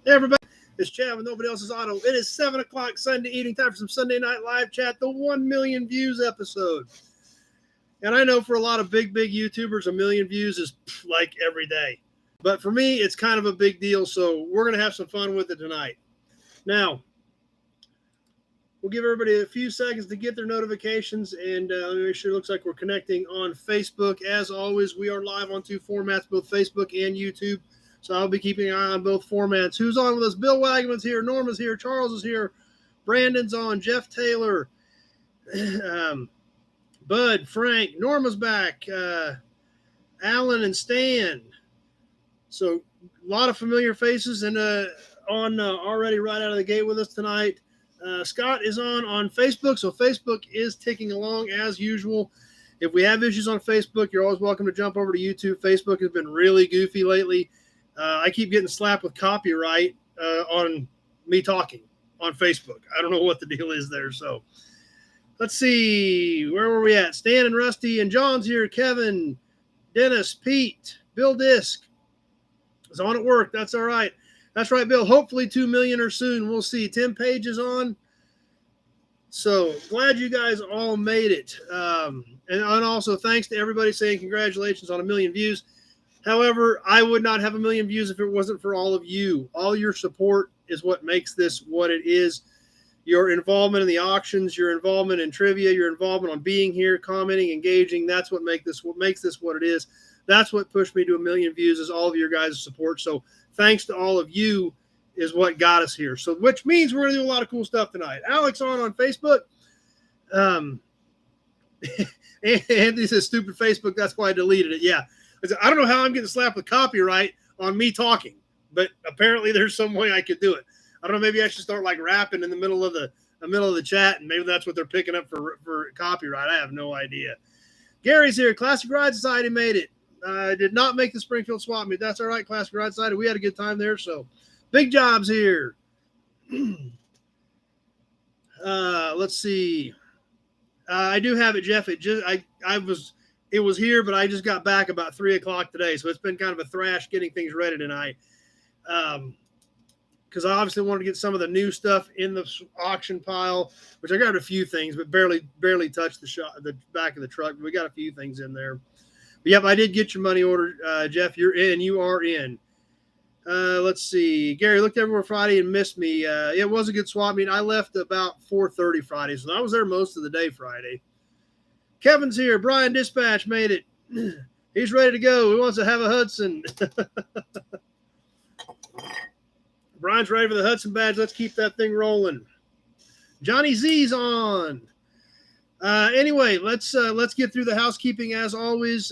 Hey everybody, it's Chad with Nobody Else's Auto. It is 7 o'clock Sunday evening, time for some Sunday Night Live Chat, the 1 million views episode. And I know for a lot of big YouTubers, 1 million views is like every day. But for me, it's kind of a big deal, so we're going to have some fun with it tonight. Now, we'll give everybody a few seconds to get their notifications, and let me make sure it looks like we're connecting on Facebook. As always, we are live on two formats, both Facebook and YouTube. So I'll be keeping an eye on both formats. Who's on with us? Bill Wagman's here. Norma's here. Charles is here. Brandon's on. Jeff Taylor. Bud, Frank. Norma's back. Alan and Stan. So a lot of familiar faces and on already right out of the gate with us tonight. Scott is on Facebook. So Facebook is ticking along as usual. If we have issues on Facebook, you're always welcome to jump over to YouTube. Facebook has been really goofy lately. I keep getting slapped with copyright on me talking on Facebook. I don't know what the deal is there. So let's see. Where were we at? Stan and Rusty and John's here. Kevin, Dennis, Pete, Bill Disk is on at work. That's all right. That's right, Bill. Hopefully 2 million or soon. We'll see. Tim Page is on. So glad you guys all made it. And also thanks to everybody saying congratulations on 1 million views. However, I would not have 1 million views if it wasn't for all of you. All your support is what makes this what it is. Your involvement in the auctions, your involvement in trivia, your involvement on being here, commenting, engaging, that's what makes this what it is. That's what pushed me to 1 million views is all of your guys' support. So thanks to all of you is what got us here. So which means we're going to do a lot of cool stuff tonight. Alex on Facebook. Anthony says, stupid Facebook, that's why I deleted it. Yeah. I don't know how I'm getting slapped with copyright on me talking, but apparently there's some way I could do it. I don't know. Maybe I should start like rapping in the middle of the chat, and maybe that's what they're picking up for copyright. I have no idea. Gary's here. Classic Ride Society made it. Did not make the Springfield swap meet. That's all right. Classic Ride Society. We had a good time there. So big jobs here. Let's see. I do have it, Jeff. It was here, but I just got back about 3 o'clock today. So it's been kind of a thrash getting things ready tonight. Because I obviously wanted to get some of the new stuff in the auction pile, which I grabbed a few things, but barely touched the back of the truck. We got a few things in there. But yep, I did get your money order, Jeff. You're in. You are in. Let's see. Gary looked everywhere Friday and missed me. It was a good swap meet. I left about 4:30 Friday, so I was there most of the day Friday. Kevin's here. Brian Dispatch made it. He's ready to go. He wants to have a Hudson. Brian's ready for the Hudson badge. Let's keep that thing rolling. Johnny Z's on. Anyway, let's get through the housekeeping as always.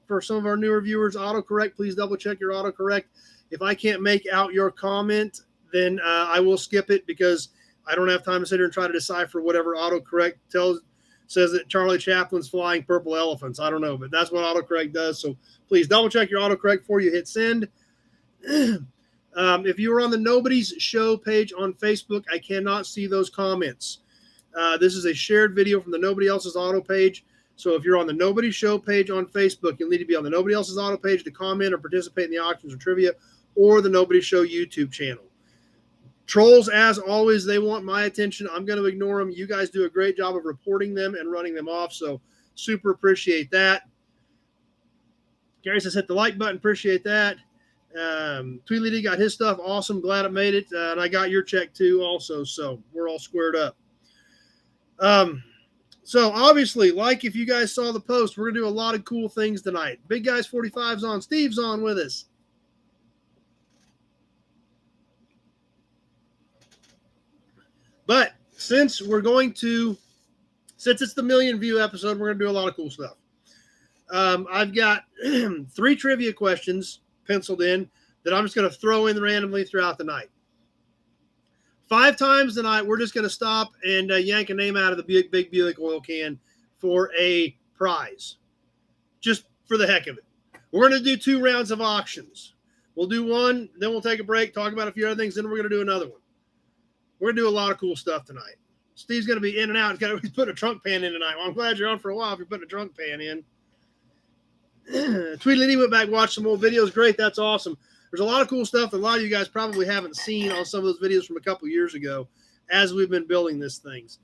For some of our newer viewers, autocorrect, please double check your autocorrect. If I can't make out your comment, then I will skip it because I don't have time to sit here and try to decipher whatever autocorrect says that Charlie Chaplin's flying purple elephants. I don't know, but that's what autocorrect does. So please double check your autocorrect before you hit send. If you are on the Nobody's Show page on Facebook, I cannot see those comments. This is a shared video from the Nobody Else's Auto page. So if you're on the Nobody Show page on Facebook, you'll need to be on the Nobody Else's Auto page to comment or participate in the auctions or trivia, or the Nobody Show YouTube channel. Trolls, as always, they want my attention. I'm going to ignore them. You guys do a great job of reporting them and running them off, so super appreciate that. Gary says hit the like button. Appreciate that. Tweedly D got his stuff. Awesome. Glad it made it. And I got your check too also, so we're all squared up. So obviously, like if you guys saw the post, we're going to do a lot of cool things tonight. Big Guys 45's on. Steve's on with us. But since it's the 1 million view episode, we're going to do a lot of cool stuff. I've got 3 trivia questions penciled in that I'm just going to throw in randomly throughout the night. 5 times tonight, we're just going to stop and yank a name out of the big Buick oil can for a prize, just for the heck of it. We're going to do 2 rounds of auctions. We'll do one, then we'll take a break, talk about a few other things, then we're going to do another one. We're going to do a lot of cool stuff tonight. Steve's going to be in and out. He's putting a trunk pan in tonight. Well, I'm glad you're on for a while if you're putting a trunk pan in. Tweedledee went back and watched some old videos. Great. That's awesome. there's a lot of cool stuff that a lot of you guys probably haven't seen on some of those videos from a couple years ago as we've been building these things.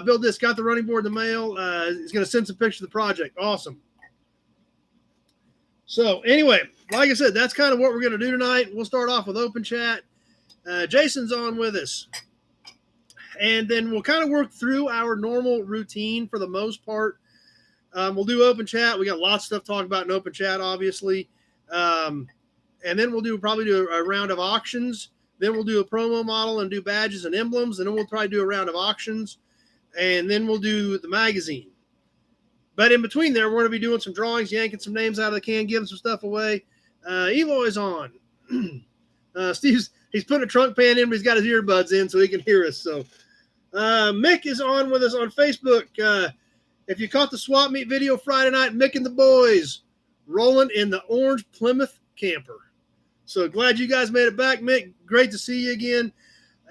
Build this, got the running board in the mail. He's going to send some pictures of the project. Awesome. So anyway, like I said, that's kind of what we're going to do tonight. We'll start off with open chat. Jason's on with us. And then we'll kind of work through our normal routine for the most part. We'll do open chat. We got lots of stuff to talk about in open chat, obviously. And then we'll probably do a round of auctions. Then we'll do a promo model and do badges and emblems. And then we'll probably do a round of auctions. And then we'll do the magazine. But in between there, we're going to be doing some drawings, yanking some names out of the can, giving some stuff away. Eloy's on. He's putting a trunk pan in, but he's got his earbuds in so he can hear us. So Mick is on with us on Facebook. If you caught the swap meet video Friday night, Mick and the boys rolling in the orange Plymouth camper. So glad you guys made it back, Mick. Great to see you again.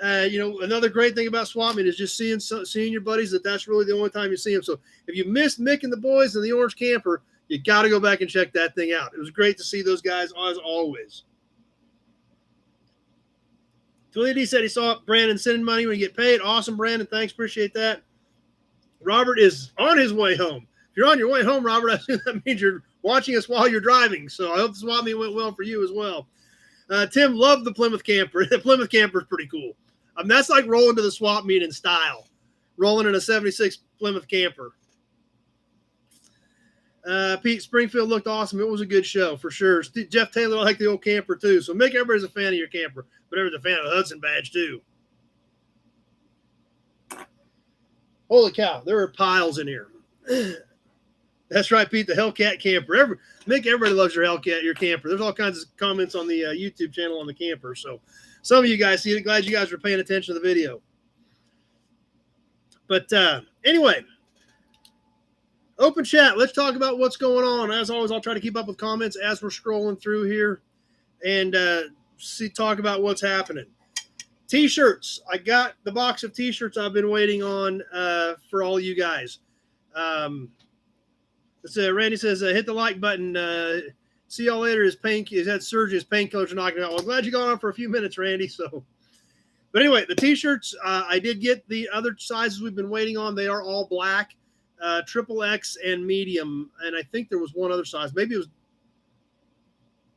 Another great thing about swap meet is just seeing your buddies. That's really the only time you see them. So if you missed Mick and the boys in the orange camper, you got to go back and check that thing out. It was great to see those guys as always. Tweety said he saw Brandon sending money when you get paid. Awesome, Brandon. Thanks. Appreciate that. Robert is on his way home. If you're on your way home, Robert, I assume that means you're watching us while you're driving. So I hope the swap meet went well for you as well. Tim loved the Plymouth camper. The Plymouth camper is pretty cool. That's like rolling to the swap meet in style. Rolling in a 76 Plymouth camper. Pete, Springfield looked awesome. It was a good show for sure. Jeff Taylor liked the old camper too. So Mick, everybody's a fan of your camper, but everybody's a fan of the Hudson Badge too. Holy cow, there are piles in here. That's right, Pete, the Hellcat camper. Mick, everybody loves your camper. There's all kinds of comments on the YouTube channel on the camper. So some of you guys see it. Glad you guys were paying attention to the video. But anyway, open chat. Let's talk about what's going on. As always, I'll try to keep up with comments as we're scrolling through here and talk about what's happening. T-shirts. I got the box of T-shirts I've been waiting on for all you guys. Randy says, hit the like button. See y'all later. He's had surgery. His painkillers are knocking out. Well, I'm glad you got on for a few minutes, Randy. But anyway, the T-shirts, I did get the other sizes we've been waiting on. They are all black, XXX and medium. And I think there was one other size. Maybe it was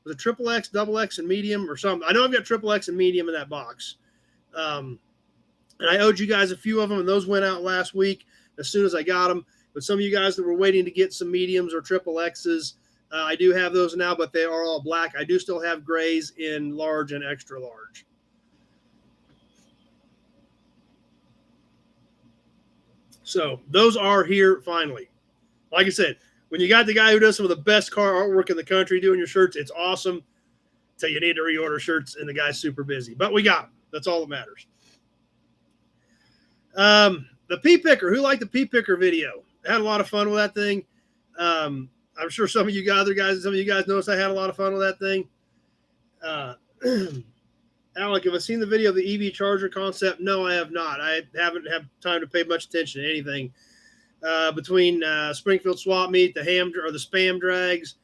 a XXX, XX, and medium or something. I know I've got XXX and medium in that box. And I owed you guys a few of them, and those went out last week as soon as I got them. But some of you guys that were waiting to get some mediums or XXXs, I do have those now, but they are all black. I do still have grays in large and extra large. So those are here finally. Like I said, when you got the guy who does some of the best car artwork in the country doing your shirts, it's awesome. So you need to reorder shirts, and the guy's super busy. But we got them. That's all that matters. The Pea Picker. Who liked the Pea Picker video? I had a lot of fun with that thing. I'm sure some of you guys noticed I had a lot of fun with that thing. Alec, have I seen the video of the EV charger concept? No, I have not. I haven't had time to pay much attention to anything. Between Springfield Swap Meet, the spam drags,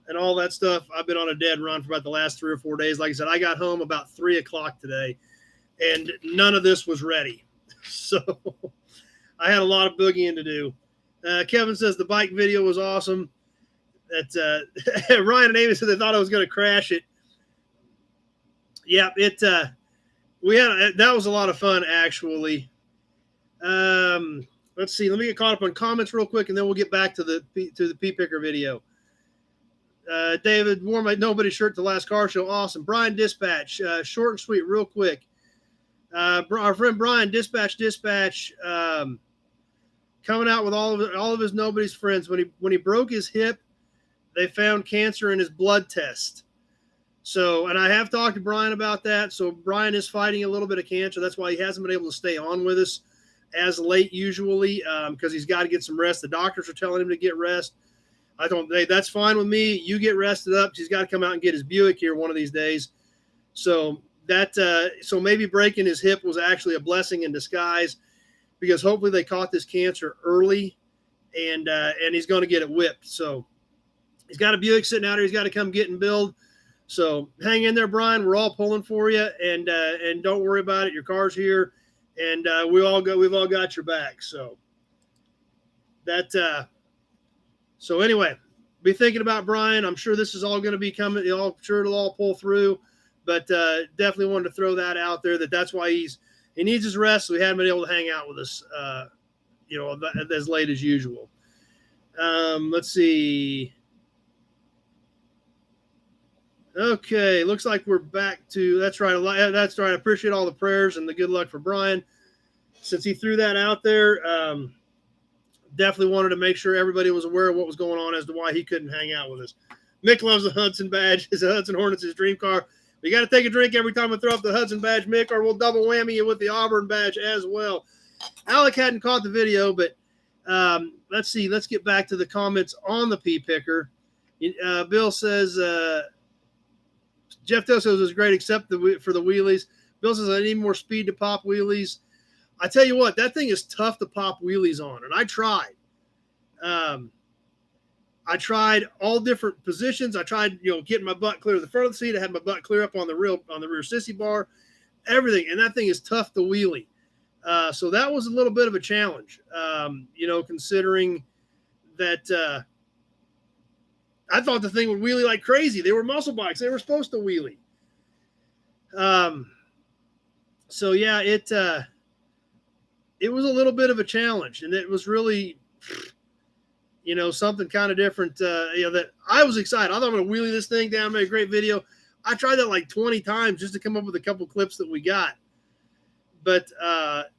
and all that stuff, I've been on a dead run for about the last 3 or 4 days. Like I said, I got home about 3 o'clock today, and none of this was ready. So I had a lot of boogieing to do. Kevin says the bike video was awesome. That Ryan and Amy said they thought I was going to crash it. Yeah, that was a lot of fun actually. Let's see. Let me get caught up on comments real quick, and then we'll get back to the Pea Picker video. David wore my nobody shirt to the last car show. Awesome. Brian Dispatch, short and sweet, real quick. Our friend Brian Dispatch, coming out with all of his nobody's friends. When he broke his hip, they found cancer in his blood test. So, and I have talked to Brian about that. So Brian is fighting a little bit of cancer. That's why he hasn't been able to stay on with us as late usually, because he's got to get some rest. The doctors are telling him to get rest. Hey, that's fine with me. You get rested up. He's got to come out and get his Buick here one of these days. So so maybe breaking his hip was actually a blessing in disguise, because hopefully they caught this cancer early, and he's going to get it whipped. So he's got a Buick sitting out here. He's got to come get and build. So hang in there, Brian. We're all pulling for you, and don't worry about it. Your car's here, and we've all got your back. So that. So anyway, be thinking about Brian. I'm sure this is all going to be coming. I'm sure it'll all pull through, but definitely wanted to throw that out there. That's why he needs his rest. So he hadn't been able to hang out with us, as late as usual. Let's see. Okay, looks like we're back to, that's right. That's right. I appreciate all the prayers and the good luck for Brian. Since he threw that out there, definitely wanted to make sure everybody was aware of what was going on as to why he couldn't hang out with us. Mick loves the Hudson Badge. His Hudson Hornet's his dream car. You got to take a drink every time we throw up the Hudson Badge, Mick, or we'll double whammy you with the Auburn Badge as well. Alec hadn't caught the video, but let's see. Let's get back to the comments on the P Picker. Bill says, Jeff Dosos was great except for the wheelies. Bill says, I need more speed to pop wheelies. I tell you what, that thing is tough to pop wheelies on, and I tried. I tried all different positions. I tried, getting my butt clear of the front of the seat. I had my butt clear up on the rear sissy bar, everything, and that thing is tough to wheelie. So that was a little bit of a challenge, considering that I thought the thing would wheelie like crazy. They were muscle bikes. They were supposed to wheelie. So yeah, it was a little bit of a challenge, and it was really, something kind of different, that I was excited. I thought I'm going to wheelie this thing down, make a great video. I tried that like 20 times just to come up with a couple clips that we got. But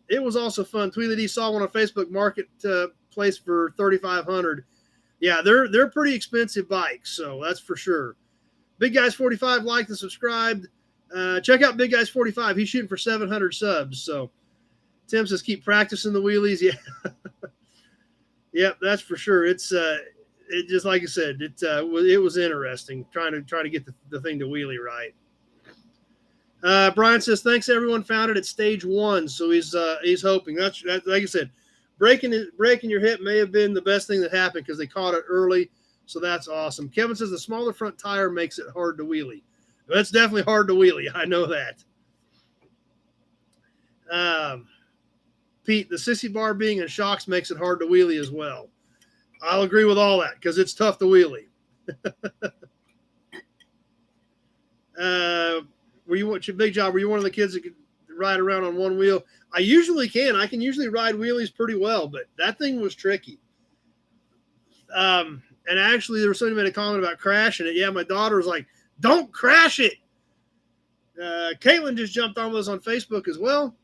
it was also fun. Tweety saw one on Facebook Marketplace for $3,500. Yeah, they're pretty expensive bikes, so that's for sure. Big Guys 45 liked and subscribed. Check out Big Guys 45. He's shooting for 700 subs. So Tim says keep practicing the wheelies. Yeah, yep, that's for sure. It's it just like I said, it was interesting trying to get the thing to wheelie right. Brian says thanks everyone found it at stage 1, so he's hoping. That's like I said. Breaking your hip may have been the best thing that happened because they caught it early, so that's awesome. Kevin says the smaller front tire makes it hard to wheelie. That's definitely hard to wheelie. I know that. Pete, the sissy bar being in shocks makes it hard to wheelie as well. I'll agree with all that because it's tough to wheelie. Big Job? Were you one of the kids that could ride around on one wheel? I usually can. I can usually ride wheelies pretty well, but that thing was tricky. And actually, there was somebody made a comment about crashing it. Yeah, my daughter was like, "Don't crash it." Caitlin just jumped on with us on Facebook as well.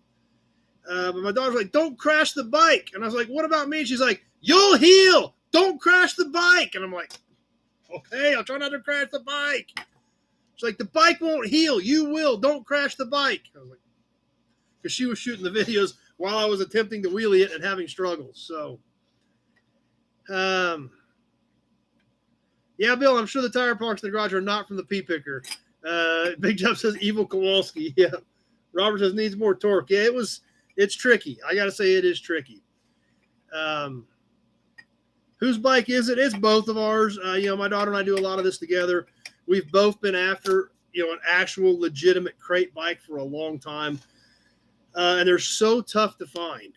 But my daughter's like, "Don't crash the bike," and I was like, "What about me?" She's like, "You'll heal. Don't crash the bike." And I'm like, "Okay, I'll try not to crash the bike." She's like, "The bike won't heal. You will. Don't crash the bike." I was like, because she was shooting the videos while I was attempting to wheelie it and having struggles. So, yeah, Bill, I'm sure the tire parks in the garage are not from the P Picker. Big Jeff says Evil Kowalski. Yeah. Robert says needs more torque. Yeah, it's tricky. I got to say it is tricky. Whose bike is it? It's both of ours. My daughter and I do a lot of this together. We've both been after, an actual legitimate crate bike for a long time. And they're so tough to find.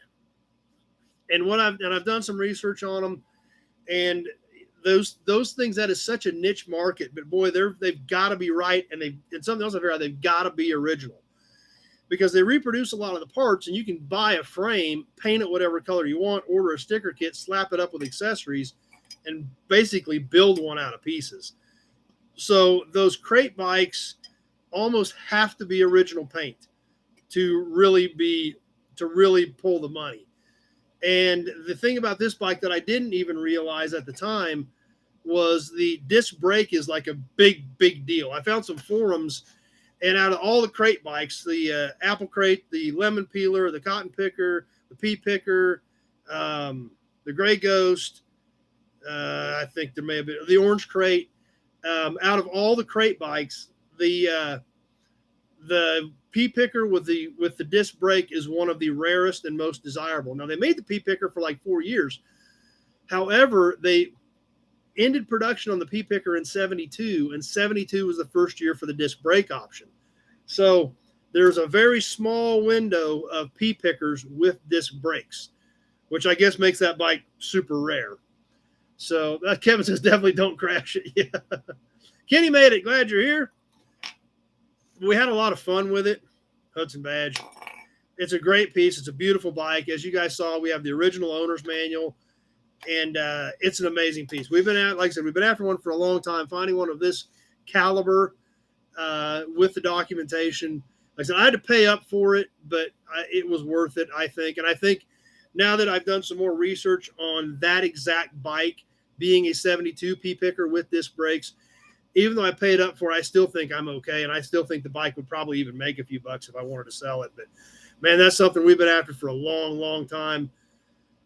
And I've done some research on them, and those things, that is such a niche market. But boy, they've got to be right, and something else I've heard, they've got to be original because they reproduce a lot of the parts, and you can buy a frame, paint it whatever color you want, order a sticker kit, slap it up with accessories, and basically build one out of pieces. So those crate bikes almost have to be original paint to really pull the money. And the thing about this bike that I didn't even realize at the time was the disc brake is like a big, big deal. I found some forums, and out of all the crate bikes, the apple crate, the lemon peeler, the cotton picker, the pea picker, the gray ghost, I think there may have been the orange crate. Out of all the crate bikes, the P Picker with the disc brake is one of the rarest and most desirable. Now, they made the P Picker for like 4 years. However, ended production on the P Picker in 72, and 72 was the first year for the disc brake option. So there's a very small window of P Pickers with disc brakes, which I guess makes that bike super rare. So Kevin says definitely don't crash it. Yeah. Kenny made it. Glad you're here. We had a lot of fun with it. Hudson Badge. It's a great piece. It's a beautiful bike. As you guys saw, we have the original owner's manual, and it's an amazing piece. We've been like I said, we've been after one for a long time. Finding one of this caliber with the documentation. Like I said, I had to pay up for it, but it was worth it, I think. And I think now that I've done some more research on that exact bike being a 72 P Picker with disc brakes, even though I paid up for it, I still think I'm okay. And I still think the bike would probably even make a few bucks if I wanted to sell it. But, man, that's something we've been after for a long, long time.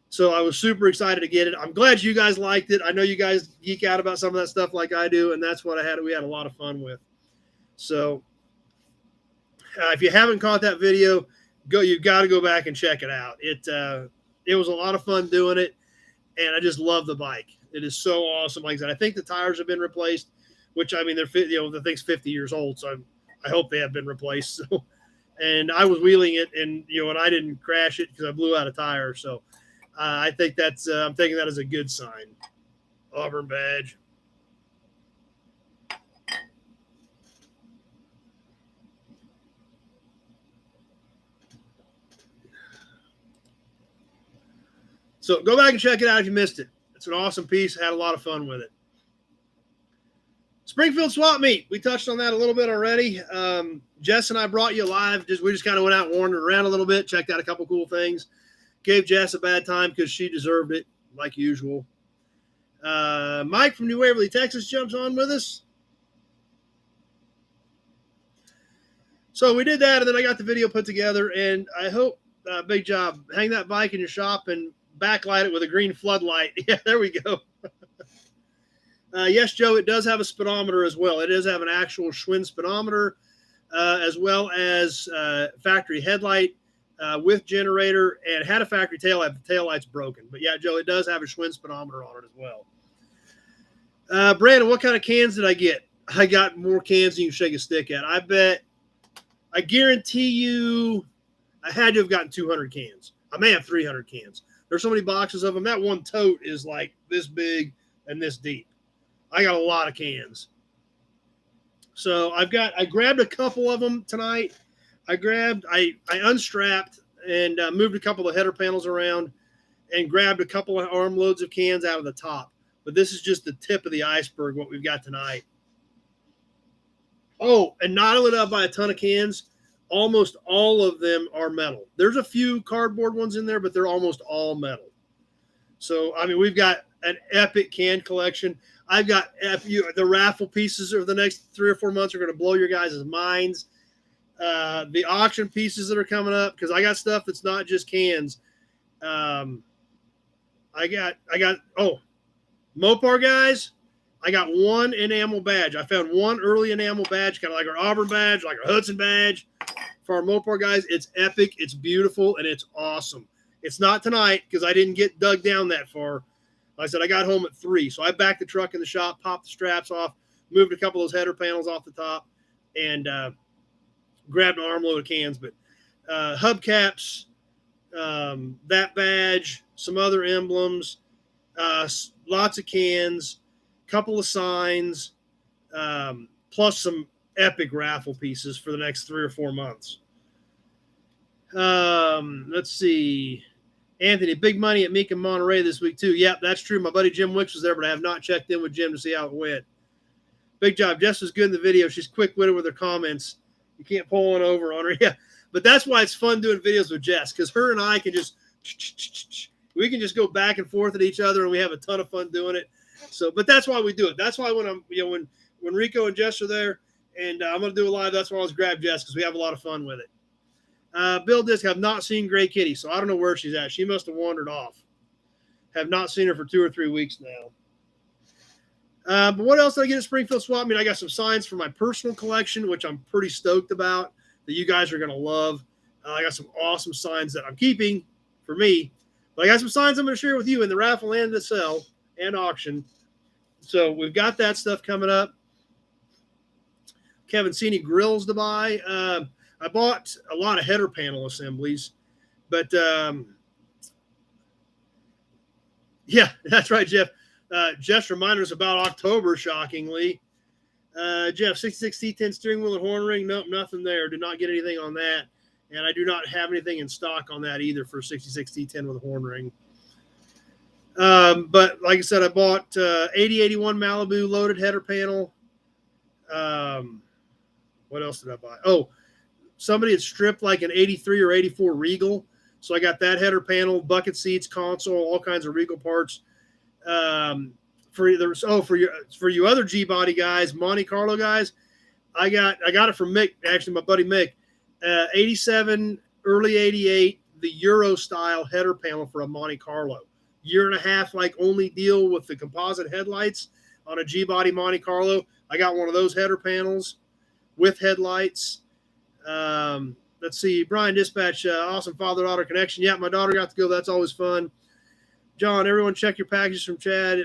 So I was super excited to get it. I'm glad you guys liked it. I know you guys geek out about some of that stuff like I do, and that's what we had a lot of fun with. So if you haven't caught that video, you've got to go back and check it out. It was a lot of fun doing it, and I just love the bike. It is so awesome. Like I said, I think the tires have been replaced, which, I mean, the thing's 50 years old, so I hope they have been replaced. So, and I was wheeling it, and and I didn't crash it because I blew out a tire. So I think that's I'm taking that as a good sign. Auburn Badge. So go back and check it out if you missed it. It's an awesome piece. I had a lot of fun with it. Springfield Swap Meet. We touched on that a little bit already. Jess and I brought you live. We just kind of went out and wandered around a little bit, checked out a couple cool things. Gave Jess a bad time because she deserved it, like usual. Mike from New Waverly, Texas, jumps on with us. So we did that, and then I got the video put together, and I hope, big job. Hang that bike in your shop and backlight it with a green floodlight. Yeah, there we go. Yes, Joe, it does have a speedometer as well. It does have an actual Schwinn speedometer, as well as factory headlight with generator, and had a factory taillight. The taillight's broken. But, yeah, Joe, it does have a Schwinn speedometer on it as well. Brandon, what kind of cans did I get? I got more cans than you can shake a stick at. I guarantee you I had to have gotten 200 cans. I may have 300 cans. There's so many boxes of them. That one tote is like this big and this deep. I got a lot of cans. So I grabbed a couple of them tonight. I unstrapped and moved a couple of header panels around and grabbed a couple of armloads of cans out of the top. But this is just the tip of the iceberg, what we've got tonight. Oh, and not only did I buy a ton of cans, almost all of them are metal. There's a few cardboard ones in there, but they're almost all metal. So, I mean, we've got an epic can collection. I've got the raffle pieces over the next 3 or 4 months are going to blow your guys' minds. The auction pieces that are coming up, because I got stuff that's not just cans. I got Mopar guys. I got one enamel badge. I found one early enamel badge, kind of like our Auburn badge, like our Hudson badge for our Mopar guys. It's epic. It's beautiful, and it's awesome. It's not tonight because I didn't get dug down that far. Like I said, I got home at 3, so I backed the truck in the shop, popped the straps off, moved a couple of those header panels off the top, and grabbed an armload of cans. But hubcaps, that badge, some other emblems, lots of cans, couple of signs, plus some epic raffle pieces for the next 3 or 4 months. Let's see. Anthony, big money at Meek in Monterey this week, too. Yep, that's true. My buddy Jim Wicks was there, but I have not checked in with Jim to see how it went. Big job. Jess was good in the video. She's quick-witted with her comments. You can't pull one over on her. Yeah, but that's why it's fun doing videos with Jess, because her and I can just go back and forth at each other, and we have a ton of fun doing it. So, but that's why we do it. That's why when Rico and Jess are there, and I'm going to do a live, that's why I always grab Jess, because we have a lot of fun with it. Bill Disc, have not seen Gray Kitty, so I don't know where she's at. She must have wandered off. Have not seen her for 2 or 3 weeks now. But what else did I get at Springfield Swap Meet? I got some signs for my personal collection, which I'm pretty stoked about, that you guys are going to love. I got some awesome signs that I'm keeping for me. But I got some signs I'm going to share with you in the raffle and the sale and auction. So we've got that stuff coming up. Kevin seen any grills to buy. I bought a lot of header panel assemblies, but yeah, that's right, Jeff. Jeff's reminding us about October, shockingly. Jeff, 66 T10 steering wheel and horn ring. Nope, nothing there. Did not get anything on that. And I do not have anything in stock on that either for 66 T10 with a horn ring. But like I said, I bought 8081 Malibu loaded header panel. What else did I buy? Oh, somebody had stripped like an 83 or 84 Regal. So I got that header panel, bucket seats, console, all kinds of Regal parts. For you other G body guys, Monte Carlo guys, I got it from Mick, actually my buddy Mick, 87, early 88, the Euro style header panel for a Monte Carlo. Year and a half, like only deal with the composite headlights on a G body Monte Carlo. I got one of those header panels with headlights. Let's see, Brian Dispatch, awesome father-daughter connection. Yeah, my daughter got to go. That's always fun. John, everyone check your packages from Chad.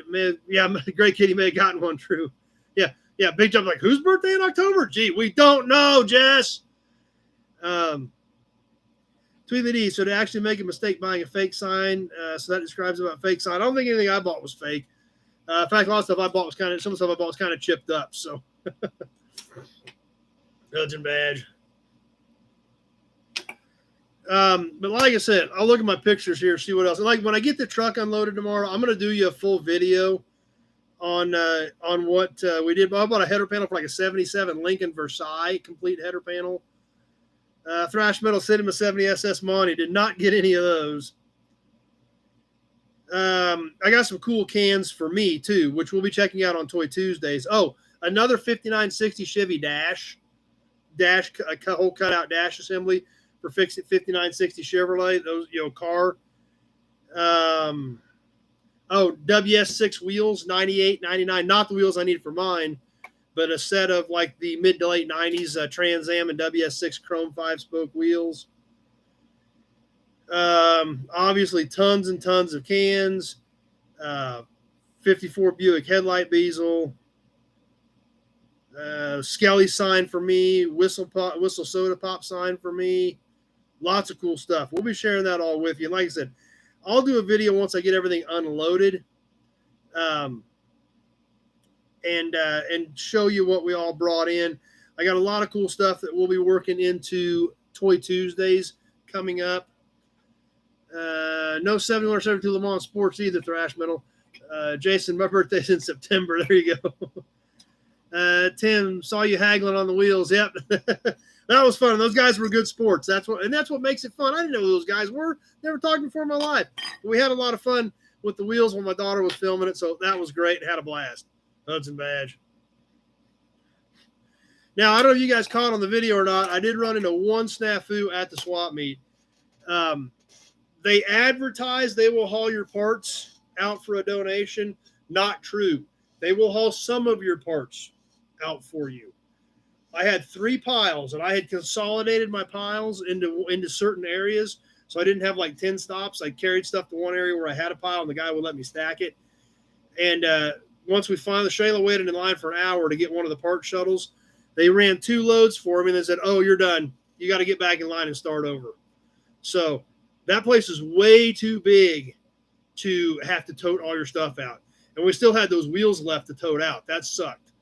Great Kitty may have gotten one, true. Yeah, Big Jump like, whose birthday in October? Gee, we don't know, Jess. Tweet the D, so to actually make a mistake buying a fake sign, so that describes about fake sign. I don't think anything I bought was fake. In fact, a lot of stuff I bought was some stuff I bought was kind of chipped up, so. Belgian badge. But like I said, I'll look at my pictures here, see what else. And like when I get the truck unloaded tomorrow, I'm going to do you a full video on what we did. I bought a header panel for like a 77 Lincoln Versailles complete header panel. Thrash Metal Cinema 70 SS Monty, did not get any of those. I got some cool cans for me too, which we'll be checking out on Toy Tuesdays. Oh, another 5960 Chevy dash, a whole cutout dash assembly for 5960 Chevrolet, those, car. WS6 wheels, 98, 99, not the wheels I need for mine, but a set of like the mid to late 90s Trans Am and WS6 chrome 5-spoke wheels. Obviously tons and tons of cans, 54 Buick headlight bezel, Skelly sign for me, whistle soda pop sign for me. Lots of cool stuff. We'll be sharing that all with you. And like I said, I'll do a video once I get everything unloaded, and show you what we all brought in. I got a lot of cool stuff that we'll be working into Toy Tuesdays coming up. No 71 or 72 Le Mans Sports either, Thrash Metal. Jason, my birthday's in September. There you go. Tim, saw you haggling on the wheels. Yep. That was fun. Those guys were good sports. That's what makes it fun. I didn't know who those guys were. Never talked before in my life. We had a lot of fun with the wheels when my daughter was filming it, so that was great. Had a blast. Hudson Badge. Now, I don't know if you guys caught on the video or not. I did run into one snafu at the swap meet. They advertise they will haul your parts out for a donation. Not true. They will haul some of your parts out for you. I had 3 piles, and I had consolidated my piles into certain areas, so I didn't have like 10 stops. I carried stuff to one area where I had a pile, and the guy would let me stack it. And once we finally, Shayla waited in line for an hour to get one of the part shuttles. They ran 2 loads for me, and they said, "Oh, you're done. You got to get back in line and start over." So that place is way too big to have to tote all your stuff out. And we still had those wheels left to tote out. That sucked.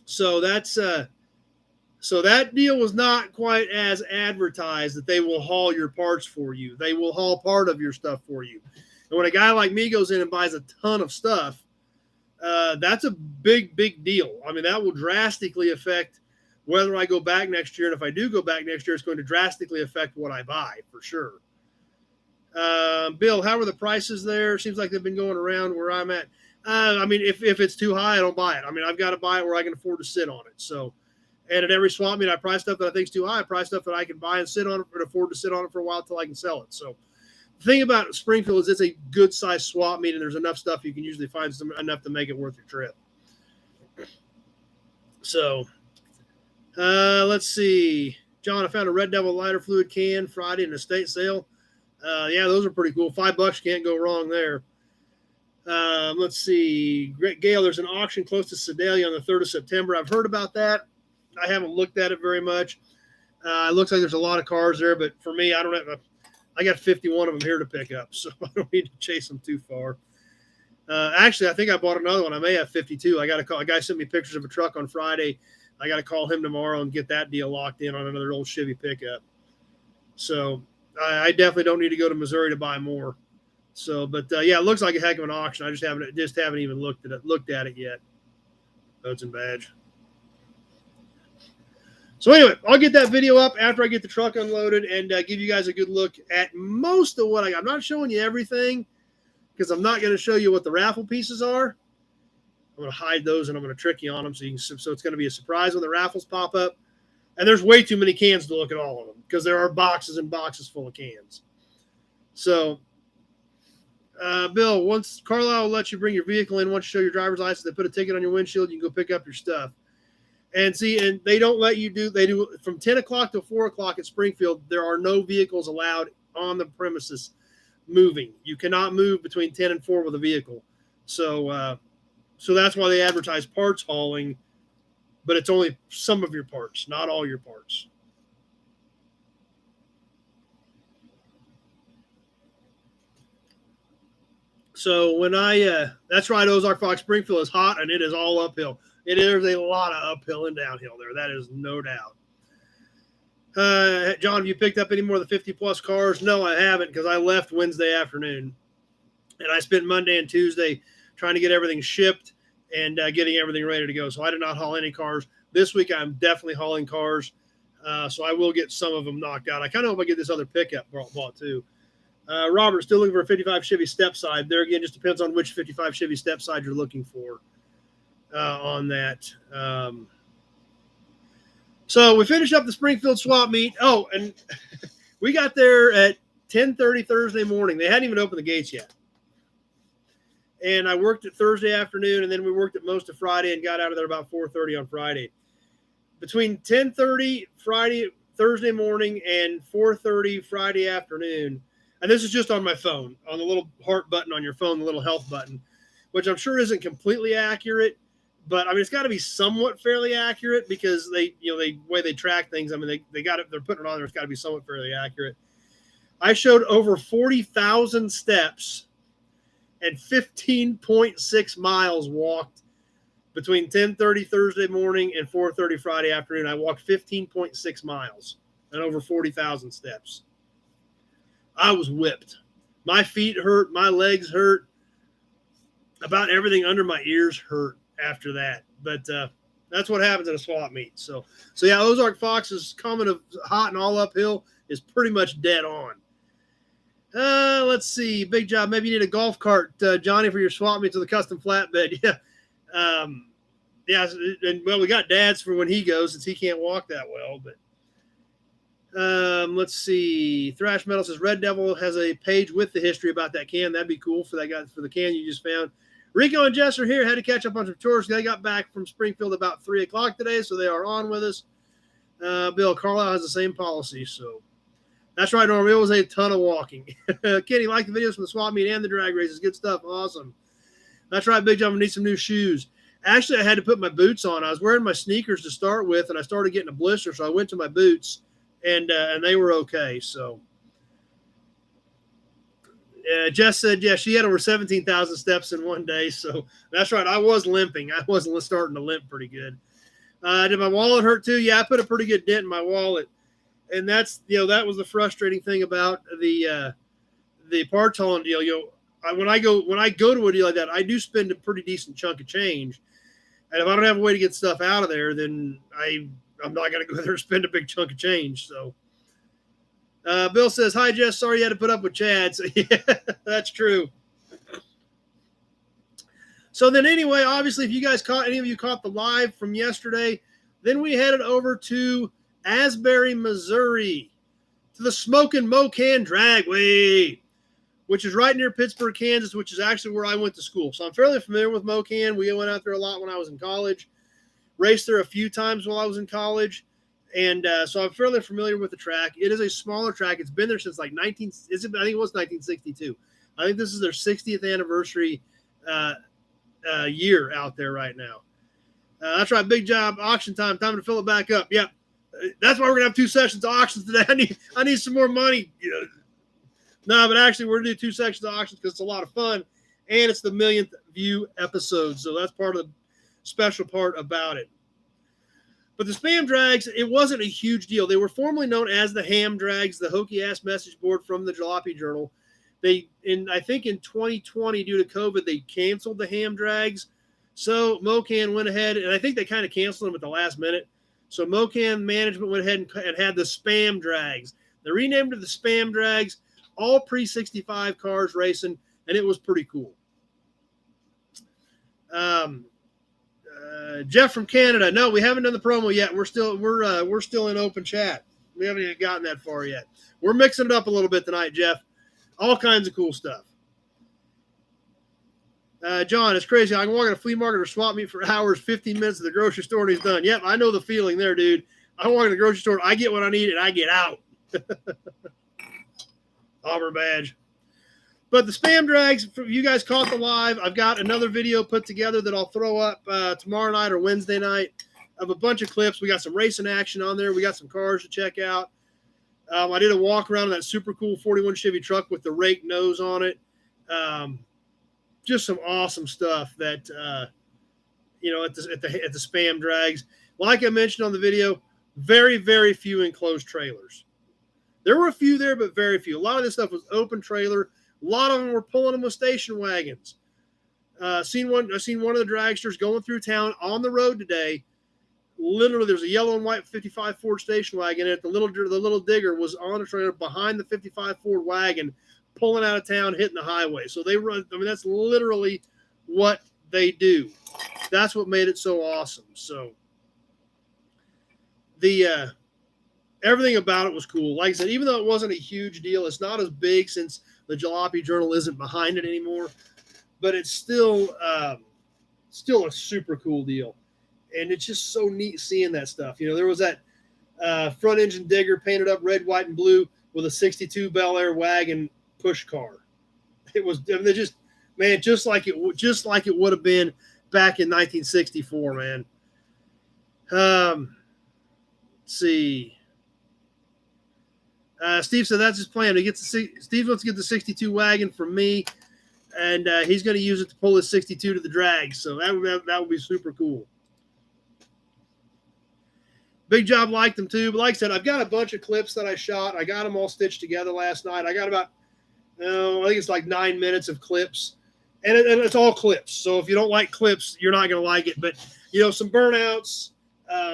So that deal was not quite as advertised, that they will haul your parts for you. They will haul part of your stuff for you. And when a guy like me goes in and buys a ton of stuff, that's a big, big deal. I mean, that will drastically affect whether I go back next year. And if I do go back next year, it's going to drastically affect what I buy for sure. Bill, how are the prices there? Seems like they've been going around where I'm at. I mean, if it's too high, I don't buy it. I mean, I've got to buy it where I can afford to sit on it. So, and at every swap meet, I price stuff that I think is too high. I price stuff that I can buy and sit on it and afford to sit on it for a while until I can sell it. So the thing about Springfield is it's a good size swap meet, and there's enough stuff you can usually find enough to make it worth your trip. So let's see. John, I found a Red Devil lighter fluid can Friday in an estate sale. Yeah, those are pretty cool. $5, can't go wrong there. Let's see. Great Gale, there's an auction close to Sedalia on the 3rd of September. I've heard about that. I haven't looked at it very much. It looks like there's a lot of cars there, but for me, I got 51 of them here to pick up, so I don't need to chase them too far. Actually, I think I bought another one. I may have 52. I got to call. A guy sent me pictures of a truck on Friday. I got to call him tomorrow and get that deal locked in on another old Chevy pickup. So I definitely don't need to go to Missouri to buy more. So, but yeah, it looks like a heck of an auction. I just haven't even looked at it yet. Boats and Badge. So anyway, I'll get that video up after I get the truck unloaded and give you guys a good look at most of what I got. I'm not showing you everything because I'm not going to show you what the raffle pieces are. I'm going to hide those and I'm going to trick you on them so it's going to be a surprise when the raffles pop up. And there's way too many cans to look at all of them because there are boxes and boxes full of cans. So, Bill, once Carlisle will let you bring your vehicle in, once you show your driver's license, they put a ticket on your windshield, you can go pick up your stuff. And see, and they don't let you they do from 10 o'clock to 4 o'clock at Springfield. There are no vehicles allowed on the premises moving. You cannot move between 10 and 4 with a vehicle. So that's why they advertise parts hauling, but it's only some of your parts, not all your parts. So when that's right, Ozark Fox Springfield is hot and it is all uphill. It is a lot of uphill and downhill there. That is no doubt. John, have you picked up any more of the 50-plus cars? No, I haven't because I left Wednesday afternoon. And I spent Monday and Tuesday trying to get everything shipped and getting everything ready to go. So I did not haul any cars. This week I'm definitely hauling cars. So I will get some of them knocked out. I kind of hope I get this other pickup bought too. Robert, still looking for a 55 Chevy step side. There again, just depends on which 55 Chevy step side you're looking for on that. So we finished up the Springfield swap meet. Oh, and we got there at 10:30 Thursday morning. They hadn't even opened the gates yet. And I worked it Thursday afternoon, and then we worked it most of Friday and got out of there about 4:30 on Friday. Between 10:30 Thursday morning and 4:30 Friday afternoon, and this is just on my phone, on the little heart button on your phone, the little health button, which I'm sure isn't completely accurate, but I mean, it's got to be somewhat fairly accurate because the way they track things, I mean, they got it, they're putting it on there. It's got to be somewhat fairly accurate. I showed over 40,000 steps and 15.6 miles walked between 10:30 Thursday morning and 4:30 Friday afternoon. I walked 15.6 miles and over 40,000 steps. I was whipped. My feet hurt. My legs hurt. About everything under my ears hurt after that. But that's what happens at a swap meet. So yeah, Ozark Fox's comment of hot and all uphill is pretty much dead on. Let's see. Big job. Maybe you need a golf cart, Johnny, for your swap meet to the custom flatbed. Yeah. Yeah. And well, we got Dad's for when he goes since he can't walk that well. But let's see. Thrash Metal says Red Devil has a page with the history about that can. That'd be cool for that guy, for the can you just found. Rico and Jess are here. Had to catch up on some chores. They got back from Springfield about 3 o'clock today, so they are on with us. Bill Carlisle has the same policy, so that's right, Norm. It was a ton of walking. Kenny, like the videos from the swap meet and the drag races. Good stuff. Awesome. That's right, Big John. We need some new shoes. Actually, I had to put my boots on. I was wearing my sneakers to start with, and I started getting a blister, so I went to my boots, and they were okay. So Jess said, yeah, she had over 17,000 steps in one day. So that's right. I was limping. I was starting to limp pretty good. Did my wallet hurt too? Yeah, I put a pretty good dent in my wallet. And that's, that was the frustrating thing about the parts hauling deal. When I go to a deal like that, I do spend a pretty decent chunk of change. And if I don't have a way to get stuff out of there, then I'm not going to go there and spend a big chunk of change. So Bill says, hi, Jess. Sorry you had to put up with Chad. So, yeah, that's true. So then anyway, obviously, if you guys any of you caught the live from yesterday, then we headed over to Asbury, Missouri, to the Smokin' Mo-Can Dragway, which is right near Pittsburgh, Kansas, which is actually where I went to school. So I'm fairly familiar with Mo-Can. We went out there a lot when I was in college, raced there a few times while I was in college. And so I'm fairly familiar with the track. It is a smaller track. It's been there since I think it was 1962. I think this is their 60th anniversary uh, year out there right now. That's right, big job, auction time. Time to fill it back up. Yep, that's why we're gonna have 2 sessions of auctions today. I need some more money. No, but actually, we're gonna do 2 sections of auctions because it's a lot of fun, and it's the 1,000th view episode, so that's part of the special part about it. But the spam drags, it wasn't a huge deal. They were formerly known as the ham drags, the hokey ass message board from the Jalopy Journal. I think in 2020, due to COVID, they canceled the ham drags. So Mocan went ahead, and I think they kind of canceled them at the last minute. So Mocan management went ahead and had the spam drags. They renamed it the spam drags, all pre-65 cars racing, and it was pretty cool. Jeff from Canada. No, we haven't done the promo yet. We're still in open chat. We haven't even gotten that far yet. We're mixing it up a little bit tonight, Jeff. All kinds of cool stuff. John, it's crazy. I can walk in a flea market or swap meet for hours, 15 minutes at the grocery store, and he's done. Yep, I know the feeling there, dude. I walk in the grocery store, I get what I need, and I get out. Mopar Badge. But the spam drags, you guys caught the live. I've got another video put together that I'll throw up tomorrow night or Wednesday night of a bunch of clips. We got some racing action on there. We got some cars to check out. I did a walk around in that super cool 41 Chevy truck with the rake nose on it. Just some awesome stuff that, at the spam drags. Like I mentioned on the video, very, very few enclosed trailers. There were a few there, but very few. A lot of this stuff was open trailer. A lot of them were pulling them with station wagons. I seen one of the dragsters going through town on the road today. Literally, there's a yellow and white 55 Ford station wagon, and the little digger was on a trailer behind the 55 Ford wagon, pulling out of town, hitting the highway. So they run. I mean, that's literally what they do. That's what made it so awesome. So the everything about it was cool. Like I said, even though it wasn't a huge deal, it's not as big since the Jalopy Journal isn't behind it anymore, but it's still a super cool deal. And it's just so neat seeing that stuff. There was that front engine digger painted up red, white, and blue with a 62 Bel Air wagon push car. It was, just like it would have been back in 1964, man. Let's see. Steve said that's his plan. Steve wants to get the 62 wagon from me, and he's going to use it to pull his 62 to the drag. So that would be super cool. Big Job liked them too. But like I said, I've got a bunch of clips that I shot. I got them all stitched together last night. I got about, I think it's like 9 minutes of clips. And it's all clips. So if you don't like clips, you're not going to like it. But, some burnouts,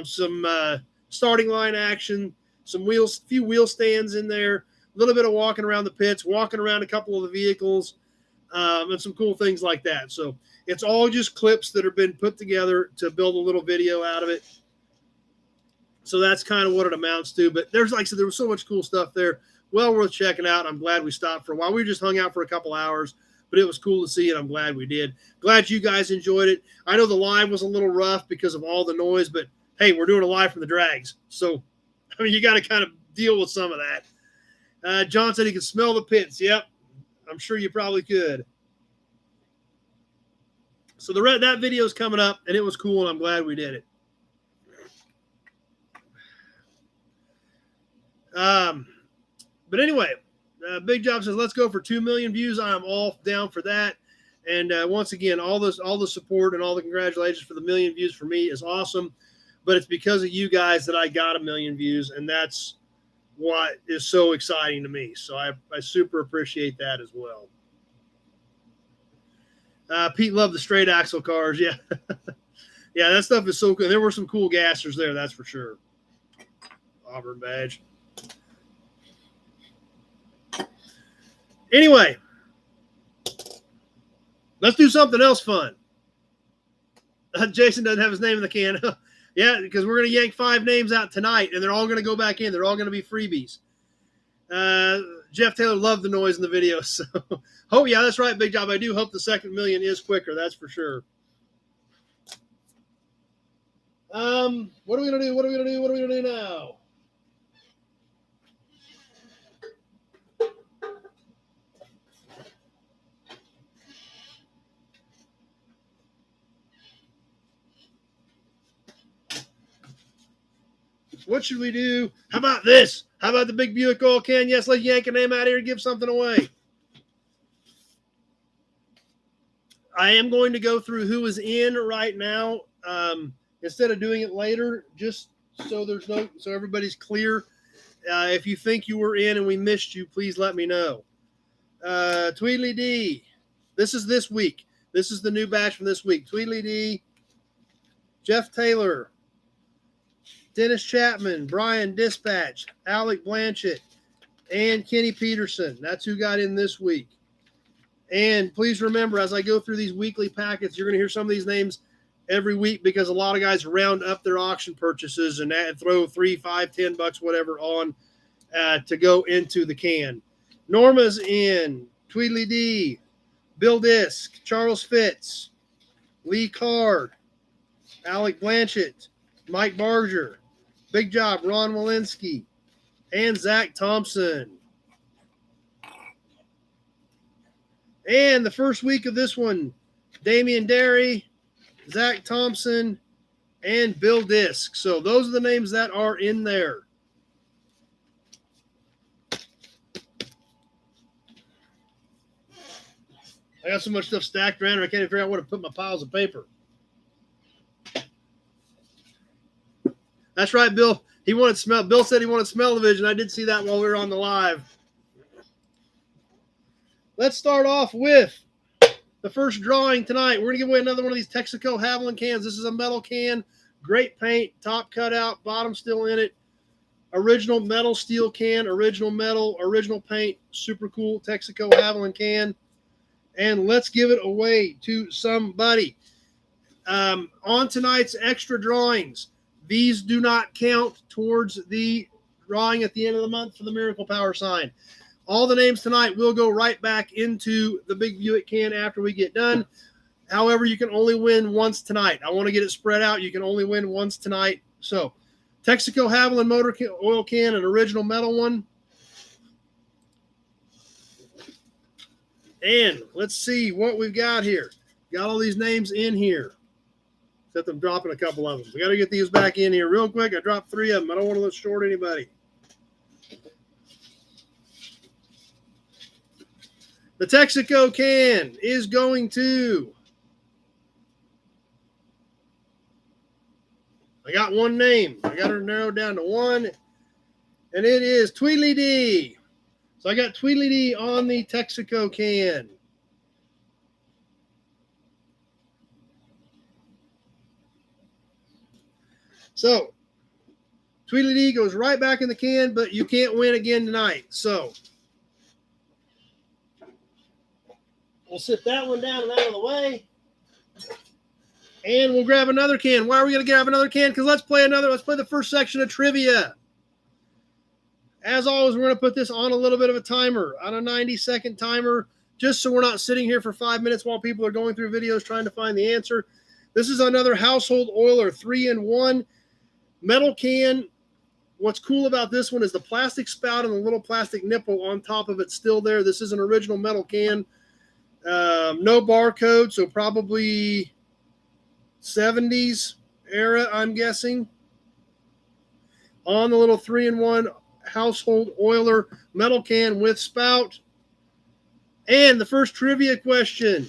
some starting line action, few wheel stands in there, a little bit of walking around the pits, walking around a couple of the vehicles, and some cool things like that. So it's all just clips that have been put together to build a little video out of it. So that's kind of what it amounts to. But like I said, there was so much cool stuff there. Well worth checking out. I'm glad we stopped for a while. We just hung out for a couple hours, but it was cool to see it. I'm glad we did. Glad you guys enjoyed it. I know the live was a little rough because of all the noise, but hey, we're doing a live from the drags. So, you got to kind of deal with some of that. John said he could smell the pits. Yep. I'm sure you probably could. So that video is coming up, and it was cool, and I'm glad we did it. But anyway, Big Job says, let's go for 2 million views. I am all down for that. And once again, all the support and all the congratulations for the 1 million views for me is awesome. But it's because of you guys that I got 1 million views, and that's what is so exciting to me. So I super appreciate that as well. Pete loved the straight axle cars. Yeah. Yeah, that stuff is so cool. There were some cool gassers there, that's for sure. Auburn Badge. Anyway, let's do something else fun. Jason doesn't have his name in the can. Yeah, because we're going to yank 5 names out tonight, and they're all going to go back in. They're all going to be freebies. Jeff Taylor loved the noise in the video. So, oh, yeah, that's right, Big Job. I do hope the second million is quicker. That's for sure. What are we going to do? What are we going to do now? What should we do? How about this? How about the big Buick oil can? Yes, let's yank a name out here and give something away. I am going to go through who is in right now instead of doing it later, just so so everybody's clear. If you think you were in and we missed you, please let me know. Tweedly D. This is this week. This is the new batch from this week. Tweedly D, Jeff Taylor, Dennis Chapman, Brian Dispatch, Alec Blanchett, and Kenny Peterson. That's who got in this week. And please remember, as I go through these weekly packets, you're going to hear some of these names every week because a lot of guys round up their auction purchases and throw $3, $5, $10, whatever on to go into the can. Norma's in, Tweedly D, Bill Disk, Charles Fitz, Lee Card, Alec Blanchett, Mike Barger, Big Job, Ron Walensky, and Zach Thompson. And the first week of this one, Damian Derry, Zach Thompson, and Bill Disk. So those are the names that are in there. I got so much stuff stacked around here, I can't even figure out where to put my piles of paper. That's right, Bill. Bill said he wanted smell-o-vision. I did see that while we were on the live. Let's start off with the first drawing tonight. We're going to give away another one of these Texaco Haviland cans. This is a metal can. Great paint. Top cut out. Bottom still in it. Original metal steel can. Original metal. Original paint. Super cool Texaco Haviland can. And let's give it away to somebody. On tonight's extra drawings, these do not count towards the drawing at the end of the month for the Miracle Power sign. All the names tonight will go right back into the big Buick can after we get done. However, you can only win once tonight. I want to get it spread out. You can only win once tonight. So, Texaco Haviland motor oil can, an original metal one. And let's see what we've got here. Got all these names in here. Except I'm dropping a couple of them. We got to get these back in here real quick. I dropped 3 of them. I don't want to let short anybody. The Texaco can is going to. I got one name. I got her narrowed down to one. And it is Tweedly D. So I got Tweedly D on the Texaco can. So Tweedly D goes right back in the can, but you can't win again tonight. So we'll sit that one down and out of the way. And we'll grab another can. Why are we going to grab another can? Because let's play the first section of trivia. As always, we're going to put this on a little bit of a timer, on a 90-second timer, just so we're not sitting here for 5 minutes while people are going through videos trying to find the answer. This is another household oiler, 3-in-1 metal can. What's cool about this one is the plastic spout and the little plastic nipple on top of it still there. This is an original metal can. No barcode, so probably 70s era, I'm guessing. On the little 3-in-1 household oiler metal can with spout. And the first trivia question.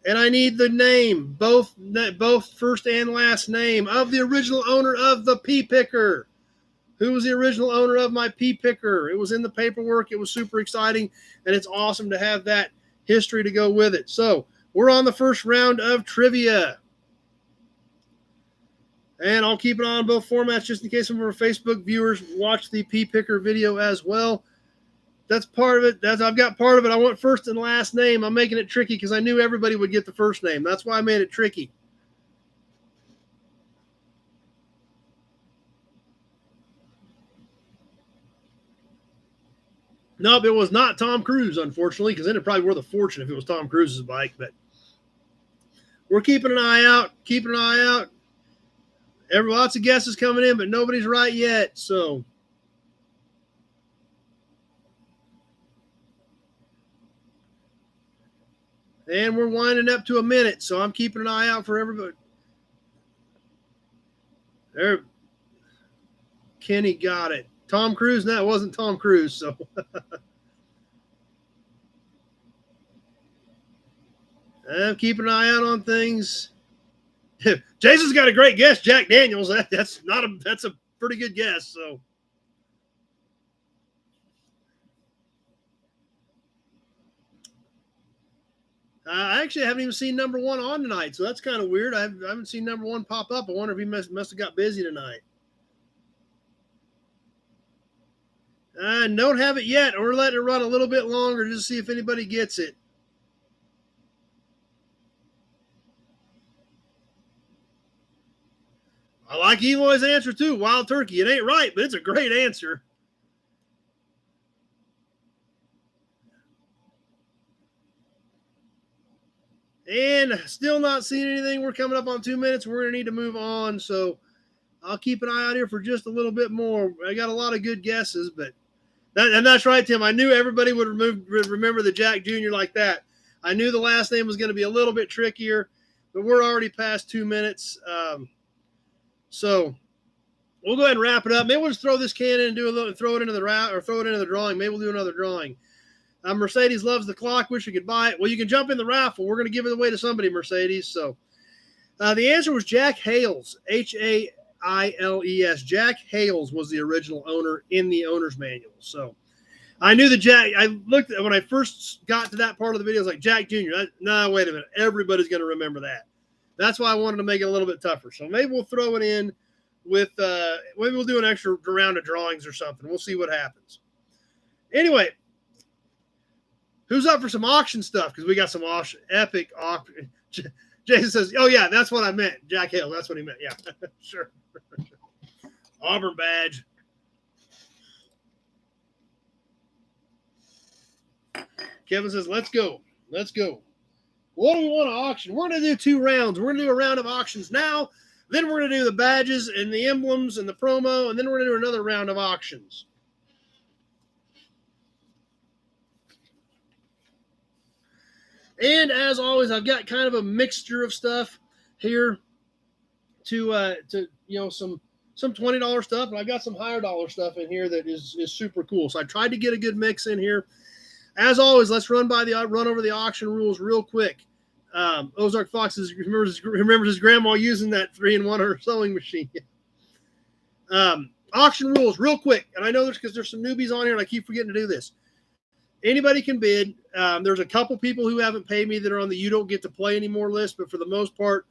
And I need the name, both first and last name, of the original owner of the pea picker. Who was the original owner of my pea picker? It was in the paperwork. It was super exciting, and it's awesome to have that history to go with it. So we're on the first round of trivia. And I'll keep it on both formats just in case some of our Facebook viewers watch the pea picker video as well. That's part of it. I've got part of it. I want first and last name. I'm making it tricky because I knew everybody would get the first name. That's why I made it tricky. Nope, it was not Tom Cruise, unfortunately, because then it probably worth a fortune if it was Tom Cruise's bike. But we're keeping an eye out. Lots of guesses coming in, but nobody's right yet. So and we're winding up to a minute, so I'm keeping an eye out for everybody. There, Kenny got it. Tom Cruise? No, it wasn't Tom Cruise. So I'm keeping an eye out on things. Jason's got a great guess, Jack Daniels. That's a pretty good guess. So I actually haven't even seen number one on tonight, so that's kind of weird. I haven't seen number one pop up. I wonder if he must have got busy tonight. Don't have it yet. We're letting it run a little bit longer just to see if anybody gets it. I like Eloy's answer too. Wild turkey. It ain't right, but it's a great answer. And still not seeing anything. We're coming up on 2 minutes. We're going to need to move on. So I'll keep an eye out here for just a little bit more. I got a lot of good guesses, but and that's right, Tim. I knew everybody would remember the Jack Jr. like that. I knew the last name was going to be a little bit trickier, but we're already past 2 minutes. So we'll go ahead and wrap it up. Maybe we'll just throw this can in and do a little, throw it into the route or throw it into the drawing. Maybe we'll do another drawing. Mercedes loves the clock. Wish you could buy it. Well, you can jump in the raffle. We're going to give it away to somebody, Mercedes. So the answer was Jack Hales, Hailes. Jack Hales was the original owner in the owner's manual. So I knew the Jack. I looked at when I first got to that part of the video. I was like, Jack Jr. No, wait a minute. Everybody's going to remember that. That's why I wanted to make it a little bit tougher. So maybe we'll throw it in with maybe we'll do an extra round of drawings or something. We'll see what happens. Anyway, who's up for some auction stuff? Because we got some epic auction. Jason says, oh, yeah, that's what I meant. Jack Hale, that's what he meant. Yeah, sure. Auburn badge. Kevin says, let's go. Let's go. What do we want to auction? We're going to do 2 rounds. We're going to do a round of auctions now. Then we're going to do the badges and the emblems and the promo. And then we're going to do another round of auctions. And as always, I've got kind of a mixture of stuff here to some $20 stuff, and I've got some higher dollar stuff in here that is super cool. So I tried to get a good mix in here. As always, let's run over the auction rules real quick. Ozark Fox remembers his grandma using that 3-in-1 on her sewing machine. Auction rules real quick, and I know because there's some newbies on here, and I keep forgetting to do this. Anybody can bid. There's a couple people who haven't paid me that are on the you don't get to play anymore list, but for the most part,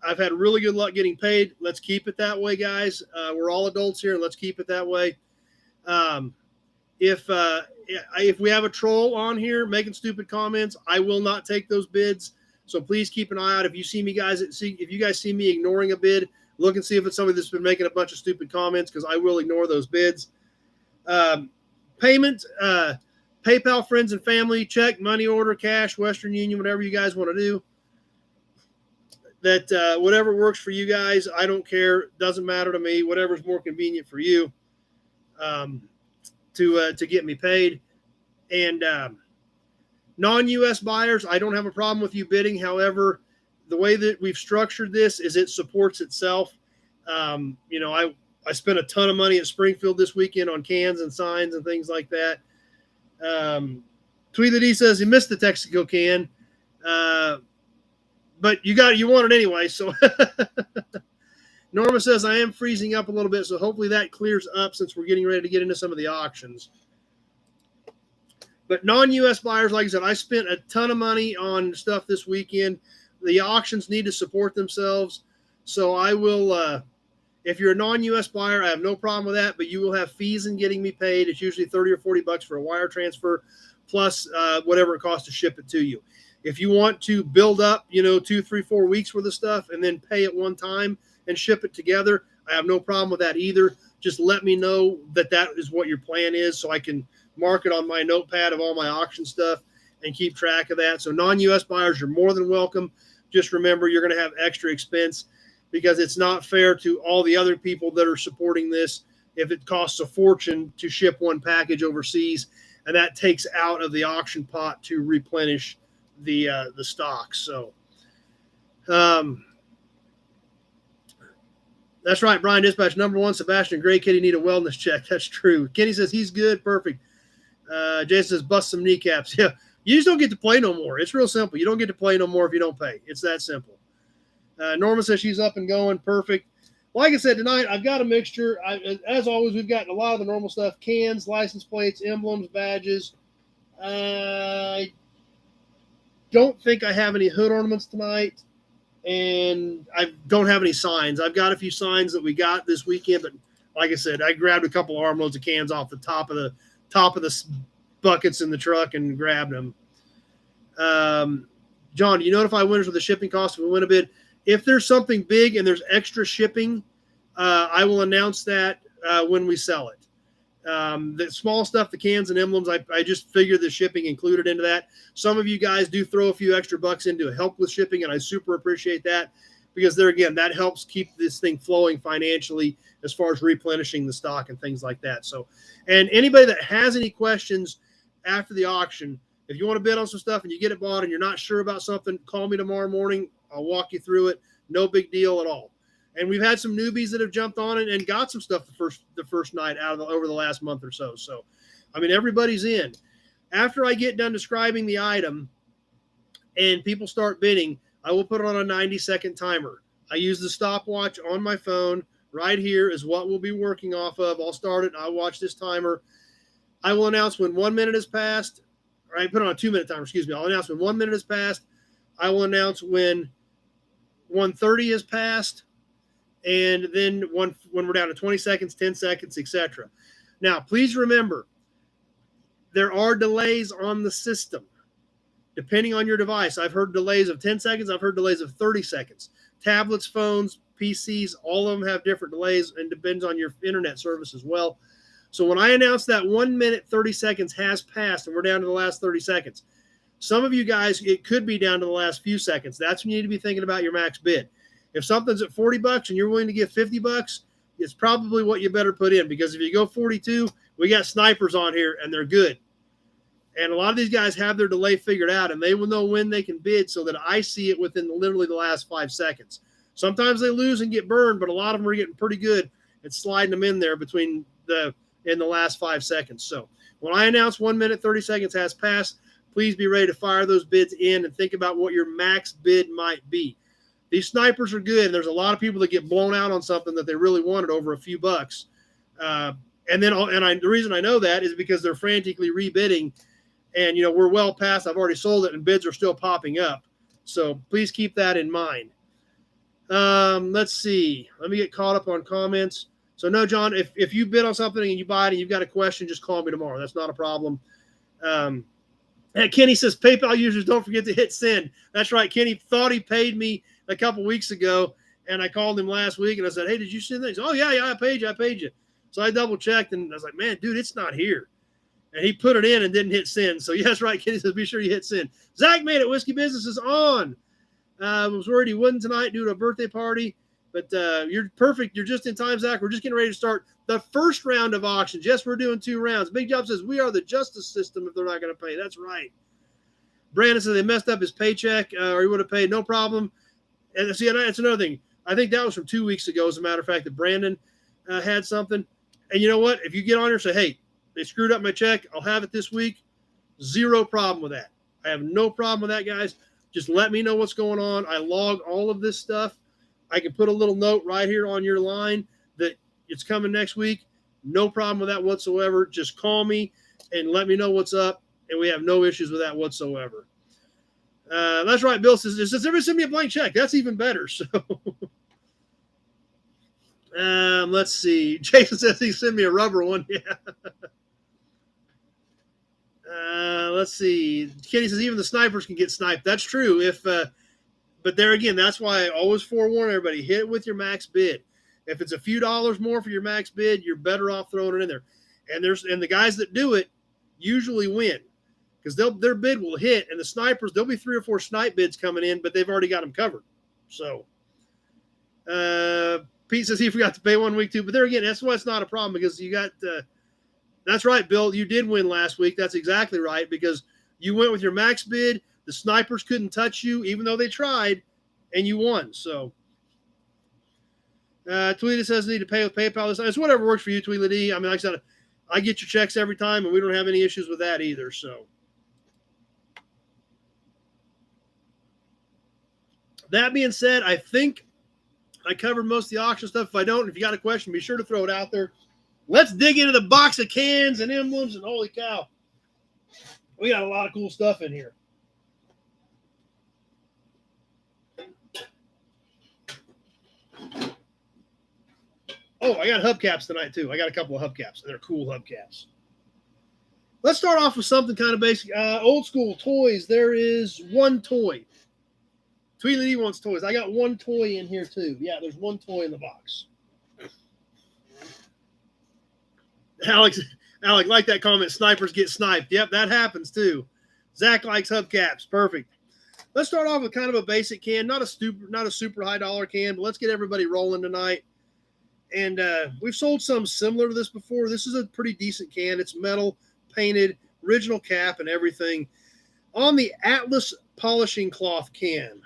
I've had really good luck getting paid. Let's keep it that way, guys. We're all adults here, and let's keep it that way. If we have a troll on here making stupid comments, I will not take those bids. So please keep an eye out. If you guys see me ignoring a bid, look and see if it's somebody that's been making a bunch of stupid comments, because I will ignore those bids. Payment, PayPal, friends and family, check, money order, cash, Western Union, whatever you guys want to do. That whatever works for you guys, I don't care. Doesn't matter to me. Whatever's more convenient for you to get me paid. And non-U.S. buyers, I don't have a problem with you bidding. However, the way that we've structured this is it supports itself. I spent a ton of money at Springfield this weekend on cans and signs and things like that. Tweedledee says he missed the Texaco can, but you want it anyway. So Norma says I am freezing up a little bit, so hopefully that clears up since we're getting ready to get into some of the auctions. But non-U.S. buyers, like I said, I spent a ton of money on stuff this weekend. The auctions need to support themselves, so I will. If you're a non-U.S. buyer, I have no problem with that, but you will have fees in getting me paid. It's usually $30 or $40 for a wire transfer, plus whatever it costs to ship it to you. If you want to build up, 2, 3, 4 weeks worth of stuff and then pay it one time and ship it together, I have no problem with that either. Just let me know that is what your plan is, so I can mark it on my notepad of all my auction stuff and keep track of that. So non-U.S. buyers, you're more than welcome. Just remember, you're going to have extra expense, because it's not fair to all the other people that are supporting this if it costs a fortune to ship one package overseas, and that takes out of the auction pot to replenish the stock. So That's right, Brian Dispatch. Number one, Sebastian Gray Kitty need a wellness check. That's true. Kenny says he's good. Perfect. Jason says bust some kneecaps. Yeah, you just don't get to play no more. It's real simple. You don't get to play no more if you don't pay. It's that simple. Norma says she's up and going. Perfect. Like I said, tonight I've got a mixture. As always, we've got a lot of the normal stuff: cans, license plates, emblems, badges. I don't think I have any hood ornaments tonight, and I don't have any signs. I've got a few signs that we got this weekend, but like I said, I grabbed a couple armloads of cans off the top of the buckets in the truck and grabbed them. John, do you notify winners with the shipping cost if we win a bid? If there's something big and there's extra shipping, I will announce that when we sell it. The small stuff, the cans and emblems, I just figured the shipping included into that. Some of you guys do throw a few extra bucks into help with shipping, and I super appreciate that because there again, that helps keep this thing flowing financially as far as replenishing the stock and things like that. So, and anybody that has any questions after the auction, if you want to bid on some stuff and you get it bought and you're not sure about something, call me tomorrow morning. I'll walk you through it. No big deal at all. And we've had some newbies that have jumped on it and got some stuff the first night over the last month or so. So, I mean, everybody's in. After I get done describing the item and people start bidding, I will put it on a 90-second timer. I use the stopwatch on my phone. Right here is what we'll be working off of. I'll start it. I'll watch this timer. I will announce when 1 minute has passed. Or I put it on a 2-minute timer, excuse me. I'll announce when 1 minute has passed. I will announce when 1:30 has passed. And then when we're down to 20 seconds, 10 seconds, etc. Now, please remember, there are delays on the system. Depending on your device, I've heard delays of 10 seconds. I've heard delays of 30 seconds. Tablets, phones, PCs, all of them have different delays and depends on your internet service as well. So when I announce that 1 minute, 30 seconds has passed and we're down to the last 30 seconds, some of you guys, it could be down to the last few seconds. That's when you need to be thinking about your max bid. If something's at $40 and you're willing to give $50, it's probably what you better put in, because if you go 42, we got snipers on here and they're good. And a lot of these guys have their delay figured out and they will know when they can bid so that I see it within literally the last 5 seconds. Sometimes they lose and get burned, but a lot of them are getting pretty good at sliding them in there in the last 5 seconds. So when I announce 1 minute, 30 seconds has passed, please be ready to fire those bids in and think about what your max bid might be. These snipers are good, and there's a lot of people that get blown out on something that they really wanted over a few bucks. The reason I know that is because they're frantically rebidding, and we're well past. I've already sold it, and bids are still popping up. So please keep that in mind. Let's see. Let me get caught up on comments. So no, John, if you bid on something and you buy it and you've got a question, just call me tomorrow. That's not a problem. Kenny says PayPal users don't forget to hit send. That's right. Kenny thought he paid me a couple weeks ago, and I called him last week and I said, "Hey, did you send that?" He said, "Oh yeah, I paid you. So I double checked and I was like, "Man, dude, it's not here." And he put it in and didn't hit send. So yes, right. Kenny says, "Be sure you hit send." Zach made it. Whiskey Business is on. I was worried he wouldn't tonight due to a birthday party, but you're perfect. You're just in time, Zach. We're just getting ready to start the first round of auctions. Yes, we're doing 2 rounds. Big Job says we are the justice system if they're not going to pay. That's right. Brandon said they messed up his paycheck or he would have paid. No problem. And see, that's another thing. I think that was from 2 weeks ago, as a matter of fact, that Brandon had something. And you know what? If you get on here and say, "Hey, they screwed up my check, I'll have it this week," zero problem with that. I have no problem with that, guys. Just let me know what's going on. I log all of this stuff. I can put a little note right here on your line that it's coming next week. No problem with that whatsoever. Just call me and let me know what's up, and we have no issues with that whatsoever. That's right. Bill says, everybody send me a blank check. That's even better. So let's see. Jason says he sent me a rubber one. Yeah. Let's see. Kenny says even the snipers can get sniped. That's true. But there again, that's why I always forewarn everybody, hit it with your max bid. If it's a few dollars more for your max bid, you're better off throwing it in there. And the guys that do it usually win, because their bid will hit, and the snipers, there'll be 3 or 4 snipe bids coming in, but they've already got them covered. So Pete says he forgot to pay 1 week too, but there again, that's why it's not a problem, because you got that's right, Bill, you did win last week. That's exactly right, because you went with your max bid. The snipers couldn't touch you, even though they tried, and you won. So Tweeta says need to pay with PayPal. It's whatever works for you, Tweeta D. I mean, like I said, I get your checks every time, and we don't have any issues with that either. So that being said, I think I covered most of the auction stuff. If I don't, if you got a question, be sure to throw it out there. Let's dig into the box of cans and emblems, and holy cow, we got a lot of cool stuff in here. Oh, I got hubcaps tonight, too. I got a couple of hubcaps, and they're cool hubcaps. Let's start off with something kind of basic. Old school toys. There is one toy. Tweedledee wants toys. I got one toy in here, too. Yeah, there's one toy in the box. Alex, like that comment. Snipers get sniped. Yep, that happens, too. Zach likes hubcaps. Perfect. Let's start off with kind of a basic can. Not a super high dollar can, but let's get everybody rolling tonight. And we've sold some similar to this before. This is a pretty decent can. It's metal, painted, original cap and everything. On the Atlas polishing cloth can.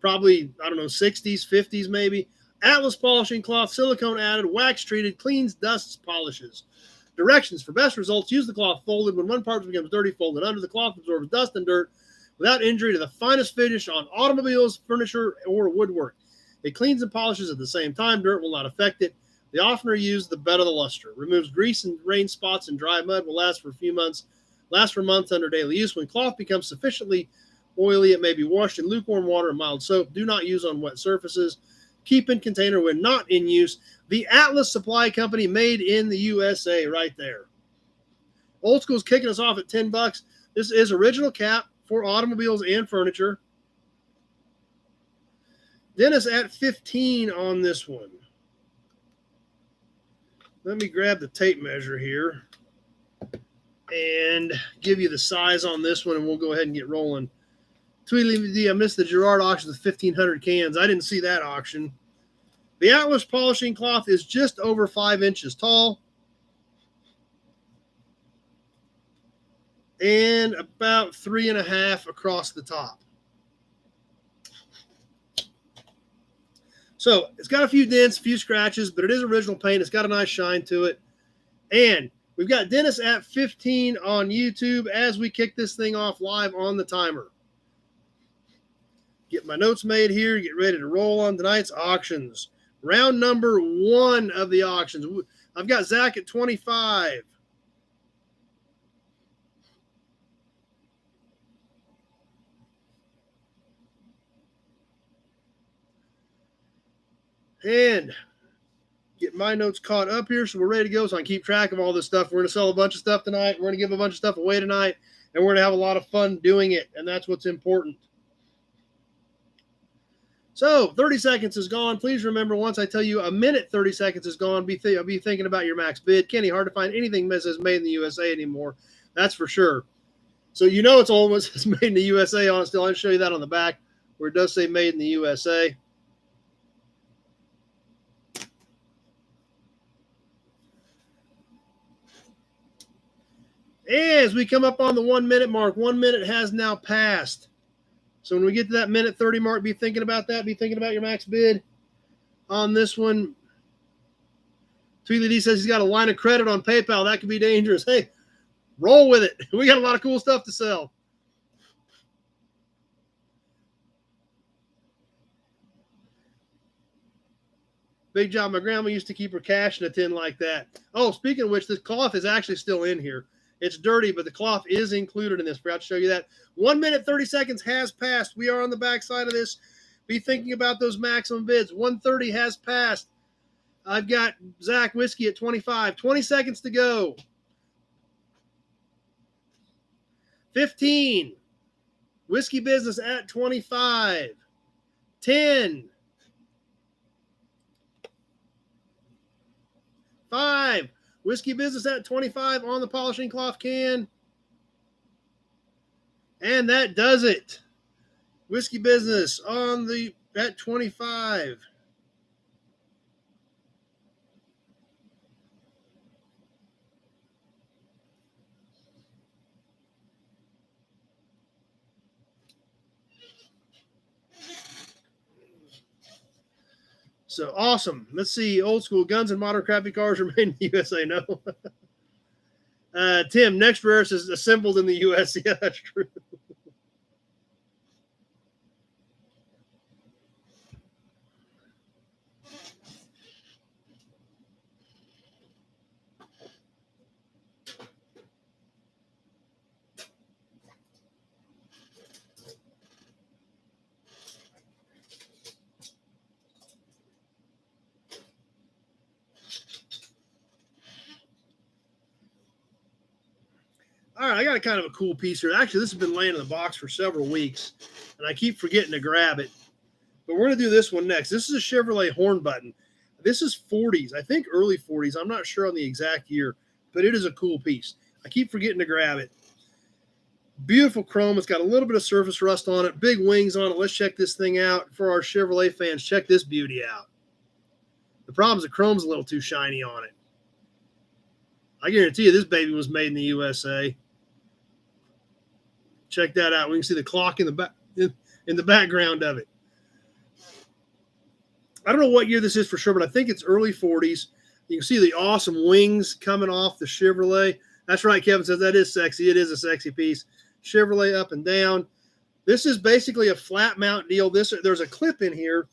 Probably, I don't know, 60s, 50s maybe. Atlas polishing cloth, silicone added, wax treated, cleans, dusts, polishes. Directions for best results: use the cloth folded. When one part becomes dirty, fold it under. The cloth absorbs dust and dirt without injury to the finest finish on automobiles, furniture, or woodwork. It cleans and polishes at the same time. Dirt will not affect it. The oftener used, the better the luster. Removes grease and rain spots, and dry mud. Will last for months under daily use. When cloth becomes sufficiently oily, it may be washed in lukewarm water and mild soap. Do not use on wet surfaces. Keep in container when not in use. The Atlas Supply Company, made in the USA, right there. Old School's kicking us off at $10. This is original cap for automobiles and furniture. Dennis at 15 on this one. Let me grab the tape measure here and give you the size on this one, and we'll go ahead and get rolling. Tweedledee, I missed the Girard auction with 1,500 cans. I didn't see that auction. The Atlas polishing cloth is just over 5 inches tall and about 3.5 across the top. So it's got a few dents, a few scratches, but it is original paint. It's got a nice shine to it. And we've got Dennis at 15 on YouTube as we kick this thing off live on the timer. Get my notes made here. Get ready to roll on tonight's auctions. Round number 1 of the auctions. I've got Zach at 25. And get my notes caught up here so we're ready to go, so I can keep track of all this stuff. We're going to sell a bunch of stuff tonight. We're going to give a bunch of stuff away tonight, and we're going to have a lot of fun doing it, and that's what's important. So 30 seconds is gone. Please remember, once I tell you a minute, 30 seconds is gone, be thinking about your max bid. Kenny, hard to find anything that says made in the USA anymore. That's for sure. So you know it's almost it's made in the USA on it still. I'll show you that on the back where it does say made in the USA. As we come up on the 1 minute mark, 1 minute has now passed. So when we get to that minute 30 mark, be thinking about that. Be thinking about your max bid on this one. Tweedledee says he's got a line of credit on PayPal. That could be dangerous. Hey, roll with it. We got a lot of cool stuff to sell. Big job. My grandma used to keep her cash in a tin like that. Oh, speaking of which, this cloth is actually still in here. It's dirty, but the cloth is included in this. Forgot to show you that. 1 minute, 30 seconds has passed. We are on the back side of this. Be thinking about those maximum bids. 1:30 has passed. I've got Zach Whiskey at 25. 20 seconds to go. 15. Whiskey Business at 25. 10. 5. Whiskey Business at 25 on the polishing cloth can. And that does it. Whiskey Business at 25. So awesome. Let's see. Old school guns and modern crappy cars are made in the USA. No. Tim, next rarest is assembled in the US. Yeah, that's true. All right, I got a kind of a cool piece here. Actually, this has been laying in the box for several weeks, and I keep forgetting to grab it. But we're going to do this one next. This is a Chevrolet horn button. This is 40s, I think early 40s. I'm not sure on the exact year, but it is a cool piece. I keep forgetting to grab it. Beautiful chrome. It's got a little bit of surface rust on it, big wings on it. Let's check this thing out. For our Chevrolet fans, check this beauty out. The problem is the chrome's a little too shiny on it. I guarantee you this baby was made in the USA. Check that out. We can see the clock in the background of it. I don't know what year this is for sure, but I think it's early 40s. You can see the awesome wings coming off the Chevrolet. That's right, Kevin says that is sexy. It is a sexy piece. Chevrolet up and down. This is basically a flat mount deal. There's a clip in here,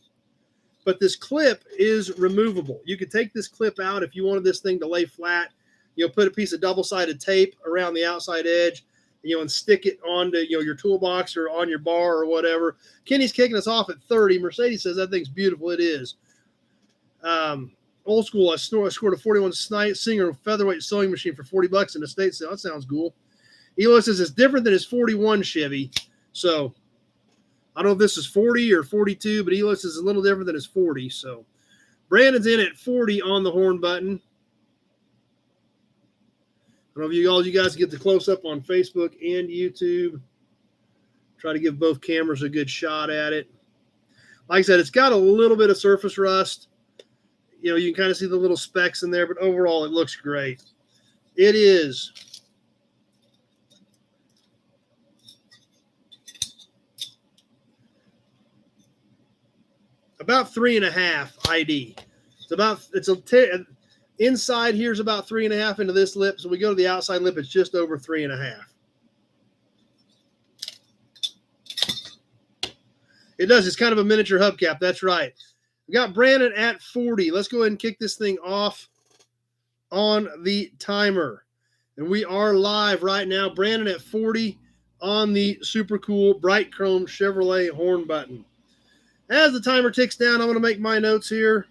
but this clip is removable. You could take this clip out if you wanted this thing to lay flat. You'll put a piece of double-sided tape around the outside edge, and stick it onto your toolbox or on your bar or whatever. Kenny's kicking us off at 30. Mercedes says that thing's beautiful. It is. Old school. I scored a 41 Singer featherweight sewing machine for $40 in the state sale. That sounds cool. Eloy says it's different than his 41 Chevy. So I don't know if this is 40 or 42, but Eloy says it's a little different than his 40. So Brandon's in at 40 on the horn button. I don't know if you guys get the close-up on Facebook and YouTube. Try to give both cameras a good shot at it. Like I said, it's got a little bit of surface rust. You can kind of see the little specks in there, but overall it looks great. It is about 3.5 ID. Inside here is about 3.5 into this lip. So we go to the outside lip, it's just over 3.5. It does. It's kind of a miniature hubcap. That's right. We got Brandon at 40. Let's go ahead and kick this thing off on the timer. And we are live right now. Brandon at 40 on the super cool bright chrome Chevrolet horn button. As the timer ticks down, I'm going to make my notes here.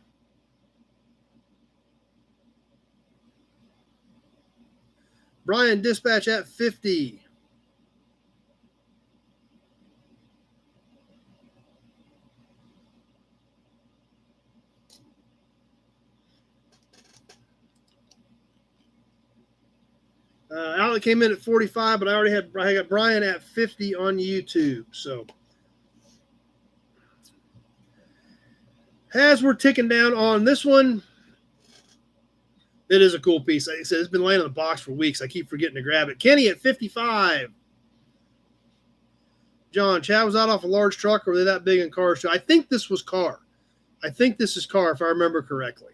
Brian Dispatch at 50. Outlet came in at 45, but I got Brian at 50 on YouTube. So as we're ticking down on this one, it is a cool piece. Like I said, it's been laying in the box for weeks. I keep forgetting to grab it. Kenny at 55. John, Chad was out off a large truck, or were they that big in cars? I think this was car. I think this is car, if I remember correctly.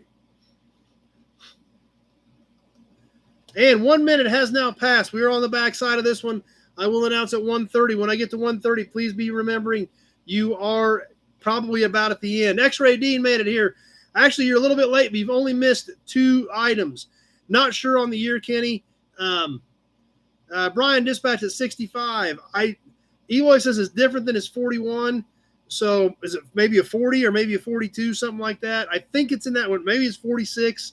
And 1 minute has now passed. We are on the back side of this one. I will announce at 1:30. When I get to 1:30, please be remembering you are probably about at the end. X-Ray Dean made it here. Actually, you're a little bit late, but you've only missed 2 items. Not sure on the year, Kenny. Brian Dispatch at 65. Eloy says it's different than his 41. So is it maybe a 40 or maybe a 42, something like that? I think it's in that one. Maybe it's 46,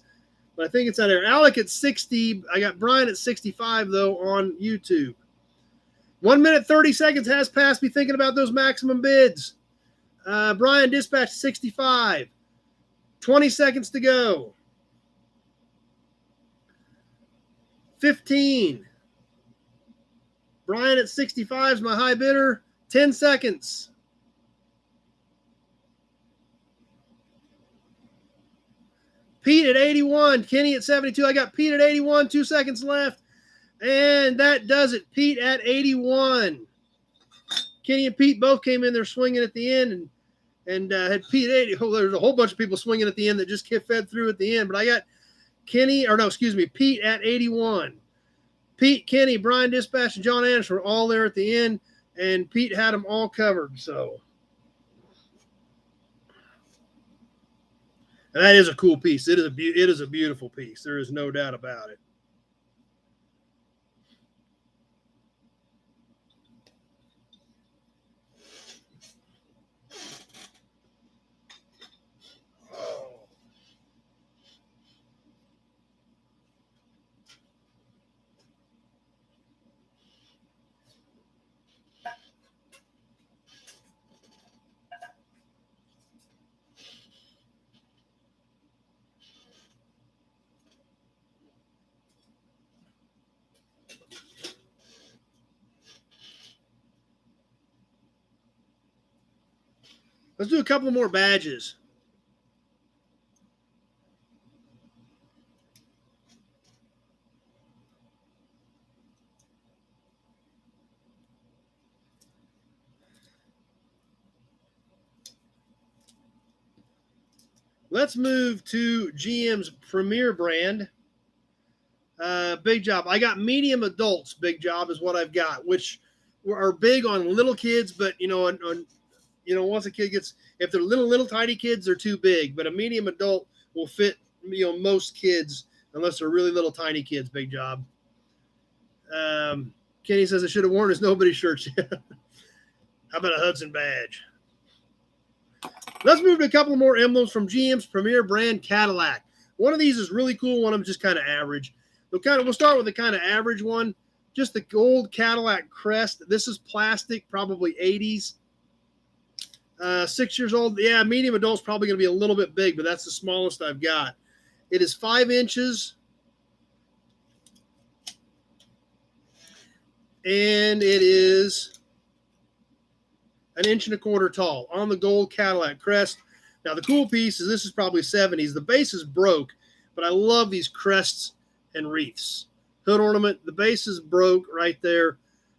but I think it's out there. Alec at 60. I got Brian at 65, though, on YouTube. 1 minute, 30 seconds has passed. Be thinking about those maximum bids. Brian Dispatch 65. 20 seconds to go. 15. Brian at 65 is my high bidder. 10 seconds. Pete at 81. Kenny at 72. I got Pete at 81. 2 seconds left. And that does it. Pete at 81. Kenny and Pete both came in there swinging at the end. and had Pete 80. There's a whole bunch of people swinging at the end that just fed through at the end. But I got Pete at 81. Pete, Kenny, Brian Dispatch, and John Anderson were all there at the end, and Pete had them all covered. So and that is a cool piece. It is a beautiful piece. There is no doubt about it. Let's do a couple more badges. Let's move to GM's premier brand. Big Job. I got medium adults. Big Job is what I've got, which are big on little kids, but once a kid gets, if they're little tiny kids, they're too big. But a medium adult will fit, most kids, unless they're really little tiny kids. Big Job. Kenny says I should have worn his nobody shirts. How about a Hudson badge? Let's move to a couple more emblems from GM's premier brand, Cadillac. One of these is really cool. One of them is just kind of average. We'll start with the kind of average one. Just the old Cadillac Crest. This is plastic, probably 80s. 6 years old. Yeah, medium adult's probably going to be a little bit big, but that's the smallest I've got. It is 5 inches. And it is 1.25 inches tall on the gold Cadillac Crest. Now, the cool piece is this is probably 70s. The base is broke, but I love these crests and wreaths. Hood ornament, the base is broke right there.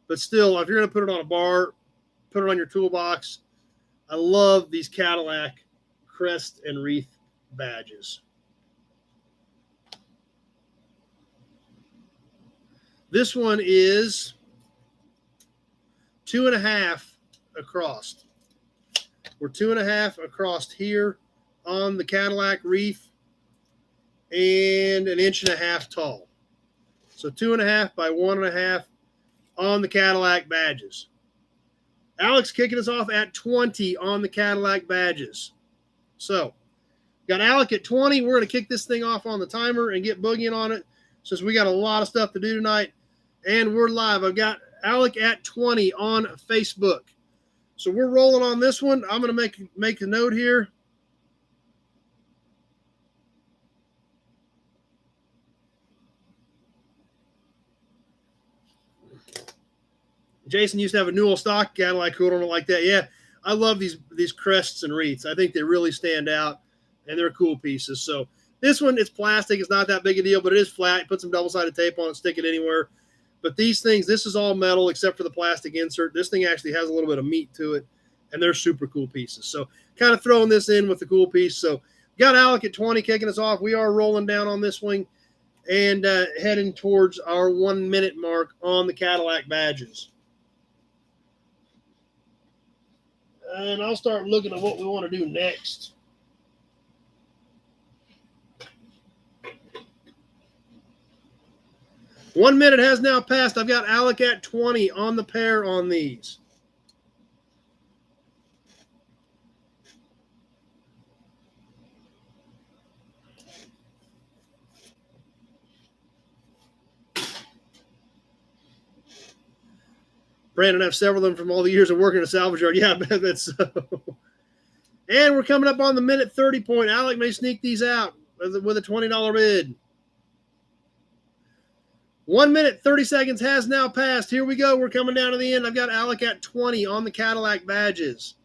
But still, if you're going to put it on a bar, put it on your toolbox. I love these Cadillac crest and wreath badges. This one is 2.5 across. We're 2.5 across here on the Cadillac wreath and 1.5 inches tall. So 2.5 by 1.5 on the Cadillac badges. Alex kicking us off at 20 on the Cadillac badges. So got Alec at 20. We're going to kick this thing off on the timer and get boogieing on it since we got a lot of stuff to do tonight. And we're live. I've got Alec at 20 on Facebook. So we're rolling on this one. I'm going to make a note here. Jason used to have a Newell stock Cadillac hood on it like that. Yeah, I love these crests and wreaths. I think they really stand out, and they're cool pieces. So this one, it's plastic. It's not that big a deal, but it is flat. Put some double-sided tape on it, stick it anywhere. But these things, this is all metal except for the plastic insert. This thing actually has a little bit of meat to it, and they're super cool pieces. So kind of throwing this in with the cool piece. So got Alec at 20 kicking us off. We are rolling down on this one and heading towards our 1 minute mark on the Cadillac badges. And I'll start looking at what we want to do next. One minute has now passed. I've got Alec at 20 on the pair on these. Brandon, I have several of them from all the years of working at a salvage yard. Yeah, I bet that's so. And we're coming up on the minute 30 point. Alec may sneak these out with a $20 bid. 1 minute, 30 seconds has now passed. Here we go. We're coming down to the end. I've got Alec at 20 on the Cadillac badges.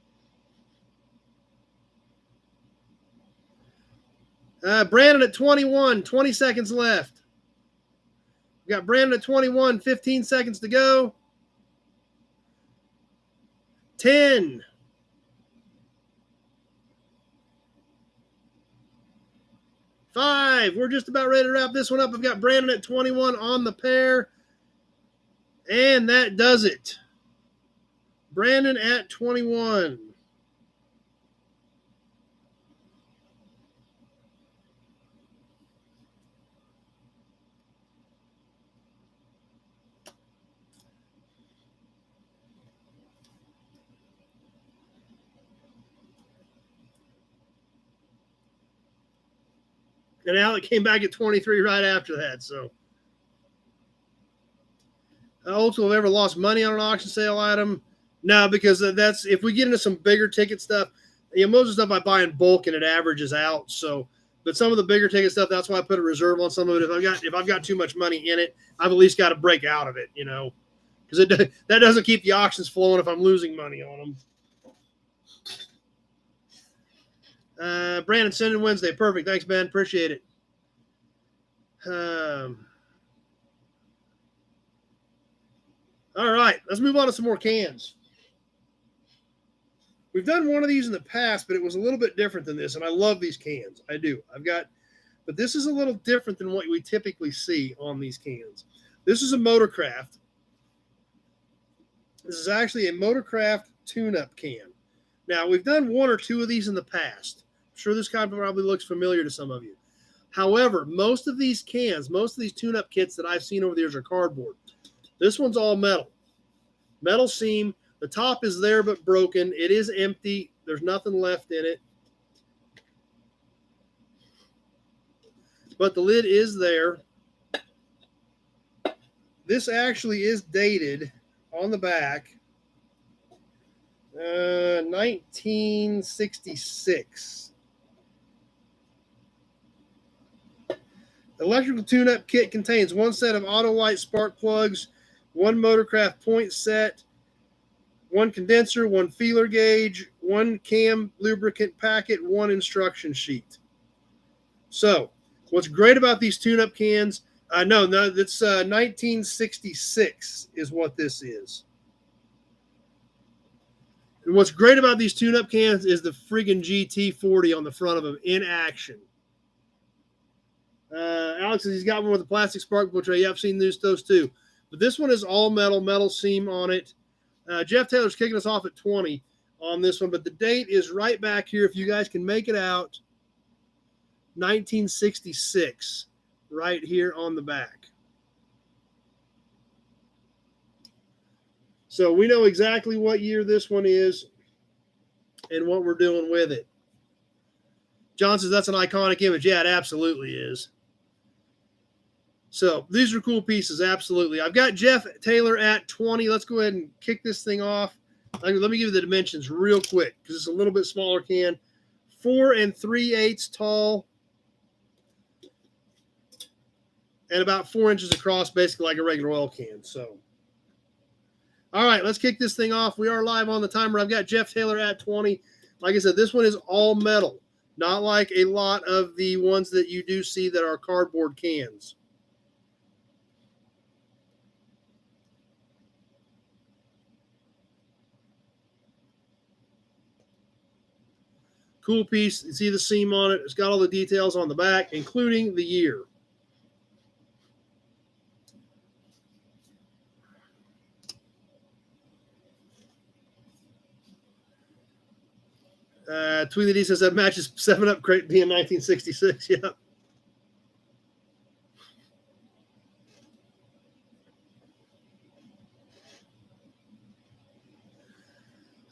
Brandon at 21, 20 seconds left. We've got Brandon at 21, 15 seconds to go. 10, 5. We're just about ready to wrap this one up. I've got Brandon at 21 on the pair. And that does it. Brandon at 21. And Alec came back at 23 right after that. So, also, have ever lost money on an auction sale item? No, because that's if we get into some bigger ticket stuff. Most of the stuff I buy in bulk and it averages out. So, but some of the bigger ticket stuff, that's why I put a reserve on some of it. If I've got too much money in it, I've at least got to break out of it, because that doesn't keep the auctions flowing if I'm losing money on them. Brandon, send in Wednesday. Perfect. Thanks, Ben. Appreciate it. All right. Let's move on to some more cans. We've done one of these in the past, but it was a little bit different than this, and I love these cans. I do. But this is a little different than what we typically see on these cans. This is a Motorcraft. This is actually a Motorcraft Tune-Up Can. Now, we've done one or two of these in the past. I'm sure this kind probably looks familiar to some of you. However, most of these cans, most of these tune-up kits that I've seen over the years are cardboard. This one's all metal. Metal seam. The top is there but broken. It is empty. There's nothing left in it. But the lid is there. This actually is dated on the back. 1966. Electrical tune-up kit contains one set of auto light spark plugs, one Motorcraft point set, one condenser, one feeler gauge, one cam lubricant packet, one instruction sheet. So, what's great about these tune-up cans, no, that's 1966 is what this is. And what's great about these tune-up cans is the friggin' GT40 on the front of them in action. Alex says he's got one with a plastic spark plug tray. Yeah, I've seen those too. But this one is all metal seam on it. Jeff Taylor's kicking us off at 20 on this one, but the date is right back here. If you guys can make it out, 1966, right here on the back. So we know exactly what year this one is and what we're doing with it. John says that's an iconic image. Yeah, it absolutely is. So these are cool pieces, absolutely. I've got Jeff Taylor at 20. Let's go ahead and kick this thing off. Let me give you the dimensions real quick because it's a little bit smaller can. 4 3/8 tall and about 4 inches across, basically like a regular oil can. So, all right, let's kick this thing off. We are live on the timer. I've got Jeff Taylor at 20. Like I said, this one is all metal, not like a lot of the ones that you do see that are cardboard cans. Cool piece. You see the seam on it. It's got all the details on the back, including the year. Tweety D says that matches 7-Up crate being 1966. Yeah.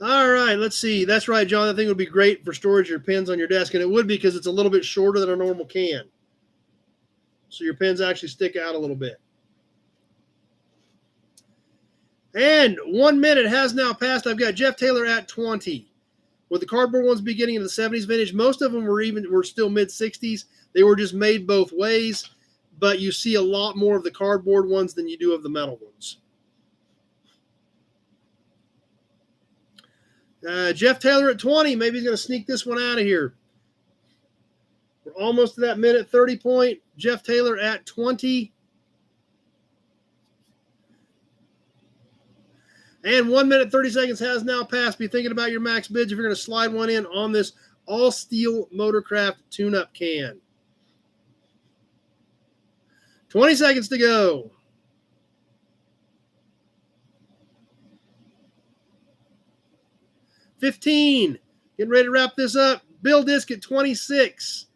All right, let's see. That's right, John. I think it would be great for storage your pens on your desk, and it would be because it's a little bit shorter than a normal can. So your pens actually stick out a little bit. And 1 minute has now passed. I've got Jeff Taylor at 20. With the cardboard ones beginning in the 70s vintage, most of them were still mid-60s. They were just made both ways, but you see a lot more of the cardboard ones than you do of the metal ones. Jeff Taylor at 20. Maybe he's going to sneak this one out of here. We're almost to that minute 30 point. Jeff Taylor at 20. And 1 minute 30 seconds has now passed. Be thinking about your max bids if you're going to slide one in on this all-steel Motorcraft tune-up can. 20 seconds to go. 15. Getting ready to wrap this up. Bill Disk at 26.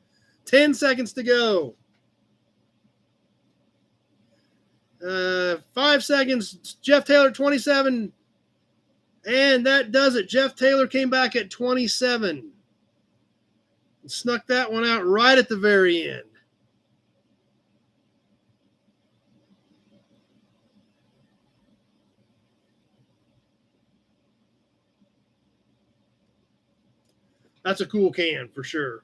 10 seconds to go. 5 seconds. Jeff Taylor, 27. And that does it. Jeff Taylor came back at 27. Snuck that one out right at the very end. That's a cool can for sure.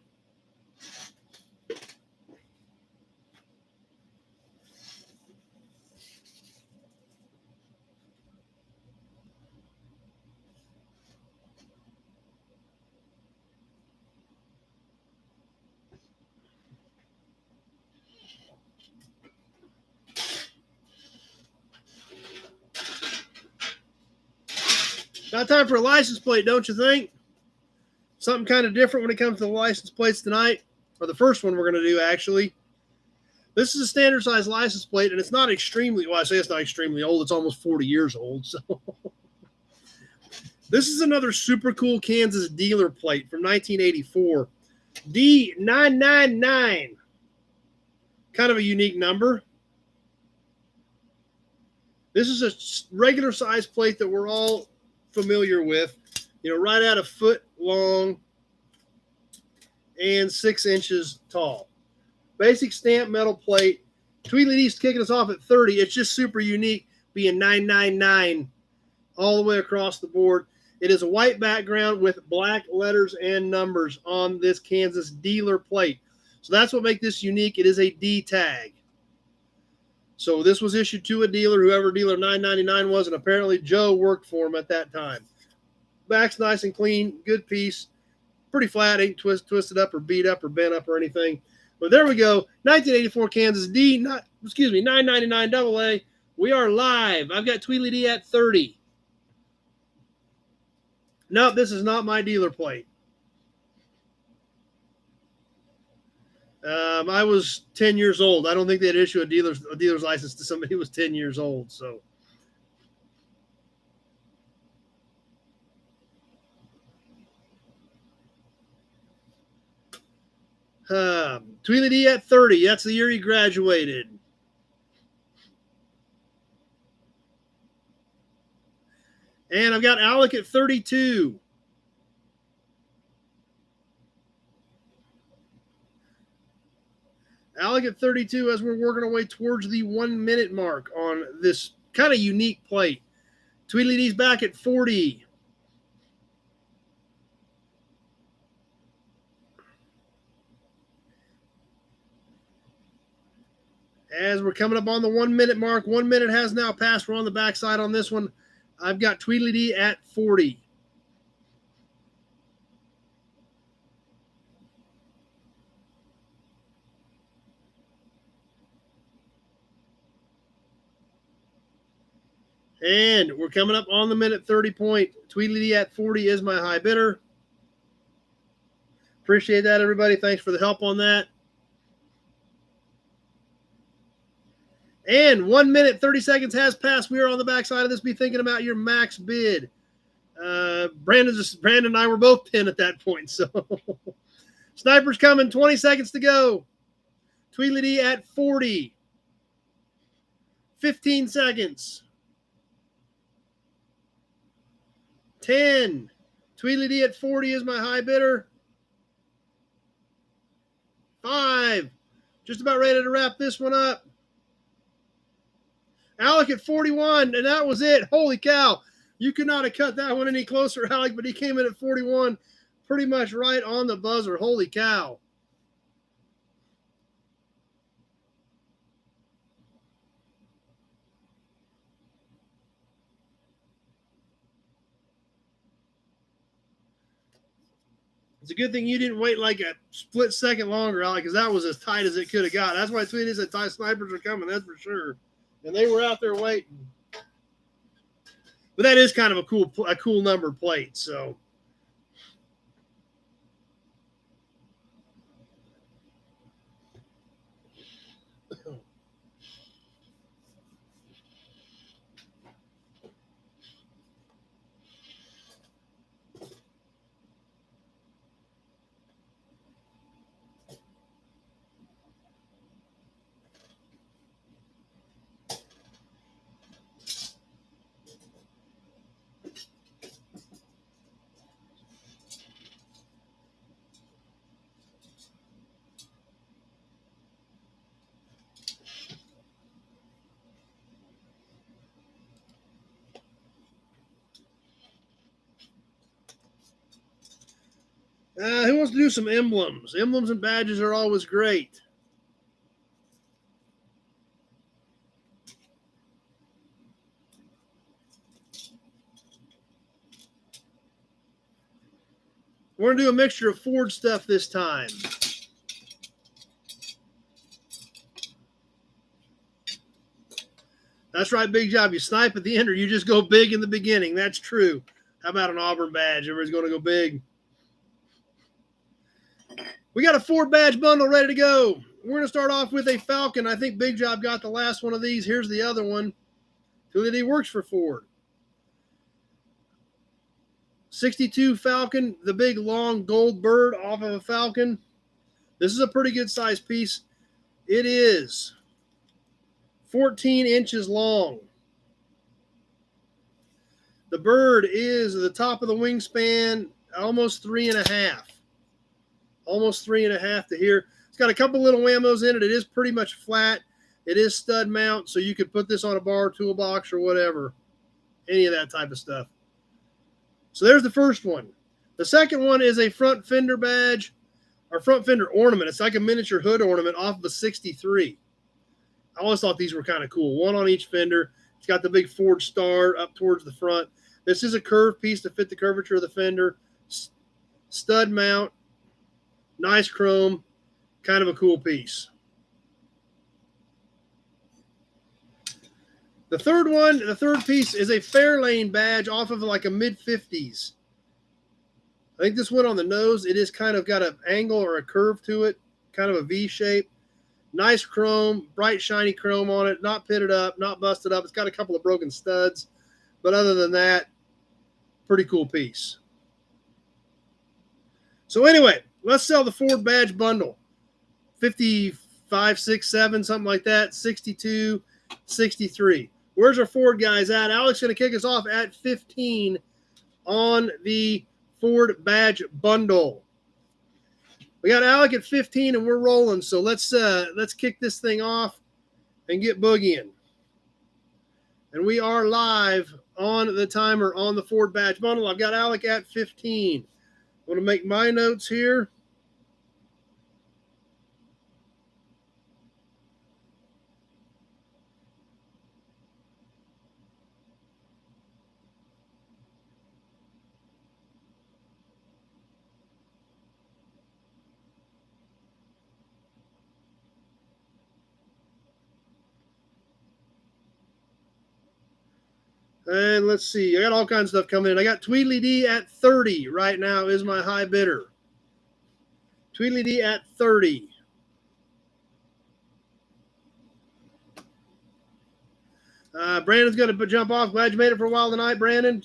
Got time for a license plate, don't you think? Something kind of different when it comes to the license plates tonight, or the first one we're going to do, actually. This is a standard size license plate, and it's not extremely, well, I say it's not extremely old. It's almost 40 years old. So this is another super cool Kansas dealer plate from 1984. D999. Kind of a unique number. This is a regular size plate that we're all familiar with. You know, right at a foot long and 6 inches tall. Basic stamp metal plate. Tweedledee's kicking us off at 30. It's just super unique, being 999 all the way across the board. It is a white background with black letters and numbers on this Kansas dealer plate. So that's what makes this unique. It is a D tag. So this was issued to a dealer, whoever dealer 999 was, and apparently Joe worked for him at that time. Back's nice and clean, good piece, pretty flat, ain't twisted up or beat up or bent up or anything. But there we go, 1984 Kansas 999 AA. We are live. I've got Tweedledee at 30. No, this is not my dealer plate. I was 10 years old. I don't think they'd issue a dealer's license to somebody who was 10 years old. So. Tweedledee at 30. That's the year he graduated. And I've got Alec at 32. Alec at 32 as we're working our way towards the 1 minute mark on this kind of unique plate. Tweedledee's back at 40. As we're coming up on the 1 minute mark, 1 minute has now passed. We're on the backside on this one. I've got Tweedledee at 40. And we're coming up on the minute 30 point. Tweedledee at 40 is my high bidder. Appreciate that, everybody. Thanks for the help on that. And 1 minute, 30 seconds has passed. We are on the backside of this. Be thinking about your max bid. Brandon and I were both pinned at that point. So Sniper's coming. 20 seconds to go. Tweedledee at 40. 15 seconds. 10. Tweedledee at 40 is my high bidder. 5. Just about ready to wrap this one up. Alec at 41, and that was it. Holy cow. You could not have cut that one any closer, Alec, but he came in at 41, pretty much right on the buzzer. Holy cow. It's a good thing you didn't wait like a split second longer, Alec, because that was as tight as it could have got. That's why Tweety said snipers are coming, that's for sure. And they were out there waiting. But that is kind of a cool numbered plate, so. Who wants to do some emblems? Emblems and badges are always great. We're going to do a mixture of Ford stuff this time. That's right, Big Job. You snipe at the end or you just go big in the beginning. That's true. How about an Auburn badge? Everybody's going to go big. We got a Ford badge bundle ready to go. We're going to start off with a Falcon. I think Big Job got the last one of these. Here's the other one. He works for Ford. 62 Falcon, the big long gold bird off of a Falcon. This is a pretty good size piece. It is 14 inches long. The bird is the top of the wingspan, almost 3.5. Almost 3.5 to here. It's got a couple little whammos in it. It is pretty much flat. It is stud mount, so you could put this on a bar toolbox or whatever. Any of that type of stuff. So there's the first one. The second one is a front fender badge, or front fender ornament. It's like a miniature hood ornament off of a 63. I always thought these were kind of cool. One on each fender. It's got the big Ford star up towards the front. This is a curved piece to fit the curvature of the fender. Stud mount. Nice chrome. Kind of a cool piece. The third piece is a Fairlane badge off of like a mid-50s. I think this went on the nose. It is kind of got an angle or a curve to it, kind of a V shape. Nice chrome, bright shiny chrome on it, not pitted up, not busted up. It's got a couple of broken studs, but other than that, pretty cool piece. So anyway, let's sell the Ford badge bundle. 55, 6, 7, something like that, 62, 63. Where's our Ford guys at? Alex is going to kick us off at 15 on the Ford badge bundle. We got Alec at 15 and we're rolling. So let's kick this thing off and get boogieing. And we are live on the timer on the Ford badge bundle. I've got Alec at 15. I'm going to make my notes here. And let's see. I got all kinds of stuff coming in. I got Tweedledee at 30 right now is my high bidder. Tweedledee at 30. Brandon's going to jump off. Glad you made it for a while tonight, Brandon.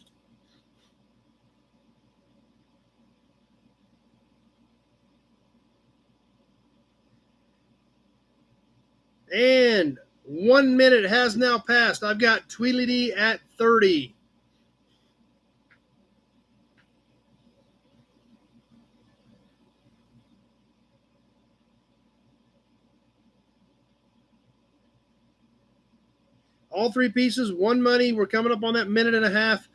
And 1 minute has now passed. I've got Tweedledee at 30. All three pieces, one money. We're coming up on that minute and a half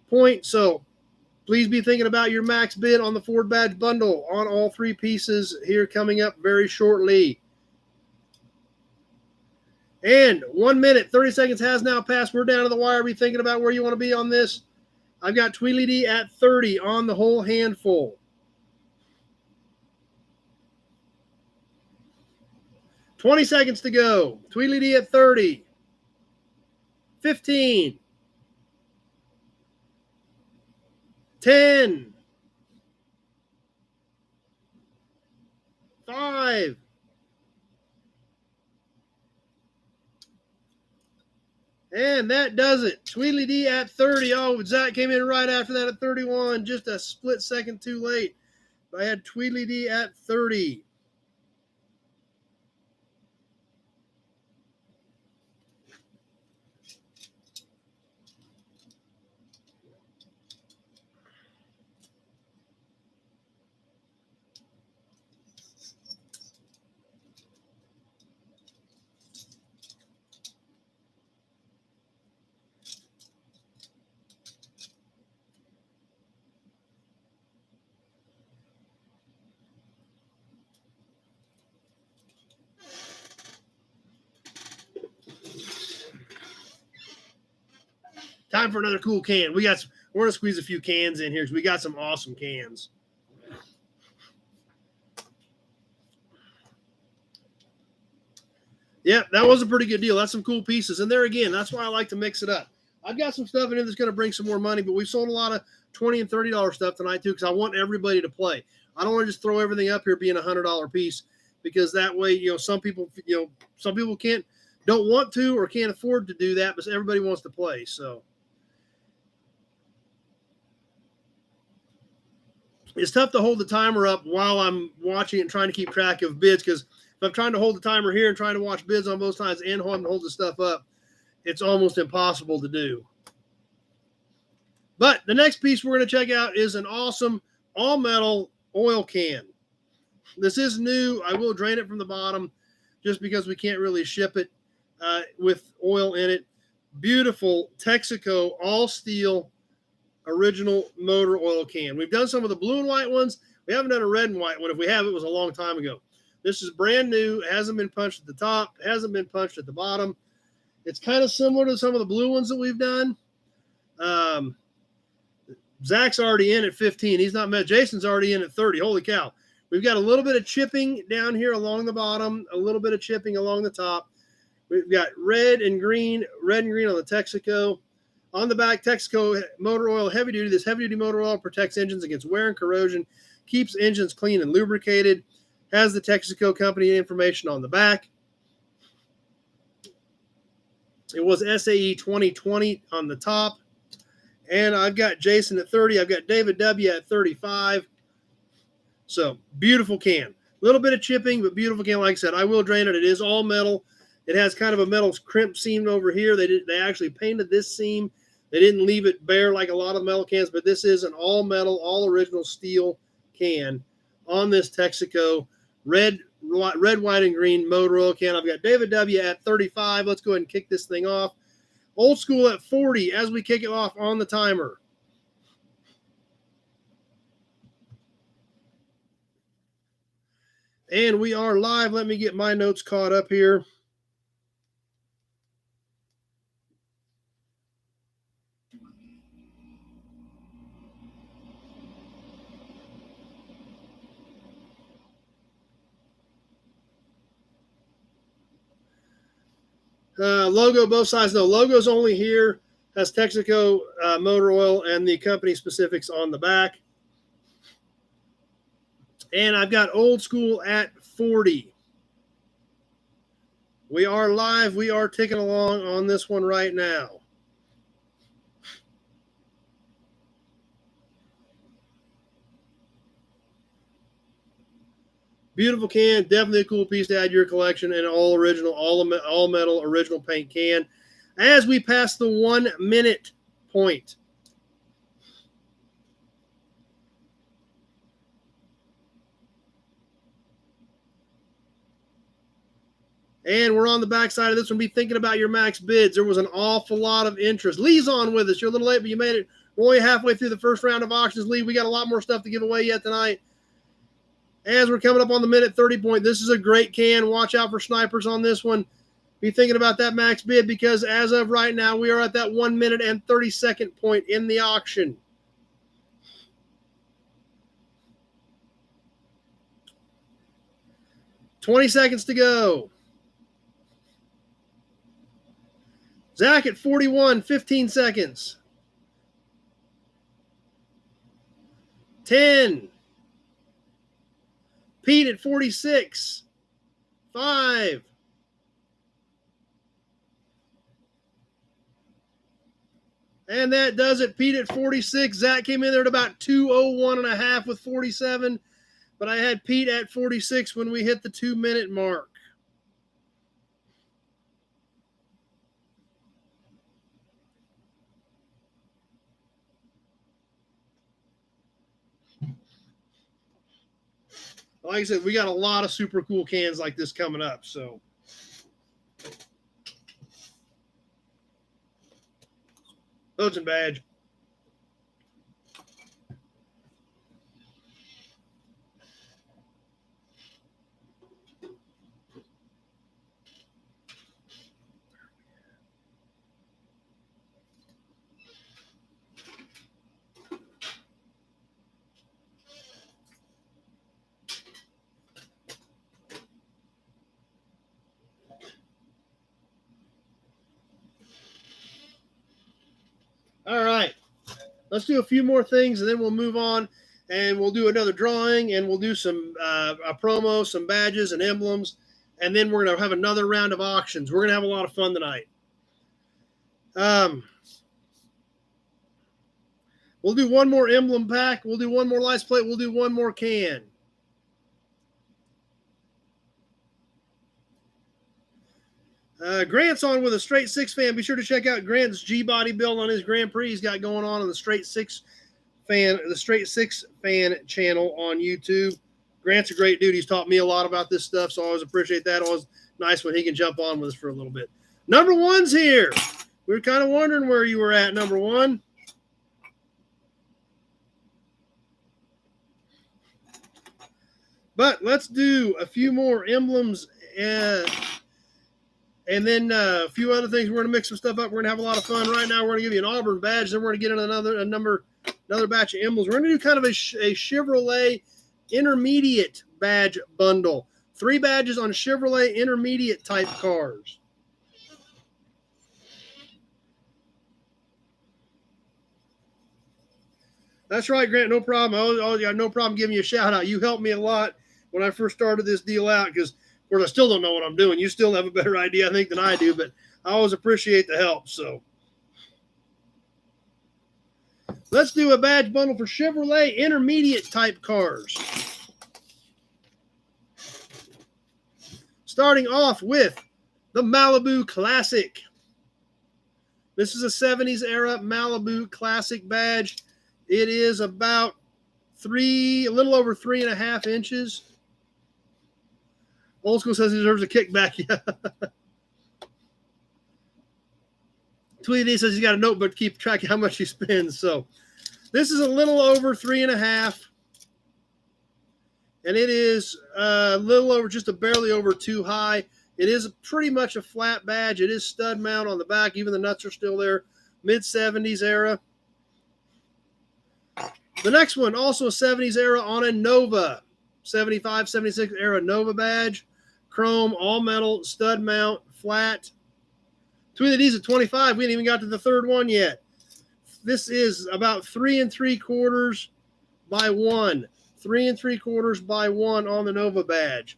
point. So please be thinking about your max bid on the Ford badge bundle on all three pieces here coming up very shortly. And 1 minute, 30 seconds has now passed. We're down to the wire. Be thinking about where you want to be on this. I've got Tweedledee at 30 on the whole handful. 20 seconds to go. Tweedledee at 30. 15. 10. 5. And that does it. Tweedledee at 30. Oh, Zach came in right after that at 31. Just a split second too late. I had Tweedledee at 30. Time for another cool can. We're going to squeeze a few cans in here because we got some awesome cans. Yeah, that was a pretty good deal. That's some cool pieces. And there again, that's why I like to mix it up. I've got some stuff in here that's going to bring some more money, but we've sold a lot of $20 and $30 stuff tonight too because I want everybody to play. I don't want to just throw everything up here being a $100 piece because that way, some people don't want to or can't afford to do that, but everybody wants to play. So it's tough to hold the timer up while I'm watching and trying to keep track of bids because if I'm trying to hold the timer here and trying to watch bids on both sides and hold the stuff up, it's almost impossible to do. But the next piece we're going to check out is an awesome all-metal oil can. This is new. I will drain it from the bottom just because we can't really ship it with oil in it. Beautiful Texaco all-steel original motor oil can. We've done some of the blue and white ones. We haven't done a red and white one. If we have, it was a long time ago. This is brand new. It hasn't been punched at the top. It hasn't been punched at the bottom. It's kind of similar to some of the blue ones that we've done. Zach's already in at 15. He's not met. Jason's already in at 30. Holy cow. We've got a little bit of chipping down here along the bottom, a little bit of chipping along the top. We've got red and green on the Texaco. On the back, Texaco motor oil heavy duty. This heavy duty motor oil protects engines against wear and corrosion, keeps engines clean and lubricated, has the Texaco company information on the back. It was SAE 2020 on the top. And I've got Jason at 30. I've got David W. at 35. So, beautiful can. A little bit of chipping, but beautiful can. Like I said, I will drain it. It is all metal. It has kind of a metal crimp seam over here. They actually painted this seam. They didn't leave it bare like a lot of metal cans, but this is an all metal, all original steel can on this Texaco red, white, and green motor oil can. I've got David W. at 35. Let's go ahead and kick this thing off. Old School at 40 as we kick it off on the timer. And we are live. Let me get my notes caught up here. Logo, both sides. No, logo's only here. Has Texaco motor oil and the company specifics on the back. And I've got Old School at 40. We are live. We are ticking along on this one right now. Beautiful can, definitely a cool piece to add to your collection, and all original, all metal original paint can. As we pass the 1 minute point. And we're on the backside of this one. Be thinking about your max bids. There was an awful lot of interest. Lee's on with us. You're a little late, but you made it. We're only halfway through the first round of auctions. Lee, we got a lot more stuff to give away yet tonight. As we're coming up on the minute 30 point, this is a great can. Watch out for snipers on this one. Be thinking about that max bid because as of right now, we are at that 1 minute and 30-second point in the auction. $20 seconds to go. Zach at 41, 15 seconds. 10. Pete at 46. 5. And that does it. Pete at 46. Zach came in there at about 2:01.5 with 47. But I had Pete at 46 when we hit the 2 minute mark. Like I said, we got a lot of super cool cans like this coming up. So, Mopar Badge. let's do a few more things, and then we'll move on, and we'll do another drawing, and we'll do some a promo, some badges and emblems, and then we're going to have another round of auctions. We're going to have a lot of fun tonight. We'll do one more emblem pack. We'll do one more license plate. We'll do one more can. Grant's on with a straight six fan. Be sure to check out Grant's G-body build on his Grand Prix he's got going on the straight six fan channel on YouTube. Grant's a great dude. He's taught me a lot about this stuff, so I always appreciate that. Always nice when he can jump on with us for a little bit. Number one's here. We were kind of wondering where you were at, number one. But let's do a few more emblems and then a few other things. We're going to mix some stuff up. We're going to have a lot of fun. Right now, we're going to give you an Auburn badge. Then we're going to get another batch of emblems. We're going to do kind of a Chevrolet intermediate badge bundle. 3 badges on Chevrolet intermediate type cars. That's right, Grant. No problem. I got no problem giving you a shout out. You helped me a lot when I first started this deal out because, of course, I still don't know what I'm doing. You still have a better idea, I think, than I do, but I always appreciate the help. So let's do a badge bundle for Chevrolet intermediate type cars. Starting off with the Malibu Classic. This is a 70s era Malibu Classic badge. It is about a little over 3.5 inches. Old School says he deserves a kickback. Yeah. Tweety says he's got a notebook to keep track of how much he spends. So this is a little over 3.5. And it is a little over, just a barely over 2 high. It is pretty much a flat badge. It is stud mount on the back. Even the nuts are still there. Mid-70s era. The next one, also a 70s era on a Nova. 75, 76 era Nova badge. Chrome, all metal, stud mount, flat. Between these at 25, we ain't even got to the third one yet. This is about 3 3/4 by 1. 3 3/4 by 1 on the Nova badge.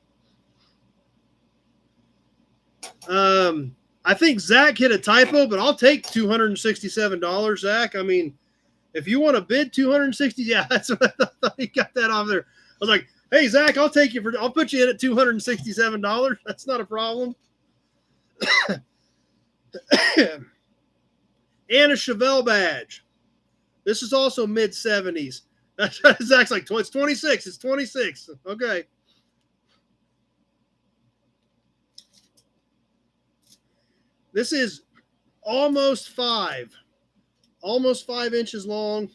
I think Zach hit a typo, but I'll take $267, Zach. I mean, if you want to bid $260, yeah, that's what I thought. You got that off there. I was like, hey, Zach, I'll put you in at $267. That's not a problem. And a Chevelle badge. This is also mid-70s. Zach's like, it's 26. It's 26. Okay. This is almost 5 inches long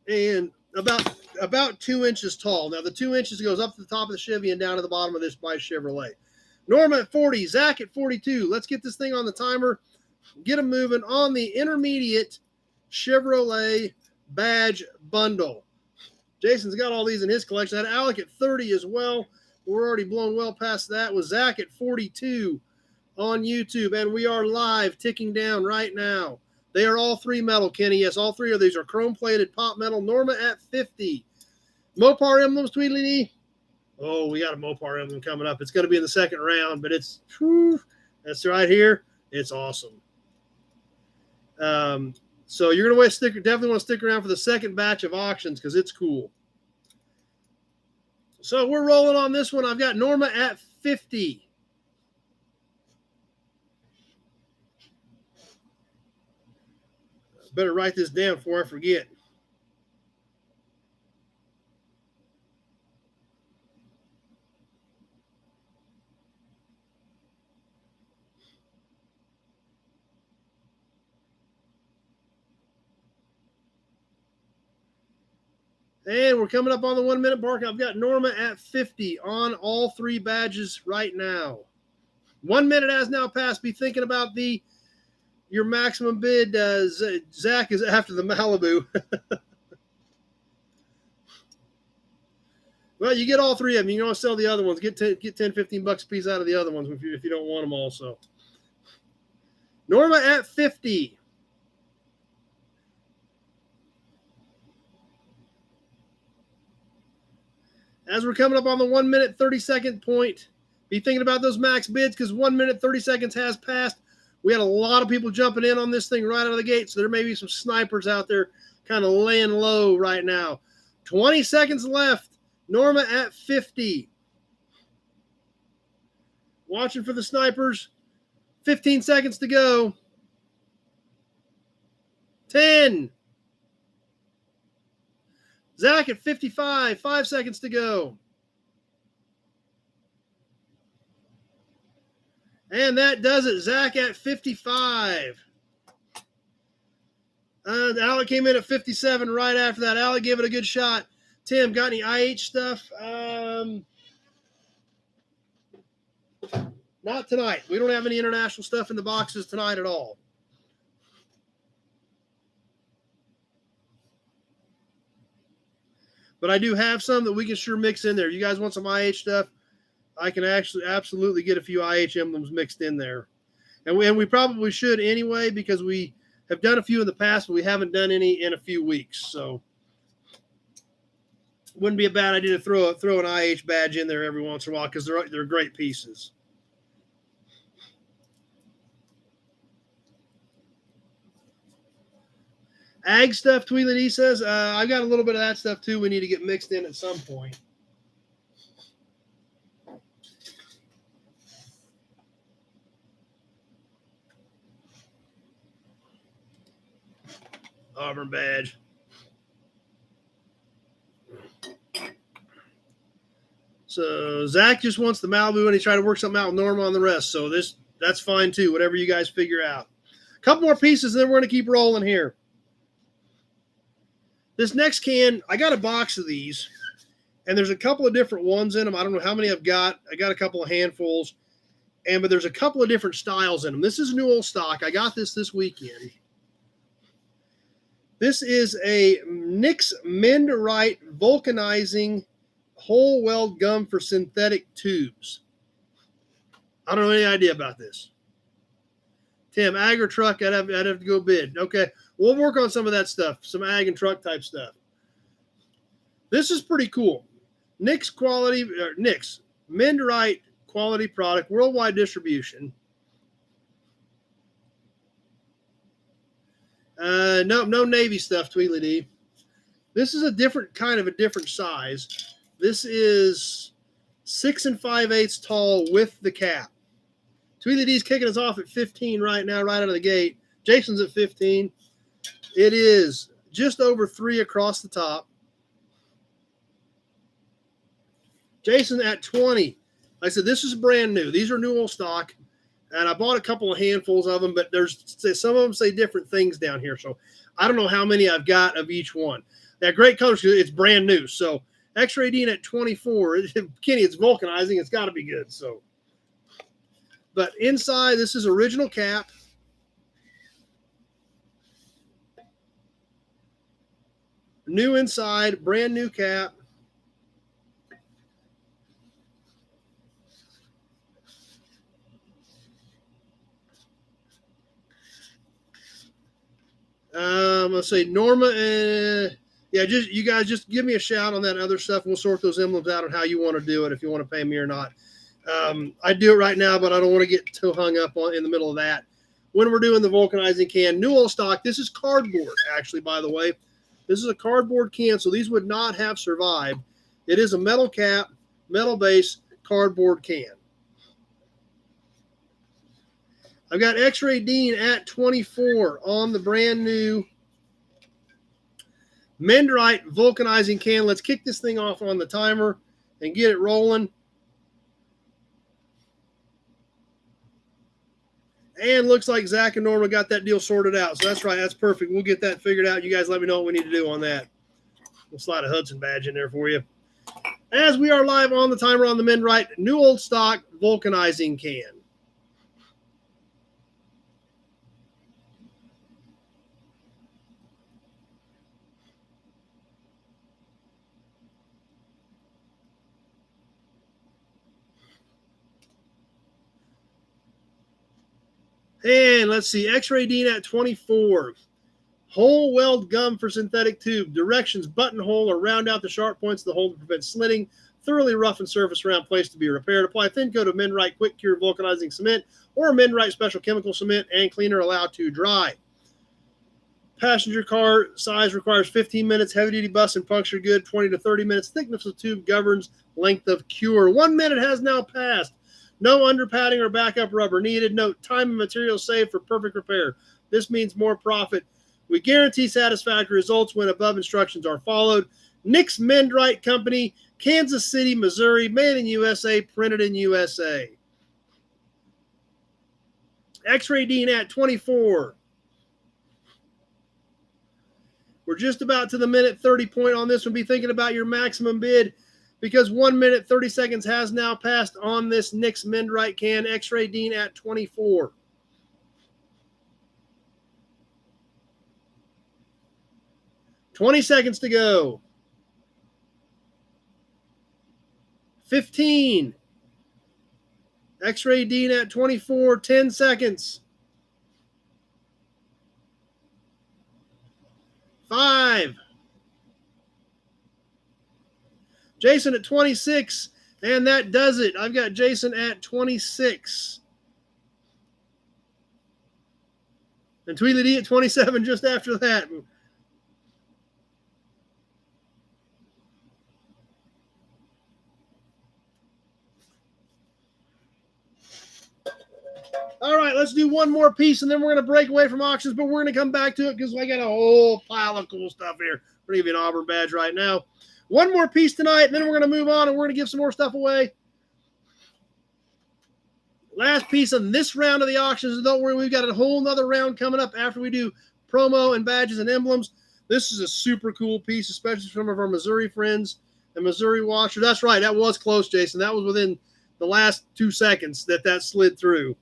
and about 2 inches tall. Now, the 2 inches goes up to the top of the Chevy and down to the bottom of this by Chevrolet. Norm at 40, Zach at 42. Let's get this thing on the timer. Get them moving on the intermediate Chevrolet badge bundle. Jason's got all these in his collection. I had Alec at 30 as well. We're already blown well past that. With Zach at 42 on YouTube. And we are live, ticking down right now. They are all 3 metal, Kenny. Yes, all 3 of these are chrome-plated pop metal. Norma at 50. Mopar emblems, Tweedledee. Oh, we got a Mopar emblem coming up. It's going to be in the second round, but that's right here. It's awesome. So you're going to definitely want to stick around for the second batch of auctions because it's cool. So we're rolling on this one. I've got Norma at 50. Better write this down before I forget. And we're coming up on the 1 minute mark. I've got Norma at 50 on all 3 badges right now. 1 minute has now passed. Be thinking about your maximum bid. Zach is after the Malibu. Well, you get all 3 of them. You can always sell the other ones. Get 10, $15 a piece out of the other ones if you don't want them all. So Norma at 50. As we're coming up on the 1 minute, 30-second point, be thinking about those max bids because 1 minute, 30 seconds has passed. We had a lot of people jumping in on this thing right out of the gate, so there may be some snipers out there kind of laying low right now. 20 seconds left. Norma at 50. Watching for the snipers. 15 seconds to go. 10. Zach at 55. 5 seconds to go. And that does it. Zach at 55. Alec came in at 57 right after that. Alec gave it a good shot. Tim, got any IH stuff? Not tonight. We don't have any international stuff in the boxes tonight at all. But I do have some that we can sure mix in there. You guys want some IH stuff? I can actually absolutely get a few IH emblems mixed in there. And we probably should anyway because we have done a few in the past, but we haven't done any in a few weeks. So wouldn't be a bad idea to throw an IH badge in there every once in a while because they're great pieces. Ag stuff, Tweelet E says, I've got a little bit of that stuff too we need to get mixed in at some point. Auburn badge. So Zach just wants the Malibu and he tried to work something out with Norma on the rest. So that's fine too, whatever you guys figure out. A couple more pieces and then we're going to keep rolling here. This next can, I got a box of these, and there's a couple of different ones in them. I don't know how many I've got. I got a couple of handfuls, but there's a couple of different styles in them. This is new old stock. I got this weekend. This is a Nix Mend Right vulcanizing whole weld gum for synthetic tubes. I don't know any idea about this. Tim, ag or truck? I'd have to go bid. Okay. We'll work on some of that stuff, some ag and truck type stuff. This is pretty cool. Nix Mend Right quality product, worldwide distribution. No Navy stuff, Tweedly D. This is a different size. This is 6 5/8 tall with the cap. Tweedly D's kicking us off at 15 right now, right out of the gate. Jason's at 15. It is just over 3 across the top. Jason at 20. Like I said, this is brand new. These are new old stock. And I bought a couple of handfuls of them, but some of them say different things down here. So I don't know how many I've got of each one. That great color, it's brand new. So X-Ray Dean at 24. Kenny, it's vulcanizing. It's got to be good. So, but inside, this is original cap. New inside, brand new cap. Let's say Norma and you guys just give me a shout on that other stuff. We'll sort those emblems out on how you want to do it, if you want to pay me or not. I do it right now, but I don't want to get too hung up in the middle of that. When we're doing the vulcanizing can, new old stock. This is cardboard, actually, by the way. This is a cardboard can, so these would not have survived. It is a metal cap, metal base, cardboard can. I've got X-Ray Dean at 24 on the brand new Mend Right vulcanizing can. Let's kick this thing off on the timer and get it rolling. And looks like Zach and Norma got that deal sorted out. So that's right. That's perfect. We'll get that figured out. You guys let me know what we need to do on that. We'll slide a Hudson badge in there for you. As we are live on the timer on the Mend Right new old stock vulcanizing can. And let's see, X-Ray Dean at 24. Hole weld gum for synthetic tube. Directions: buttonhole or round out the sharp points of the hole to prevent slitting. Thoroughly roughened surface around place to be repaired. Apply thin coat of Mendrite Quick Cure vulcanizing cement or Mendrite Special Chemical Cement and cleaner allowed to dry. Passenger car size requires 15 minutes. Heavy duty bus and puncture good 20 to 30 minutes. Thickness of tube governs length of cure. 1 minute has now passed. No under padding or backup rubber needed. Note: time and material saved for perfect repair. This means more profit. We guarantee satisfactory results when above instructions are followed. Nick's Mendrite Company, Kansas City, Missouri, made in USA, printed in USA. X-Ray Dean at 24. We're just about to the minute 30 point on this one. Be thinking about your maximum bid because 1 minute 30 seconds has now passed on this Nick's Mendrite can. X-Ray Dean at 24. $20 seconds to go. 15. X-Ray Dean at 24. 10 seconds. 5. Jason at 26. And that does it. I've got Jason at 26. And Tweedledee D at 27 just after that. All right, let's do one more piece, and then we're going to break away from auctions, but we're going to come back to it because I got a whole pile of cool stuff here. We're going to give you an Auburn badge right now. One more piece tonight, and then we're going to move on, and we're going to give some more stuff away. Last piece of this round of the auctions, and don't worry, we've got a whole nother round coming up after we do promo and badges and emblems. This is a super cool piece, especially for some of our Missouri friends and Missouri watchers. That's right, that was close, Jason. That was within the last 2 seconds that slid through.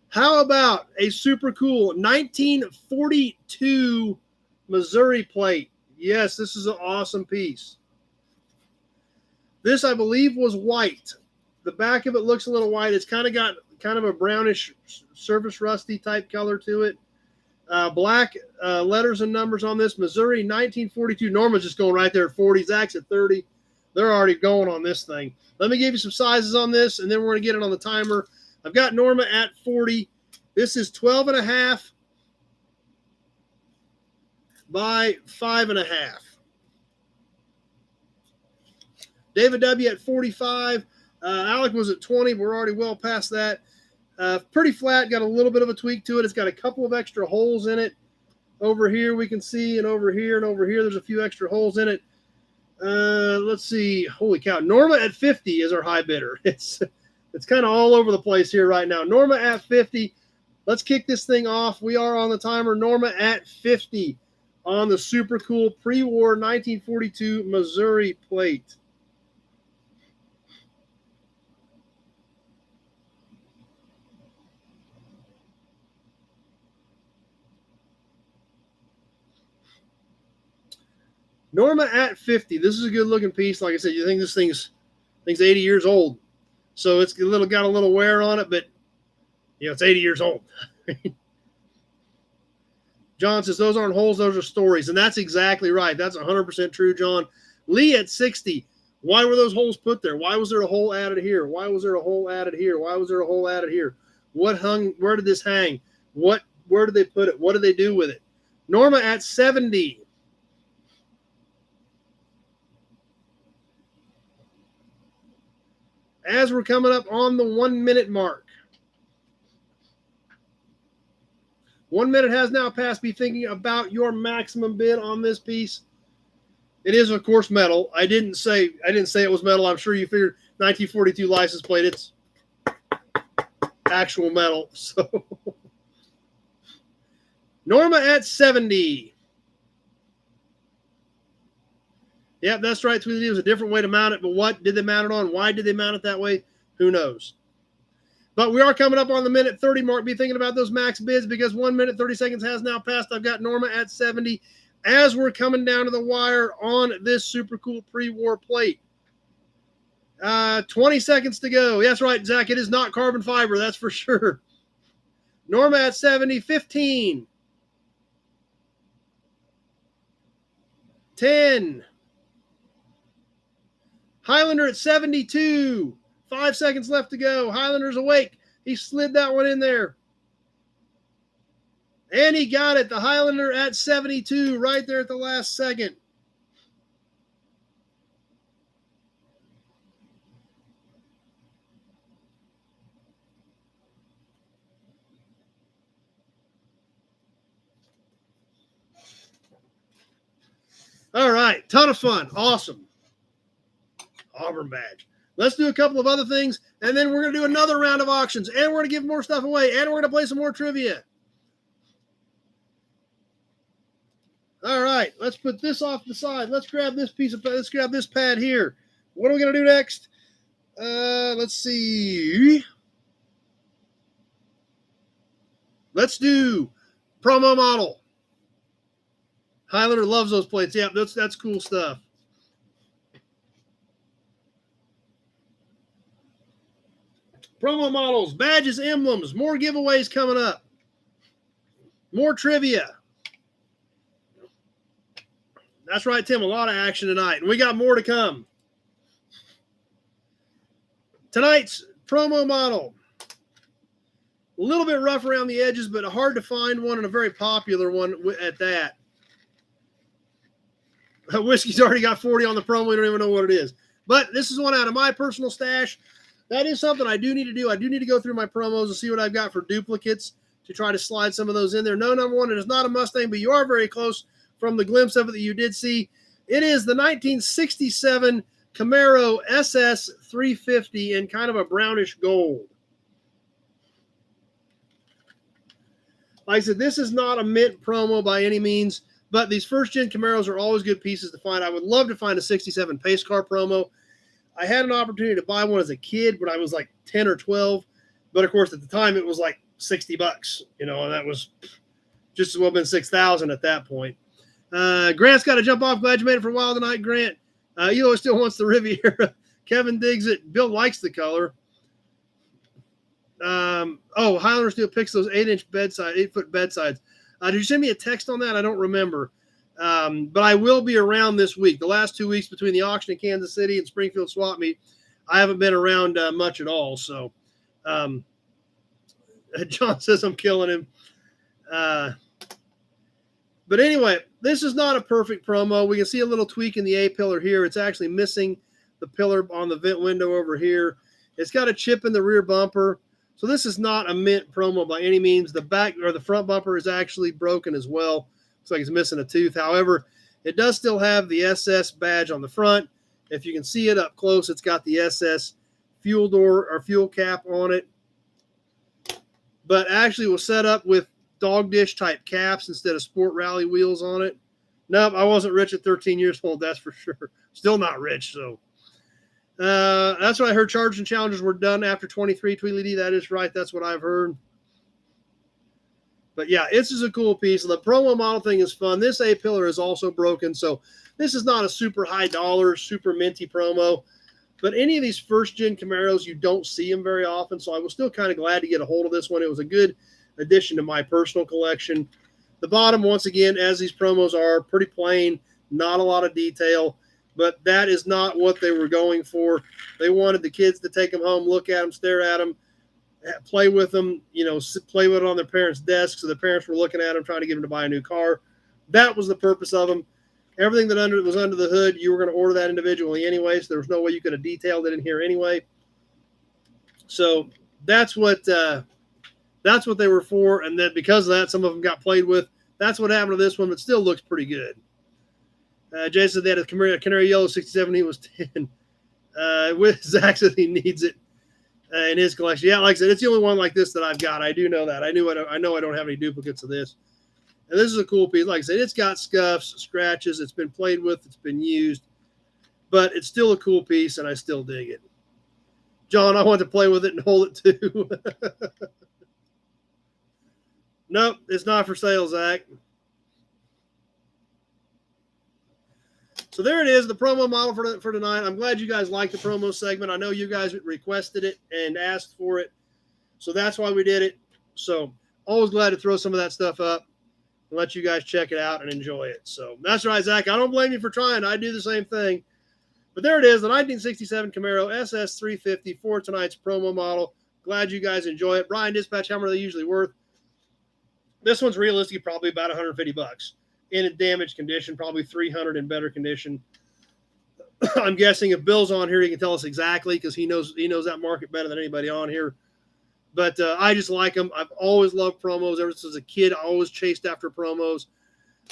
How about a super cool 1942 Missouri plate? Yes, this is an awesome piece. This, I believe, was white. The back of it looks a little white. It's kind of got kind of a brownish surface rusty type color to it. Black letters and numbers on this. Missouri 1942. Norma's just going right there at 40. Zach's at 30. They're already going on this thing. Let me give you some sizes on this, and then we're going to get it on the timer. I've got Norma at 40. This is 12.5 by 5.5. David W. at 45. Alec was at 20. We're already well past that. Pretty flat. Got a little bit of a tweak to it. It's got a couple of extra holes in it. Over here we can see, and over here and over here there's a few extra holes in it. Let's see. Holy cow. Norma at 50 is our high bidder. It's kind of all over the place here right now. Norma at 50. Let's kick this thing off. We are on the timer. Norma at 50 on the super cool pre-war 1942 Missouri plate. Norma at 50. This is a good looking piece. Like I said, you think this thing's 80 years old. So it's got a little wear on it, but it's 80 years old. John says those aren't holes, those are stories. And that's exactly right. That's 100% true, John. Lee at 60. Why were those holes put there? Why was there a hole added here? Why was there a hole added here? Why was there a hole added here? What hung? Where did this hang? Where did they put it? What did they do with it? Norma at 70. As we're coming up on the 1 minute mark. 1 minute has now passed. Be thinking about your maximum bid on this piece. It is, of course, metal. I didn't say it was metal. I'm sure you figured 1942 license plate. It's actual metal. So Norma at 70. Yep, that's right. Tweedledee was a different way to mount it, but what did they mount it on? Why did they mount it that way? Who knows? But we are coming up on the minute 30 mark. Be thinking about those max bids because 1 minute 30 seconds has now passed. I've got Norma at 70 as we're coming down to the wire on this super cool pre-war plate. 20 seconds to go. That's right, Zach. It is not carbon fiber. That's for sure. Norma at 70, 15. 10. Highlander at 72. 5 seconds left to go. Highlander's awake. He slid that one in there. And he got it. The Highlander at 72 right there at the last second. All right. Ton of fun. Awesome. Auburn badge. Let's do a couple of other things, and then we're going to do another round of auctions, and we're going to give more stuff away, and we're going to play some more trivia. All right, let's put this off the side. Let's grab this pad here. What are we going to do next? Let's see. Let's do promo model. Highlander loves those plates. Yeah, that's cool stuff. Promo models, badges, emblems, more giveaways coming up. More trivia. That's right, Tim. A lot of action tonight. And we got more to come. Tonight's promo model. A little bit rough around the edges, but hard to find one, and a very popular one at that. Whiskey's already got 40 on the promo. We don't even know what it is. But this is one out of my personal stash. That is something I do need to do. I do need to go through my promos and see what I've got for duplicates to try to slide some of those in there. No, number one, it is not a Mustang, but you are very close from the glimpse of it that you did see. It is the 1967 Camaro Ss 350 in kind of a brownish gold. Like I said, this is not a mint promo by any means, but these first-gen Camaros are always good pieces to find. I would love to find a 67 pace car promo. I had an opportunity to buy one as a kid when I was like 10 or 12. But, of course, at the time, it was like $60, and that was just as well been $6,000 at that point. Grant's got to jump off. Glad you made it for a while tonight, Grant. Elo still wants the Riviera. Kevin digs it. Bill likes the color. Highlander still picks those 8-foot bedsides. Did you send me a text on that? I don't remember. But I will be around this week. The last 2 weeks between the auction in Kansas City and Springfield Swap Meet, I haven't been around much at all. So John says I'm killing him. But anyway, this is not a perfect promo. We can see a little tweak in the A-pillar here. It's actually missing the pillar on the vent window over here. It's got a chip in the rear bumper. So this is not a mint promo by any means. The back or the front bumper is actually broken as well. Looks like it's missing a tooth. However, it does still have the SS badge on the front. If you can see it up close, it's got the SS fuel door or fuel cap on it. But actually was set up with dog dish type caps instead of sport rally wheels on it. Nope, I wasn't rich at 13 years old, that's for sure. Still not rich, so. That's what I heard. Chargers and Challengers were done after 23 Tweedledee. That is right. That's what I've heard. But yeah, this is a cool piece. The promo model thing is fun. This A-pillar is also broken, so this is not a super high dollar, super minty promo. But any of these first-gen Camaros, you don't see them very often, so I was still kind of glad to get a hold of this one. It was a good addition to my personal collection. The bottom, once again, as these promos are, pretty plain, not a lot of detail. But that is not what they were going for. They wanted the kids to take them home, look at them, stare at them, play with them, play with it on their parents' desk. So the parents were looking at them, trying to get them to buy a new car. That was the purpose of them. Everything that was under the hood, you were going to order that individually anyway. So there was no way you could have detailed it in here anyway. So that's what they were for. And then because of that, some of them got played with. That's what happened to this one, but still looks pretty good. Jay said they had a Canary Yellow 67. He was 10. Zach said he needs it in his collection. Yeah, like I said, it's the only one like this that I've got. I do know that. I know I don't have any duplicates of this. And this is a cool piece. Like I said, it's got scuffs, scratches. It's been played with. It's been used. But it's still a cool piece, and I still dig it. John, I want to play with it and hold it too. Nope, it's not for sale, Zach. So there it is, the promo model for tonight. I'm glad you guys liked the promo segment. I know you guys requested it and asked for it. So that's why we did it. So always glad to throw some of that stuff up. and let you guys check it out and enjoy it. So that's right, Zach. I don't blame you for trying. I do the same thing. But there it is, the 1967 Camaro Ss 350 for tonight's promo model. Glad you guys enjoy it. Brian Dispatch, how much are they usually worth? This one's realistically probably about $150 in a damaged condition, probably $300 in better condition. I'm guessing if Bill's on here, he can tell us exactly because he knows that market better than anybody on here. But I just like them. I've always loved promos. Ever since a kid, I always chased after promos.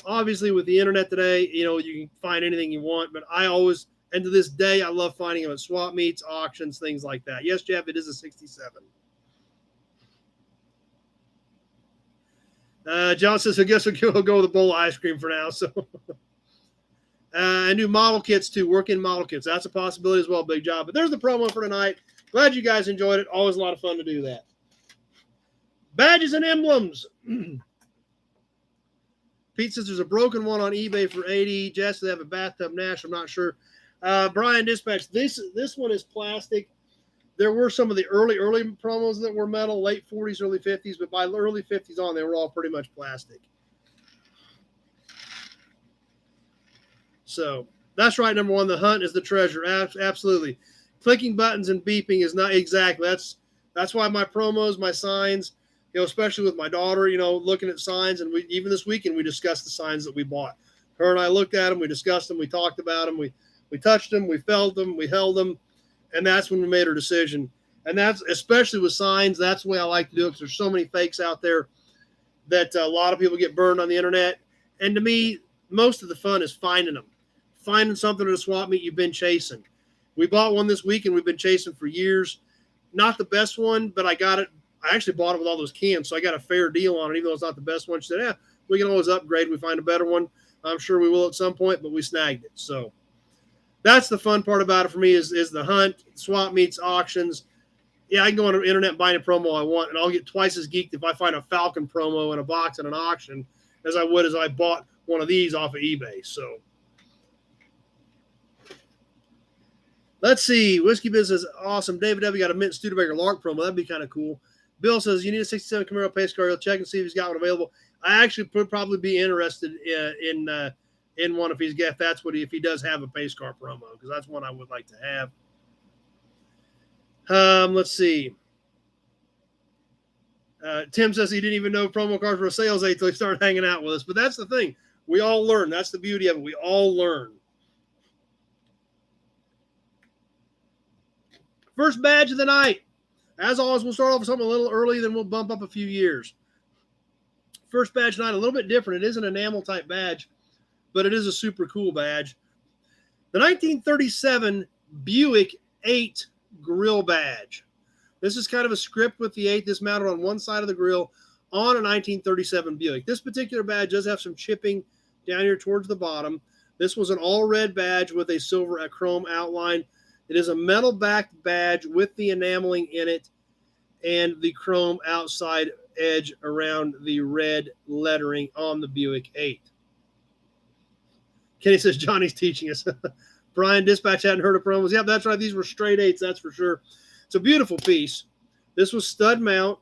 Obviously, with the internet today, you can find anything you want. But I always, and to this day, I love finding them at swap meets, auctions, things like that. Yes, Jeff, it is a 67. John says, I guess we'll go with a bowl of ice cream for now. So, I do model kits too, work-in model kits. That's a possibility as well. Big job. But there's the promo for tonight. Glad you guys enjoyed it. Always a lot of fun to do that. Badges and emblems. Pete says there's a broken one on eBay for $80. Jess, they have a bathtub Nash. I'm not sure. Brian Dispatch, this one is plastic. There were some of the early promos that were metal, late 40s, early 50s, but by early 50s on, they were all pretty much plastic. So that's right. Number one, the hunt is the treasure. Absolutely. Clicking buttons and beeping is not exactly. That's why my promos, my signs, especially with my daughter, looking at signs, and even this weekend we discussed the signs that we bought. Her and I looked at them, we discussed them, we talked about them, we touched them, we felt them, we held them, and that's when we made our decision. And that's especially with signs. That's the way I like to do it because there's so many fakes out there that a lot of people get burned on the internet. And to me, most of the fun is finding them, finding something at a swap meet you've been chasing. We bought one this week and we've been chasing for years. Not the best one, but I got it. I actually bought it with all those cans, so I got a fair deal on it, even though it's not the best one. She said, we can always upgrade. We find a better one. I'm sure we will at some point, but we snagged it. So that's the fun part about it for me is the hunt, swap meets, auctions. Yeah, I can go on the internet and buy any promo I want, and I'll get twice as geeked if I find a Falcon promo in a box at an auction as I would as I bought one of these off of eBay. So let's see. Whiskey Business, awesome. David W. got a Mint Studebaker Lark promo. That'd be kind of cool. Bill says, you need a 67 Camaro pace car. He'll check and see if he's got one available. I actually would probably be interested in one if he does have a pace car promo, because that's one I would like to have. Let's see. Tim says he didn't even know promo cars were a sales aid until he started hanging out with us. But that's the thing. We all learn. That's the beauty of it. We all learn. First badge of the night. As always, we'll start off with something a little early, then we'll bump up a few years. First badge tonight, a little bit different. It is an enamel type badge, but it is a super cool badge. The 1937 Buick 8 grill badge. This is kind of a script with the 8. This mounted on one side of the grill on a 1937 Buick. This particular badge does have some chipping down here towards the bottom. This was an all red badge with a silver chrome outline. It is a metal backed badge with the enameling in it and the chrome outside edge around the red lettering on the Buick 8. Kenny says Johnny's teaching us. Brian Dispatch hadn't heard of promos. Yep, that's right. These were straight 8s, that's for sure. It's a beautiful piece. This was stud mount,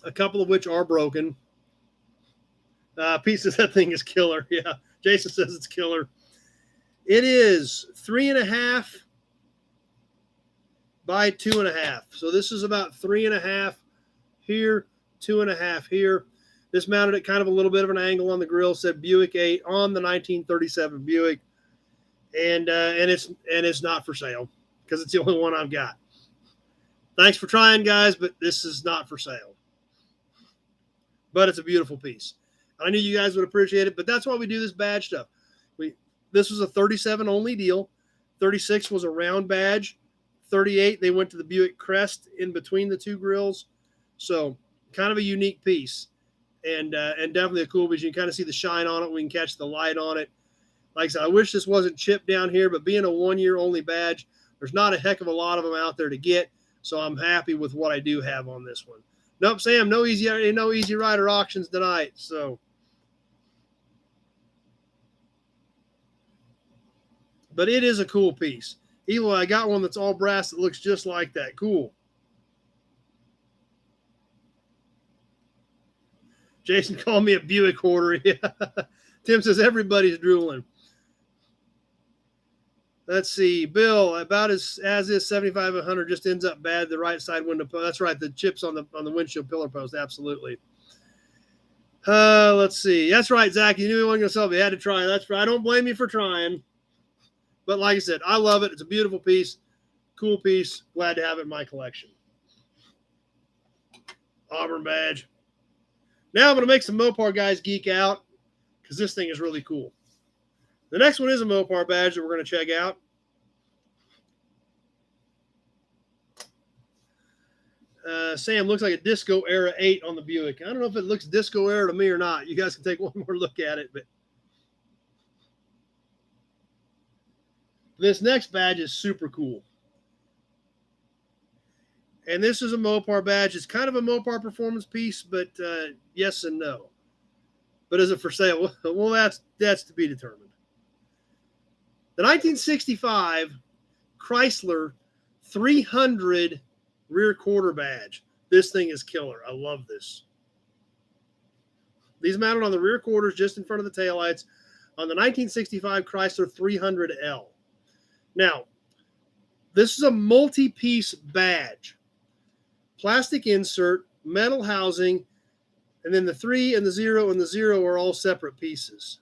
a couple of which are broken. Pete says that thing is killer. Yeah, Jason says it's killer. It is 3.5 by 2.5. So this is about 3.5 here, 2.5 here. This mounted at kind of a little bit of an angle on the grill, said Buick 8 on the 1937 Buick. And it's not for sale because it's the only one I've got. Thanks for trying, guys, but this is not for sale. But it's a beautiful piece. I knew you guys would appreciate it, but that's why we do this badge stuff. This was a 37 only deal. 36 was a round badge. 38, they went to the Buick Crest in between the two grills. So kind of a unique piece and definitely a cool piece. You can kind of see the shine on it. We can catch the light on it. Like I said, I wish this wasn't chipped down here, but being a 1 year only badge, there's not a heck of a lot of them out there to get. So I'm happy with what I do have on this one. Nope, Sam, no easy rider auctions tonight. So, but it is a cool piece. Eloy, I got one that's all brass that looks just like that. Cool. Jason called me a Buick hoarder. Yeah. Tim says everybody's drooling. Let's see. Bill, about as is 75-100 just ends up bad. The right side window post. That's right. The chips on the windshield pillar post. Absolutely. Let's see. That's right, Zach. You knew he wasn't going to sell it. You had to try. That's right. I don't blame you for trying. But like I said, I love it. It's a beautiful piece. Cool piece. Glad to have it in my collection. Auburn badge. Now I'm going to make some Mopar guys geek out because this thing is really cool. The next one is a Mopar badge that we're going to check out. Sam, looks like a disco era 8 on the Buick. I don't know if it looks disco era to me or not. You guys can take one more look at it. But this next badge is super cool. And this is a Mopar badge. It's kind of a Mopar performance piece, but yes and no. But is it for sale? Well, that's to be determined. The 1965 Chrysler 300 rear quarter badge. This thing is killer. I love this. These mounted on the rear quarters just in front of the taillights on the 1965 Chrysler 300L. Now, this is a multi-piece badge. Plastic insert, metal housing, and then the 3 and the 0 and the 0 are all separate pieces.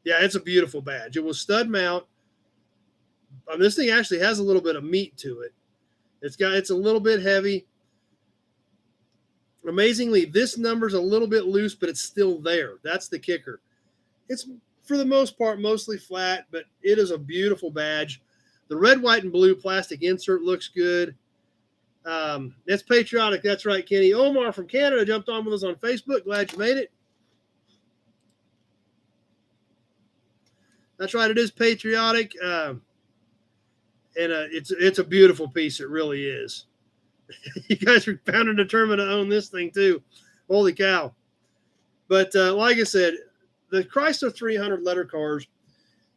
Yeah, it's a beautiful badge. It was stud mount. This thing actually has a little bit of meat to it. It's a little bit heavy. Amazingly, this number's a little bit loose, but it's still there. That's the kicker. It's, for the most part, mostly flat, but it is a beautiful badge. The red, white, and blue plastic insert looks good. It's patriotic. That's right, Kenny. Omar from Canada jumped on with us on Facebook. Glad you made it. That's right. It is patriotic. And it's a beautiful piece. It really is. You guys are bound and determined to own this thing too. Holy cow. But like I said, the Chrysler 300 letter cars,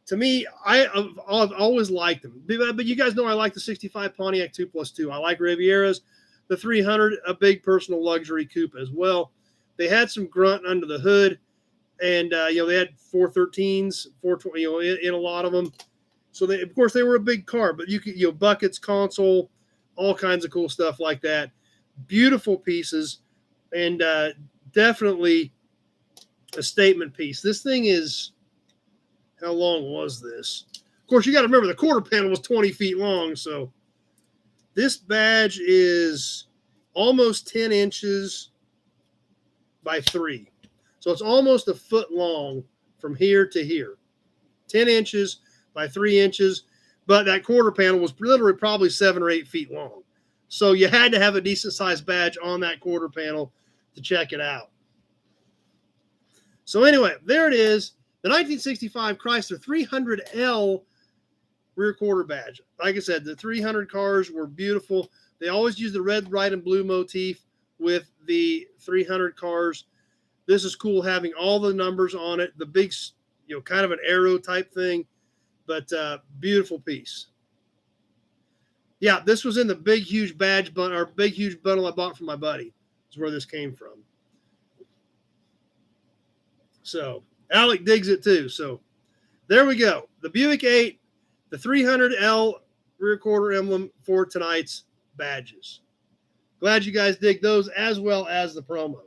to me, I've always liked them. But you guys know I like the 65 Pontiac 2+2. I like Rivieras. The 300, a big personal luxury coupe as well. They had some grunt under the hood. And, they had 413s, 420, in a lot of them. So, of course, they were a big car. But you could, buckets, console, all kinds of cool stuff like that. Beautiful pieces. And definitely a statement piece. This thing is, how long was this? Of course, you got to remember the quarter panel was 20 feet long. So, this badge is almost 10 inches by 3. So it's almost a foot long from here to here. 10 inches by 3 inches. But that quarter panel was literally probably 7 or 8 feet long. So you had to have a decent sized badge on that quarter panel to check it out. So anyway, there it is. The 1965 Chrysler 300L rear quarter badge. Like I said, the 300 cars were beautiful. They always use the red, white, and blue motif with the 300 cars. This is cool having all the numbers on it. The big, kind of an arrow type thing, but beautiful piece. Yeah, this was in the big, huge badge bundle, or big, huge bundle I bought from my buddy. Is where this came from. So Alec digs it too. So there we go. The Buick 8, the 300L rear quarter emblem for tonight's badges. Glad you guys dig those as well as the promo.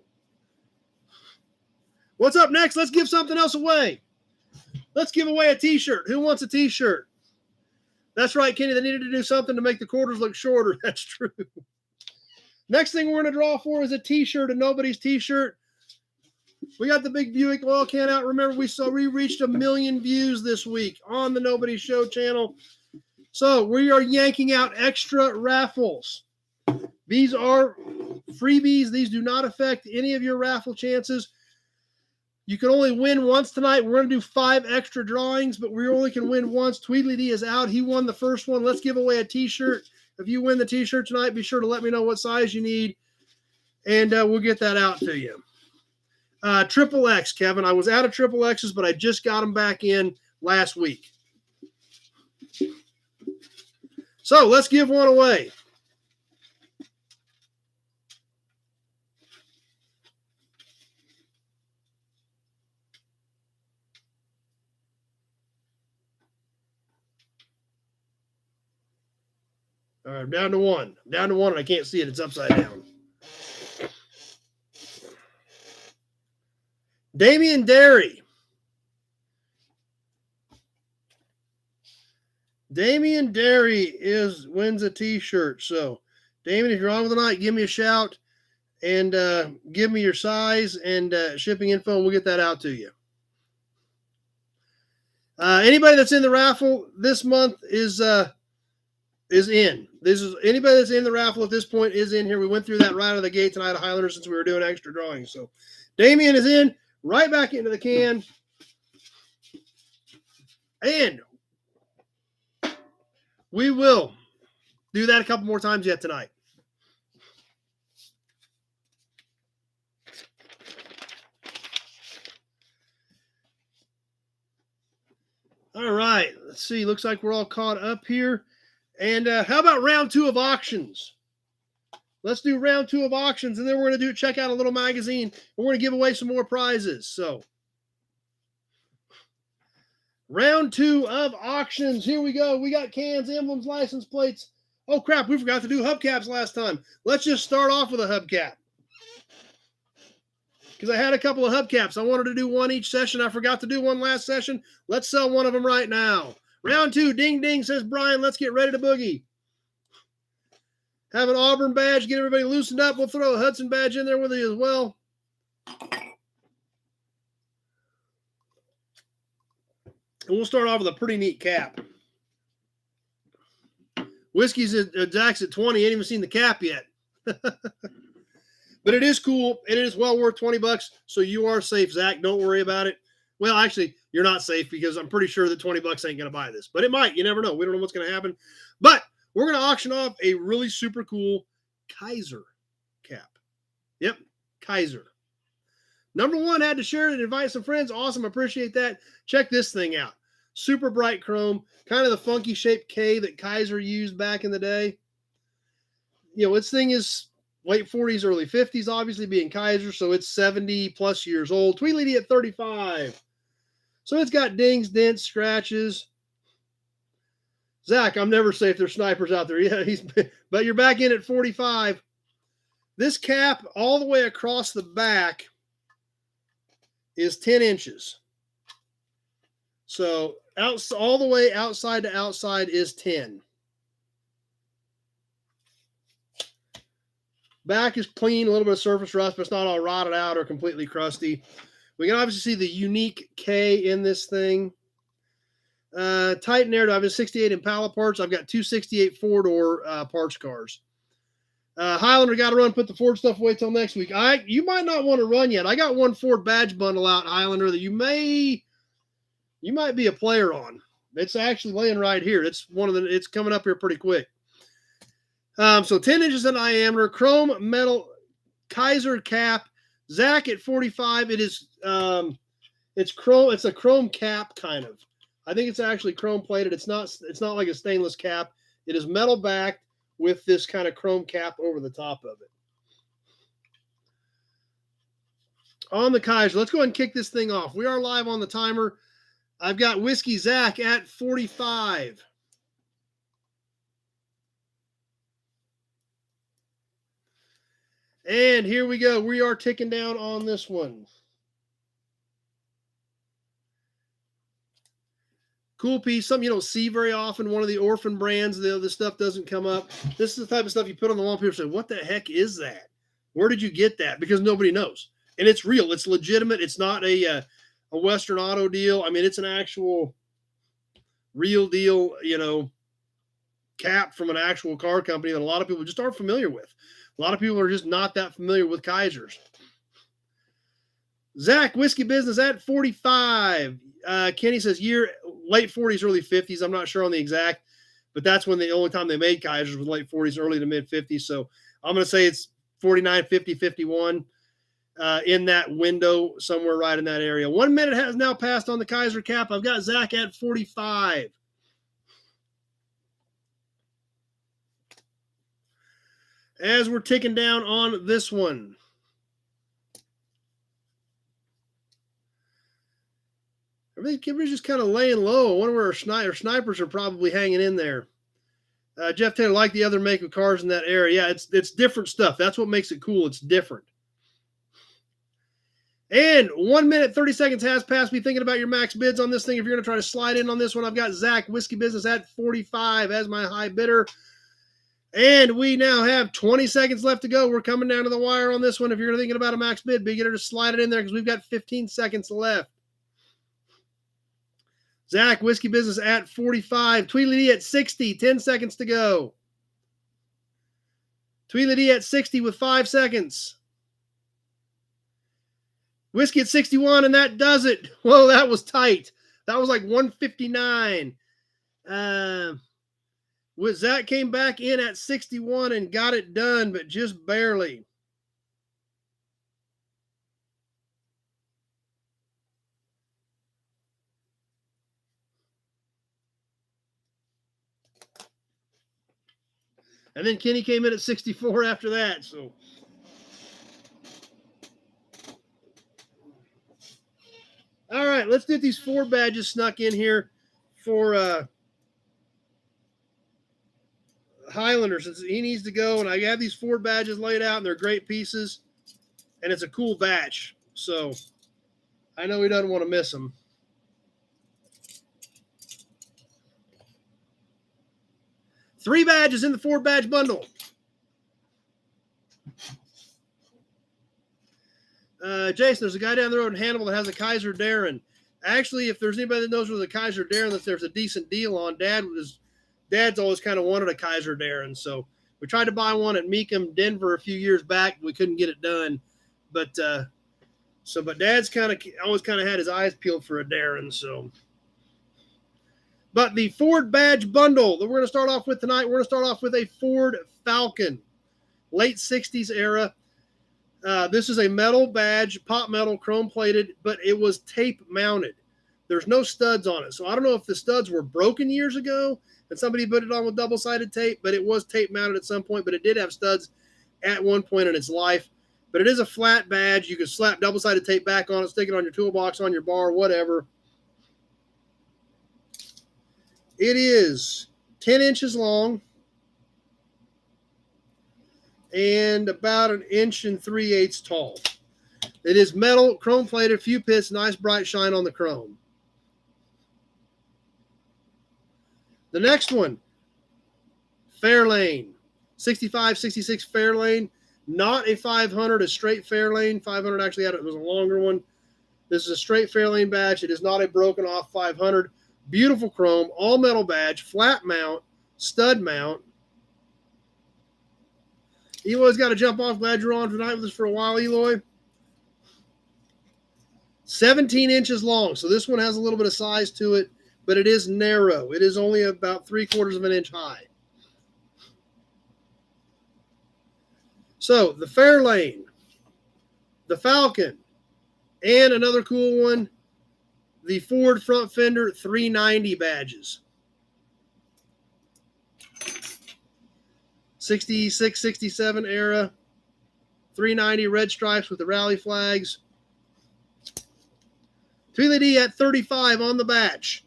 What's up next? Let's give something else away. Let's give away a t-shirt. Who wants a t-shirt? That's right, Kenny. They needed to do something to make the quarters look shorter. That's true. Next thing we're going to draw for is a t-shirt, a nobody's t-shirt. We got the big Buick oil can out. Remember, we reached 1 million views this week on the Nobody Show channel. So we are yanking out extra raffles. These are freebies. These do not affect any of your raffle chances. You can only win once tonight. We're going to do 5 extra drawings, but we only can win once. Tweedly D is out. He won the first one. Let's give away a t-shirt. If you win the t-shirt tonight, be sure to let me know what size you need, and we'll get that out to you. Triple X, Kevin. I was out of Triple X's, but I just got them back in last week. So let's give one away. All right, I'm down to one. I'm down to one, and I can't see it. It's upside down. Damian Derry. Damian Derry wins a t-shirt. So, Damian, if you're on with the night, give me a shout and give me your size and shipping info, and we'll get that out to you. Anybody that's in the raffle this month is in. Anybody that's in the raffle at this point is in here. We went through that right out of the gate tonight at Highlander since we were doing extra drawings. So, Damian is in right back into the can. And we will do that a couple more times yet tonight. All right, let's see. Looks like we're all caught up here. And how about round 2 of auctions? Let's do round 2 of auctions, and then we're going to check out a little magazine. We're going to give away some more prizes. So, round 2 of auctions. Here we go. We got cans, emblems, license plates. Oh, crap. We forgot to do hubcaps last time. Let's just start off with a hubcap. Because I had a couple of hubcaps. I wanted to do one each session. I forgot to do one last session. Let's sell one of them right now. Round 2. Ding, ding, says Brian. Let's get ready to boogie. Have an Auburn badge. Get everybody loosened up. We'll throw a Hudson badge in there with you as well. And we'll start off with a pretty neat cap. Whiskey's at Zach's at 20. Ain't even seen the cap yet. But it is cool, and it is well worth $20. So you are safe, Zach. Don't worry about it. Well, actually, you're not safe because I'm pretty sure that $20 ain't going to buy this. But it might. You never know. We don't know what's going to happen. But we're going to auction off a really super cool Kaiser cap. Yep, Kaiser. Number 1, had to share it and invite some friends. Awesome. Appreciate that. Check this thing out. Super bright chrome. Kind of the funky shaped K that Kaiser used back in the day. You know, this thing is late 40s, early 50s, obviously being Kaiser. So it's 70 plus years old. Tweedledee at 35. So it's got dings, dents, scratches. Zach, I'm never safe. There's snipers out there. Yeah, but you're back in at 45. This cap all the way across the back is 10 inches. So all the way outside to outside is 10. Back is clean, a little bit of surface rust, but it's not all rotted out or completely crusty. We can obviously see the unique K in this thing. Titan air, I've got 68 Impala parts. I've got 268 four-door parts cars. Highlander got to run, put the Ford stuff away till next week. You might not want to run yet. I got one Ford badge bundle out, Highlander, that you might be a player on. It's actually laying right here. It's coming up here pretty quick. So 10 inches in diameter, chrome metal Kaiser cap. Zach at 45. It is it's chrome. It's a chrome cap kind of. I think it's actually chrome plated. It's not like a stainless cap. It is metal backed with this kind of chrome cap over the top of it. On the Kaiser, let's go ahead and kick this thing off. We are live on the timer. I've got Whiskey Zach at 45. And here we go. We are ticking down on this one. Cool piece. Something you don't see very often. One of the orphan brands. This stuff doesn't come up. This is the type of stuff you put on the wall. People say, what the heck is that? Where did you get that? Because nobody knows. And it's real. It's legitimate. It's not a Western Auto deal. I mean, it's an actual real deal, cap from an actual car company that a lot of people just aren't familiar with. A lot of people are just not that familiar with Kaisers. Zach, Whiskey Business at 45. Kenny says late 40s, early 50s. I'm not sure on the exact, but that's when the only time they made Kaisers was late 40s, early to mid 50s. So I'm going to say it's 49, 50, 51 in that window, somewhere right in that area. 1 minute has now passed on the Kaiser cap. I've got Zach at 45. As we're ticking down on this one. Everybody's just kind of laying low. I wonder where our snipers are probably hanging in there. Jeff Taylor, like the other make of cars in that era. Yeah, it's different stuff. That's what makes it cool. It's different. And 1 minute, 30 seconds has passed me thinking about your max bids on this thing. If you're going to try to slide in on this one, I've got Zach, Whiskey Business, at 45 as my high bidder. And we now have 20 seconds left to go. We're coming down to the wire on this one. If you're thinking about a max bid, beginner to slide it in there because we've got 15 seconds left. Zach, Whiskey Business at 45. Tweedledee at 60. 10 seconds to go. Tweedledee at 60 with 5 seconds. Whiskey at 61, and that does it. Whoa, that was tight. That was like 159. Zach came back in at 61 and got it done, but just barely. And then Kenny came in at 64 after that. So, all right, let's get these Ford badges snuck in here for Highlander, since he needs to go. And I have these Ford badges laid out, and they're great pieces. And it's a cool batch. So I know he doesn't want to miss them. Three badges in the Ford badge bundle. Jason, there's a guy down the road in Hannibal that has a Kaiser Darren. Actually, if there's anybody that knows where the Kaiser Darren that there's a decent deal on, Dad's always kind of wanted a Kaiser Darren. So we tried to buy one at Meekum, Denver a few years back. We couldn't get it done. But Dad's always kind of had his eyes peeled for a Darren. So. But the Ford badge bundle that we're going to start off with tonight, we're going to start off with a Ford Falcon, late 60s era. This is a metal badge, pop metal, chrome plated, but it was tape mounted. There's no studs on it. So I don't know if the studs were broken years ago and somebody put it on with double-sided tape, but it was tape mounted at some point, but it did have studs at one point in its life. But it is a flat badge. You can slap double-sided tape back on it, stick it on your toolbox, on your bar, whatever. It is 10 inches long and about 1 3/8 inches tall. It is metal, chrome plated, few pits, nice bright shine on the chrome. The next one, Fairlane, 65, 66 Fairlane, not a 500, a straight Fairlane. 500 actually it was a longer one. This is a straight Fairlane badge. It is not a broken off 500. Beautiful chrome, all metal badge, flat mount, stud mount. Eloy's got to jump off. Glad you're on tonight with us for a while, Eloy. 17 inches long. So this one has a little bit of size to it, but it is narrow. It is only about 3/4 of an inch high. So the Fairlane, the Falcon, and another cool one, the Ford front fender 390 badges. 66, 67 era. 390 red stripes with the rally flags. Tweedledee at 35 on the batch.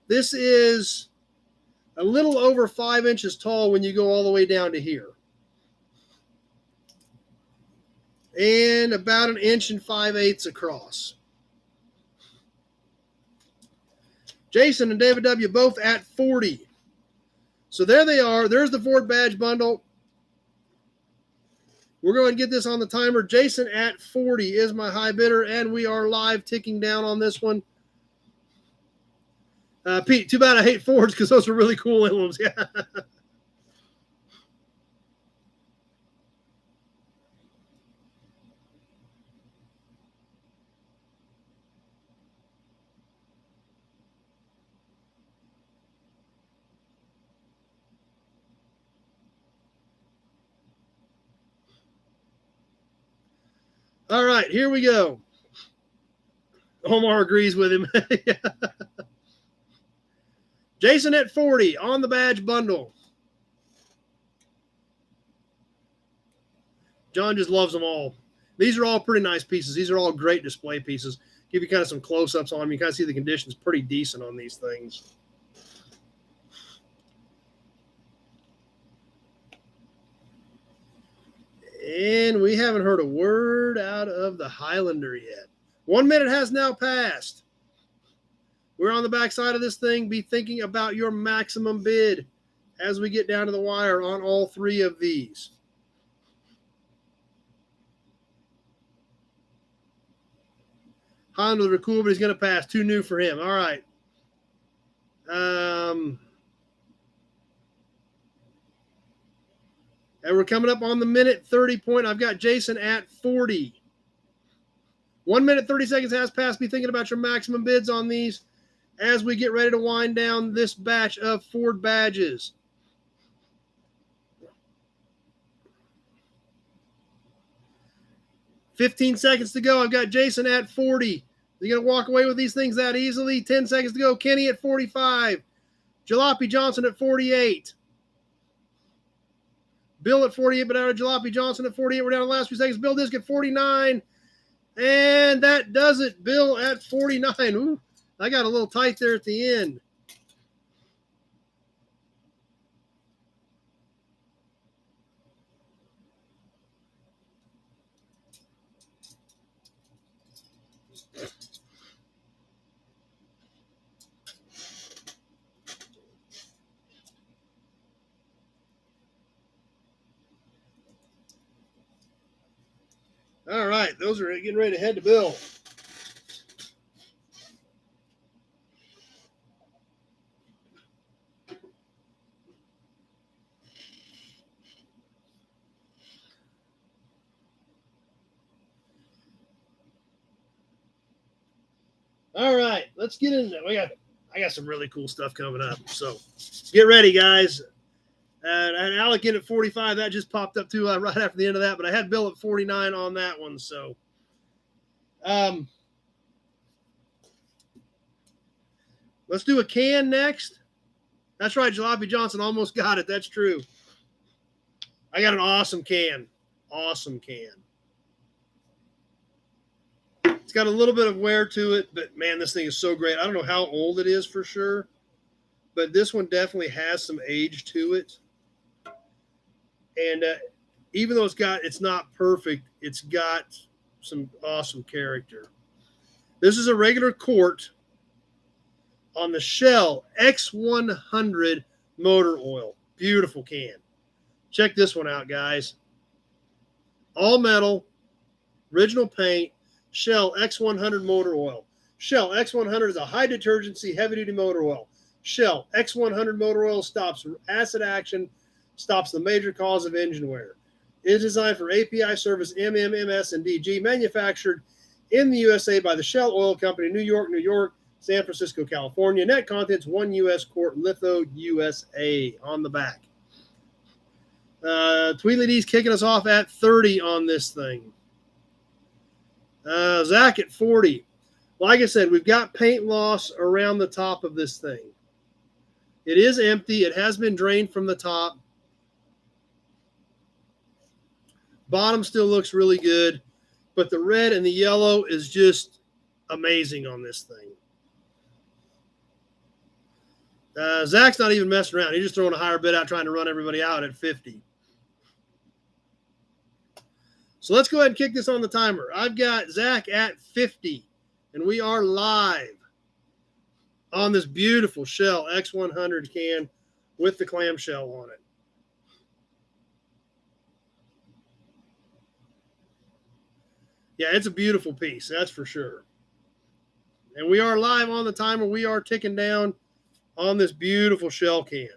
This is a little over 5 inches tall when you go all the way down to here. And about 1 5/8 inches across. Jason and David W. both at 40. So there they are. There's the Ford badge bundle. We're going to get this on the timer. Jason at 40 is my high bidder, and we are live ticking down on this one. Pete, too bad I hate Fords because those are really cool emblems. Yeah. All right, here we go. Omar agrees with him. Yeah. Jason at 40 on the badge bundle. John just loves them all. These are all pretty nice pieces. These are all great display pieces. Give you kind of some close-ups on them. You kind of see the condition's pretty decent on these things. And we haven't heard a word out of the Highlander yet. 1 minute has now passed. We're on the back side of this thing. Be thinking about your maximum bid as we get down to the wire on all three of these. Honda are cool, but he's going to pass. Too new for him. All right. And we're coming up on the minute 30 point. I've got Jason at 40. 1 minute, 30 seconds has passed. Be thinking about your maximum bids on these as we get ready to wind down this batch of Ford badges. $15 seconds to go. I've got Jason at 40. Are you going to walk away with these things that easily? 10 seconds to go. Kenny at 45. Jalopy Johnson at 48. Bill at 48, but out of Jalopy Johnson at 48. We're down to the last few seconds. Bill Disk at 49. And that does it. Bill at 49. Ooh, I got a little tight there at the end. All right, those are getting ready to head to Bill. All right, let's get into it. I got some really cool stuff coming up, so get ready, guys. And Alec in at 45. That just popped up too right after the end of that, but I had Bill at 49 on that one. So, let's do a can next. That's right, Jalopy Johnson almost got it. That's true. I got an awesome can. Awesome can. It's got a little bit of wear to it, but man, this thing is so great. I don't know how old it is for sure, but this one definitely has some age to it. And even though it's not perfect, it's got some awesome character. This is a regular quart on the Shell X100 motor oil. Beautiful can. Check this one out, guys. All metal, original paint, Shell X100 motor oil. Shell X100 is a high detergency, heavy duty motor oil. Shell X100 motor oil stops acid action, stops the major cause of engine wear. It is designed for API service MM, MS, and DG, manufactured in the USA by the Shell Oil Company, New York, San Francisco, California. Net contents, 1 U.S. quart, litho USA on the back. Tweedly D's kicking us off at 30 on this thing. Zach at 40. Like I said, we've got paint loss around the top of this thing. It is empty. It has been drained from the top. Bottom still looks really good, but the red and the yellow is just amazing on this thing. Zach's not even messing around. He's just throwing a higher bid out, trying to run everybody out at 50. So let's go ahead and kick this on the timer. I've got Zach at 50, and we are live on this beautiful Shell X100 can with the clamshell on it. Yeah, it's a beautiful piece, that's for sure. And we are live on the timer. We are ticking down on this beautiful Shell can.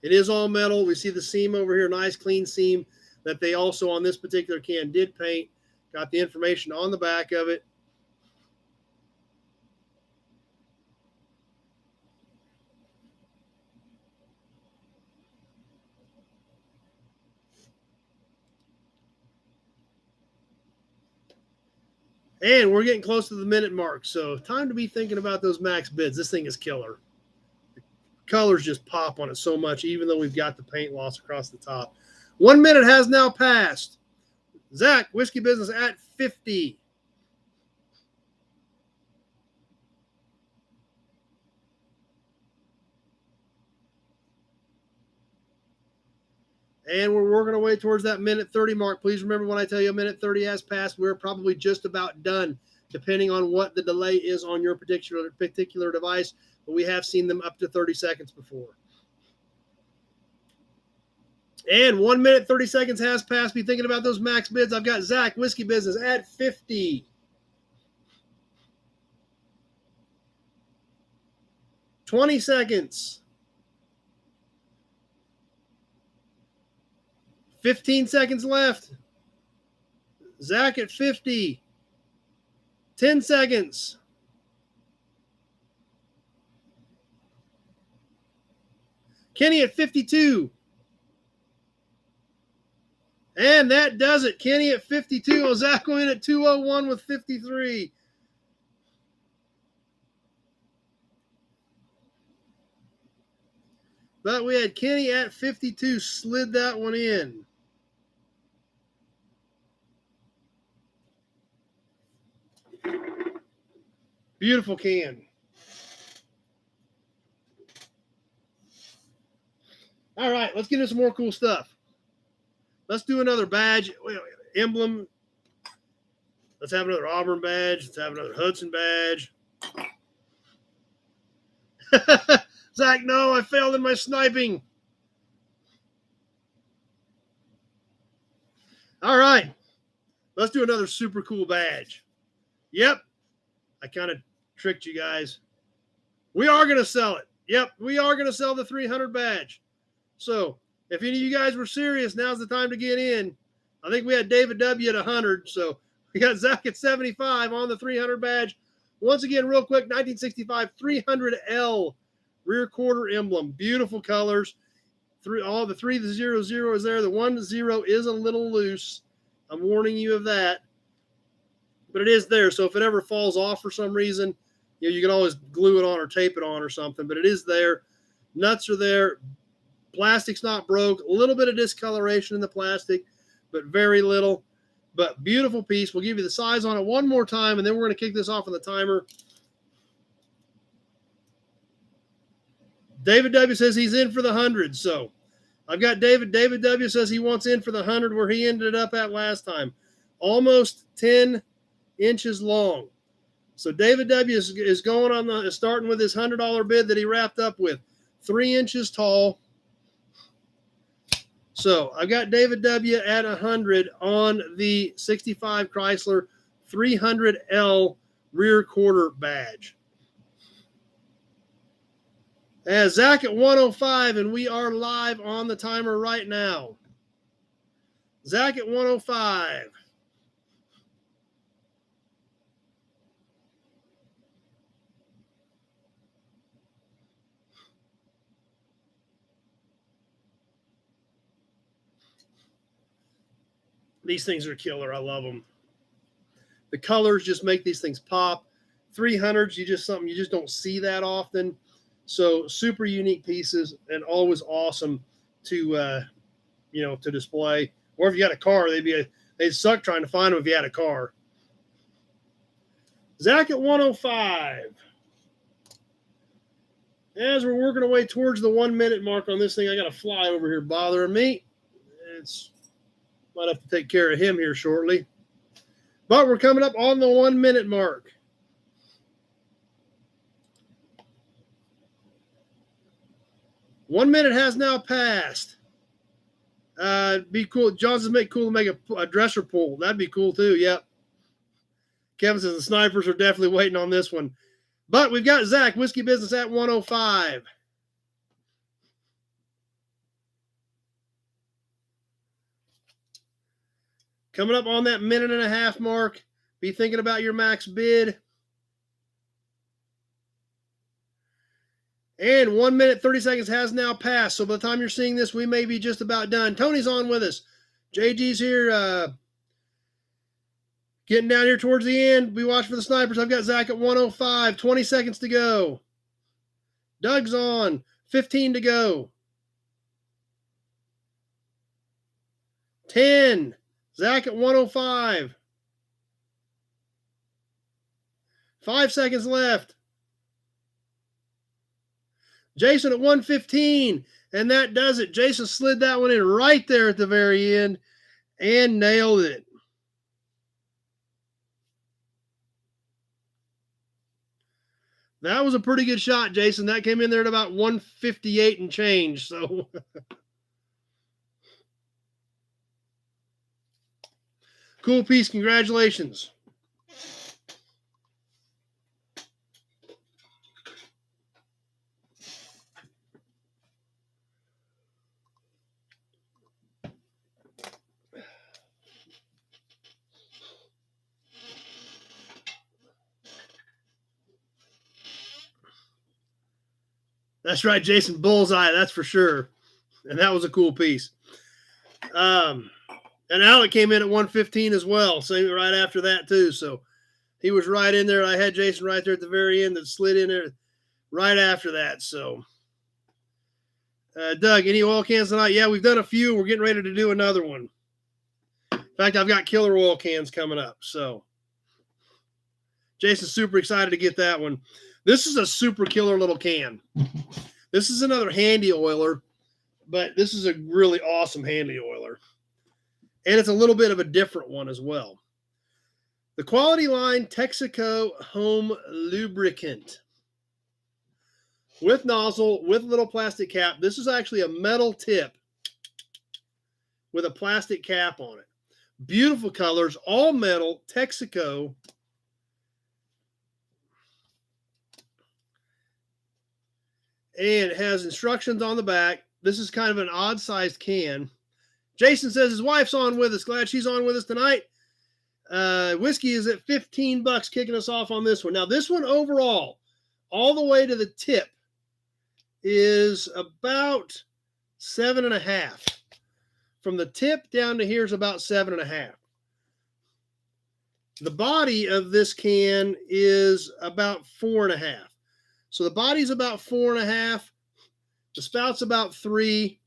It is all metal. We see the seam over here, nice clean seam that they also on this particular can did paint. Got the information on the back of it. And we're getting close to the minute mark, so time to be thinking about those max bids. This thing is killer. The colors just pop on it so much, even though we've got the paint loss across the top. 1 minute has now passed. Zach, Whiskey Business at 50. And we're working our way towards that minute 30 mark. Please remember when I tell you a minute 30 has passed, we're probably just about done, depending on what the delay is on your particular device. But we have seen them up to 30 seconds before. And 1 minute 30 seconds has passed. Be thinking about those max bids. I've got Zach, Whiskey Business, at 50. 20 seconds. 15 seconds left. Zach at 50. 10 seconds. Kenny at 52. And that does it. Kenny at 52. Zach went in at 201 with 53. But we had Kenny at 52. Slid that one in. Beautiful can. All right, let's get into some more cool stuff. Let's do another badge, emblem. Let's have another Auburn badge. Let's have another Hudson badge. Zach, no, I failed in my sniping. All right, let's do another super cool badge. Yep, I kind of tricked you guys. We are going to sell it. Yep, we are going to sell the 300 badge. So if any of you guys were serious, now's the time to get in. I think we had David W. at 100. So we got Zach at 75 on the 300 badge. Once again, real quick, 1965 300L rear quarter emblem. Beautiful colors. All the 3, the 0, 0 is there. The 1, 0 is a little loose. I'm warning you of that. But it is there. So if it ever falls off for some reason, you can always glue it on or tape it on or something. But it is there. Nuts are there. Plastic's not broke. A little bit of discoloration in the plastic, but very little. But beautiful piece. We'll give you the size on it one more time, and then we're going to kick this off on the timer. David W. says he's in for the 100. So I've got David. David W. says he wants in for the 100 where he ended up at last time. Almost 10 inches long. So David W. is going on the starting with his $100 bid that he wrapped up with. 3 inches tall. So I've got David W. at 100 on the 65 Chrysler 300L rear quarter badge. As Zach at 105, and we are live on the timer right now. Zach at 105. These things are killer. I love them. The colors just make these things pop. 300s, something you just don't see that often. So super unique pieces and always awesome to to display. Or if you got a car, they'd suck trying to find them if you had a car. Zach at 105. As we're working our way towards the 1 minute mark on this thing, I got a fly over here bothering me. Might have to take care of him here shortly. But we're coming up on the 1 minute mark. One minute has now passed. Be cool. John says make cool to make a dresser pull. That'd be cool too. Yep. Kevin says the snipers are definitely waiting on this one. But we've got Zach, Whiskey Business, at 105. Coming up on that minute and a half mark. Be thinking about your max bid. And 1 minute, 30 seconds has now passed. So by the time you're seeing this, we may be just about done. Tony's on with us. JG's here. Getting down here towards the end. Be watching for the snipers. I've got Zach at 105. 20 seconds to go. Doug's on. 15 to go. 10. Zach at 105. 5 seconds left. Jason at 115. And that does it. Jason slid that one in right there at the very end and nailed it. That was a pretty good shot, Jason. That came in there at about 158 and change. So cool piece. Congratulations. That's right, Jason. Bullseye, that's for sure. And that was a cool piece. And Alec came in at 115 as well, same right after that too. So he was right in there. I had Jason right there at the very end that slid in there right after that. So Doug, any oil cans tonight? Yeah, we've done a few. We're getting ready to do another one. In fact, I've got killer oil cans coming up. So Jason's super excited to get that one. This is a super killer little can. This is another handy oiler, but this is a really awesome handy oiler. And it's a little bit of a different one as well. The Quality Line Texaco Home Lubricant. With nozzle, with little plastic cap. This is actually a metal tip with a plastic cap on it. Beautiful colors, all metal, Texaco. And it has instructions on the back. This is kind of an odd-sized can. Jason says his wife's on with us. Glad she's on with us tonight. Whiskey is at $15 kicking us off on this one. Now, this one overall, all the way to the tip, is about 7.5. From the tip down to here is about 7.5. The body of this can is about 4.5. So the body's about 4.5. The spout's about 3.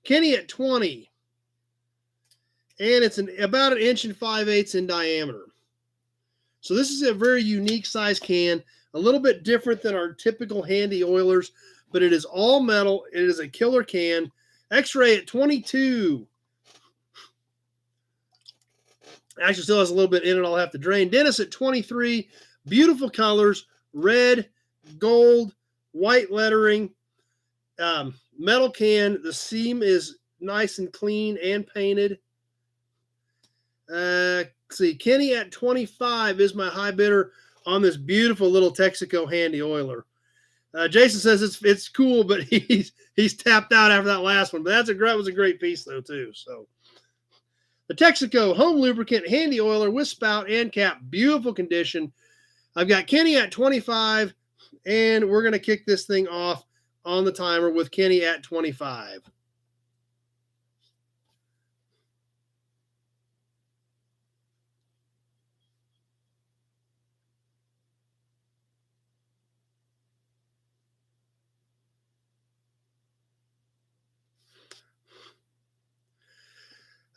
Kenny at 20. And it's about 1 5/8 inches in diameter. So this is a very unique size can. A little bit different than our typical handy oilers, but it is all metal. It is a killer can. X-ray at 22. Actually still has a little bit in it. I'll have to drain. Dennis at 23. Beautiful colors. Red, gold, white lettering, metal can. The seam is nice and clean and painted. Let's see, Kenny at 25 is my high bidder on this beautiful little Texaco handy oiler. Jason says it's cool, but he's tapped out after that last one. But that was a great piece though too. So the Texaco home lubricant handy oiler with spout and cap, beautiful condition. I've got Kenny at 25. And we're going to kick this thing off on the timer with Kenny at 25.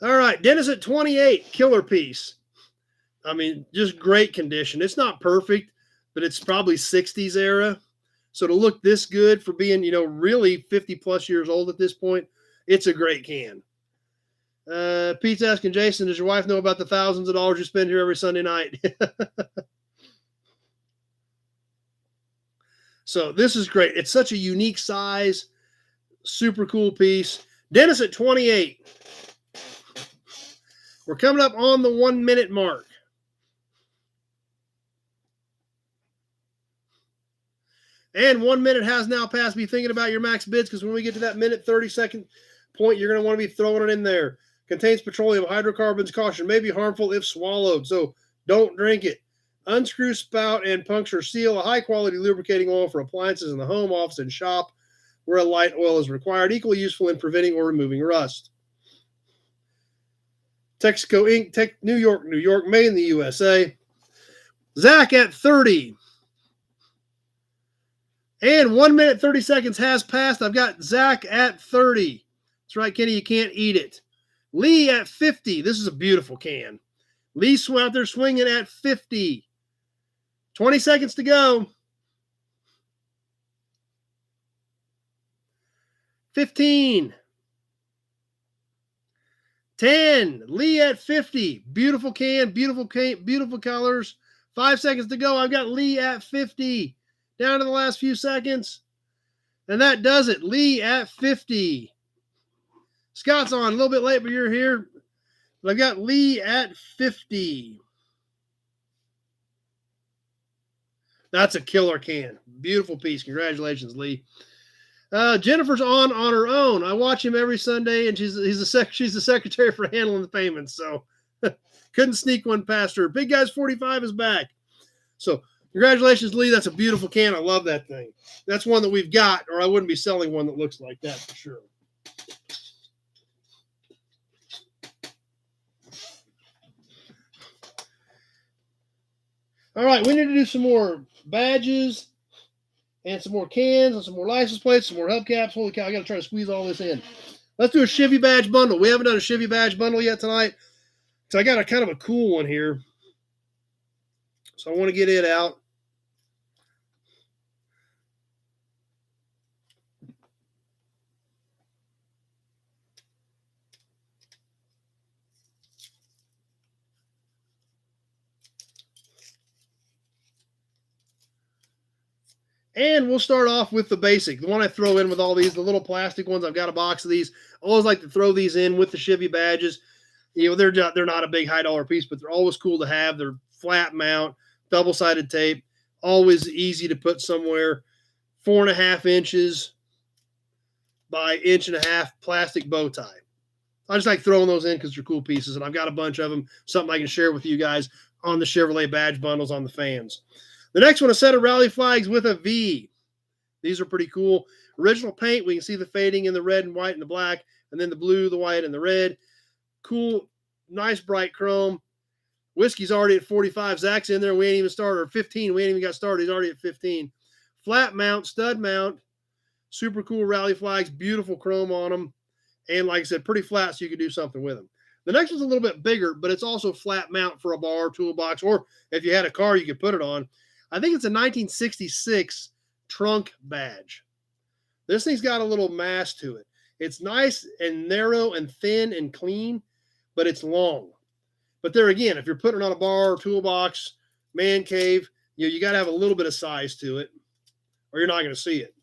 All right, Dennis at 28, killer piece. I mean, just great condition. It's not perfect, but it's probably 60s era. So to look this good for being, really 50 plus years old at this point, it's a great can. Pete's asking Jason, does your wife know about the thousands of dollars you spend here every Sunday night? So this is great. It's such a unique size, super cool piece. Dennis at 28. We're coming up on the 1 minute mark. And 1 minute has now passed. Be thinking about your max bids because when we get to that minute 30-second point, you're going to want to be throwing it in there. Contains petroleum, hydrocarbons, caution, may be harmful if swallowed, so don't drink it. Unscrew spout and puncture seal, a high-quality lubricating oil for appliances in the home, office, and shop where a light oil is required, equally useful in preventing or removing rust. Texaco Inc., New York, made in the USA. Zach at 30. And 1 minute, 30 seconds has passed. I've got Zach at 30. That's right, Kenny, you can't eat it. Lee at 50. This is a beautiful can. Lee out there swinging at 50. 20 seconds to go. 15. 10. Lee at 50. Beautiful can, beautiful colors. 5 seconds to go. I've got Lee at 50. Down to the last few seconds. And that does it. Lee at 50. Scott's on a little bit late, but you're here. But I've got Lee at 50. That's a killer can. Beautiful piece. Congratulations, Lee. Jennifer's on her own. I watch him every Sunday, and she's the secretary for handling the payments. So couldn't sneak one past her. Big Guys 45 is back. So congratulations, Lee. That's a beautiful can. I love that thing. That's one that we've got, or I wouldn't be selling one that looks like that for sure. All right, we need to do some more badges and some more cans and some more license plates, some more hubcaps. Holy cow, I got to try to squeeze all this in. Let's do a Chevy badge bundle. We haven't done a Chevy badge bundle yet tonight, so I got a kind of a cool one here. So I want to get it out. And we'll start off with the basic, the one I throw in with all these, the little plastic ones. I've got a box of these. I always like to throw these in with the Chevy badges. You know, they're not a big high dollar piece, but they're always cool to have. They're flat mount, double-sided tape, always easy to put somewhere. 4.5 inches by 1.5 inch plastic bow tie. I just like throwing those in because they're cool pieces, and I've got a bunch of them, something I can share with you guys on the Chevrolet badge bundles on the fans. The next one, a set of rally flags with a V. These are pretty cool. Original paint, we can see the fading in the red and white and the black, and then the blue, the white, and the red. Cool, nice bright chrome. Whiskey's already at 45. Zach's in there. We ain't even started. Or 15. We ain't even got started. He's already at 15. Flat mount, stud mount. Super cool rally flags. Beautiful chrome on them. And like I said, pretty flat so you can do something with them. The next one's a little bit bigger, but it's also flat mount for a bar, toolbox, or if you had a car, you could put it on. I think it's a 1966 trunk badge. This thing's got a little mass to it. It's nice and narrow and thin and clean, but it's long. But there again, if you're putting it on a bar, toolbox, man cave, you got to have a little bit of size to it, or you're not going to see it.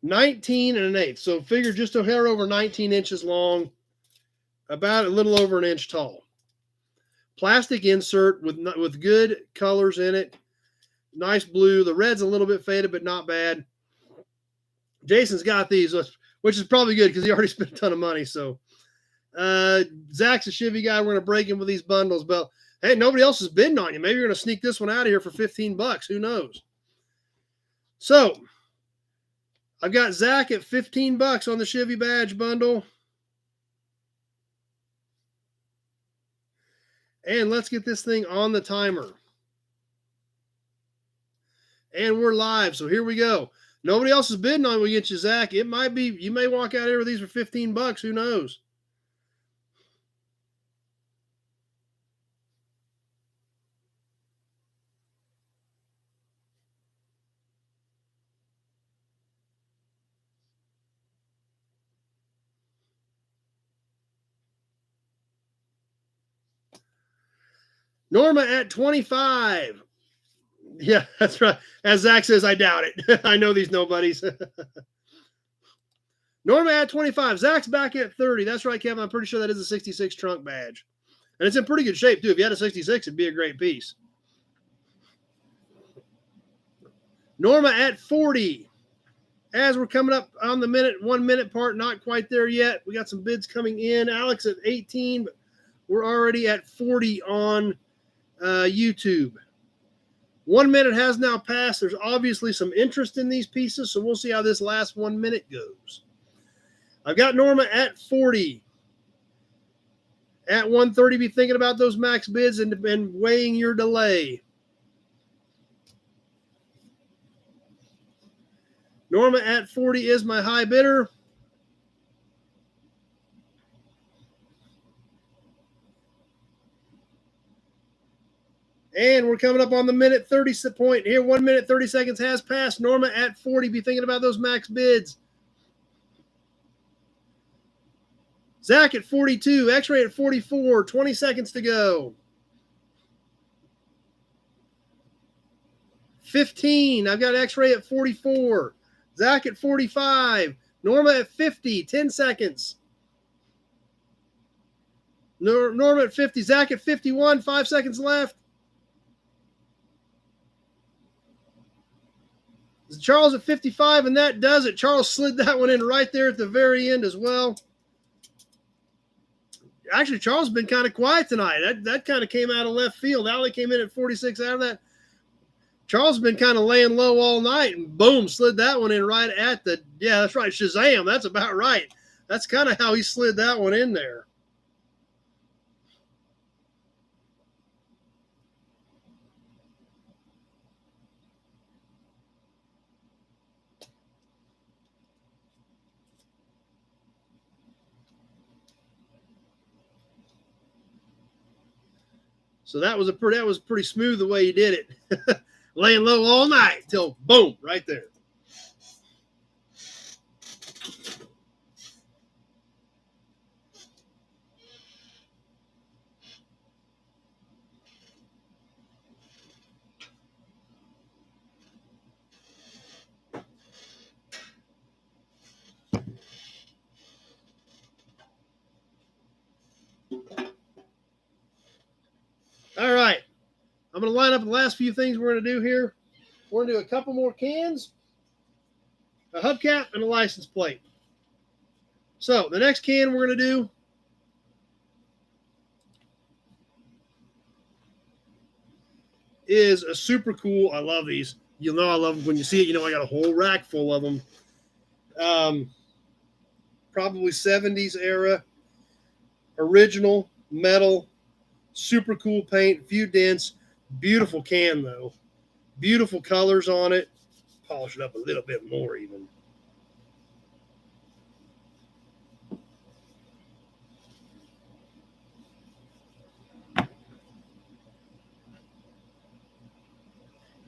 19 1/8. So figure just a hair over 19 inches long, about a little over 1 inch tall. Plastic insert with good colors in it. Nice blue. The red's a little bit faded, but not bad. Jason's got these, which is probably good because he already spent a ton of money. So Zach's a Chevy guy. We're going to break him with these bundles. But hey, nobody else is bidding on you. Maybe you're going to sneak this one out of here for $15. Who knows? So I've got Zach at $15 on the Chevy badge bundle. And let's get this thing on the timer. And we're live, so here we go. Nobody else is bidding on it. We get you, Zach. It might be, you may walk out here with these for $15. Who knows? Norma at 25. Yeah, that's right. As Zach says, I doubt it. I know these nobodies. Norma at 25. Zach's back at 30. That's right, Kevin. I'm pretty sure that is a 66 trunk badge. And it's in pretty good shape, too. If you had a 66, it'd be a great piece. Norma at 40. As we're coming up on the 1 minute part, not quite there yet. We got some bids coming in. Alex at 18, but we're already at 40 on YouTube. 1 minute has now passed. There's obviously some interest in these pieces, so we'll see how this last 1 minute goes. I've got Norma at 40. At 130, be thinking about those max bids and weighing your delay. Norma at 40 is my high bidder. And we're coming up on the minute 30 point here. 1 minute, 30 seconds has passed. Norma at 40. Be thinking about those max bids. Zach at 42. X-Ray at 44. 20 seconds to go. 15. I've got X-Ray at 44. Zach at 45. Norma at 50. 10 seconds. Norma at 50. Zach at 51. 5 seconds left. Charles at 55, and that does it. Charles slid that one in right there at the very end as well. Actually, Charles has been kind of quiet tonight. That kind of came out of left field. Allie came in at 46 out of that. Charles has been kind of laying low all night, and boom, slid that one in right at the, yeah, that's right, Shazam. That's about right. That's kind of how he slid that one in there. So that was pretty smooth the way he did it. Laying low all night till boom, right there. All right. I'm going to line up the last few things we're going to do here. We're going to do a couple more cans, a hubcap, and a license plate. So the next can we're going to do is a super cool. I love these. You'll know I love them when you see it. You know I got a whole rack full of them. Probably 70s era, original metal, super cool paint, few dents. Beautiful can, though. Beautiful colors on it. Polish it up a little bit more, even.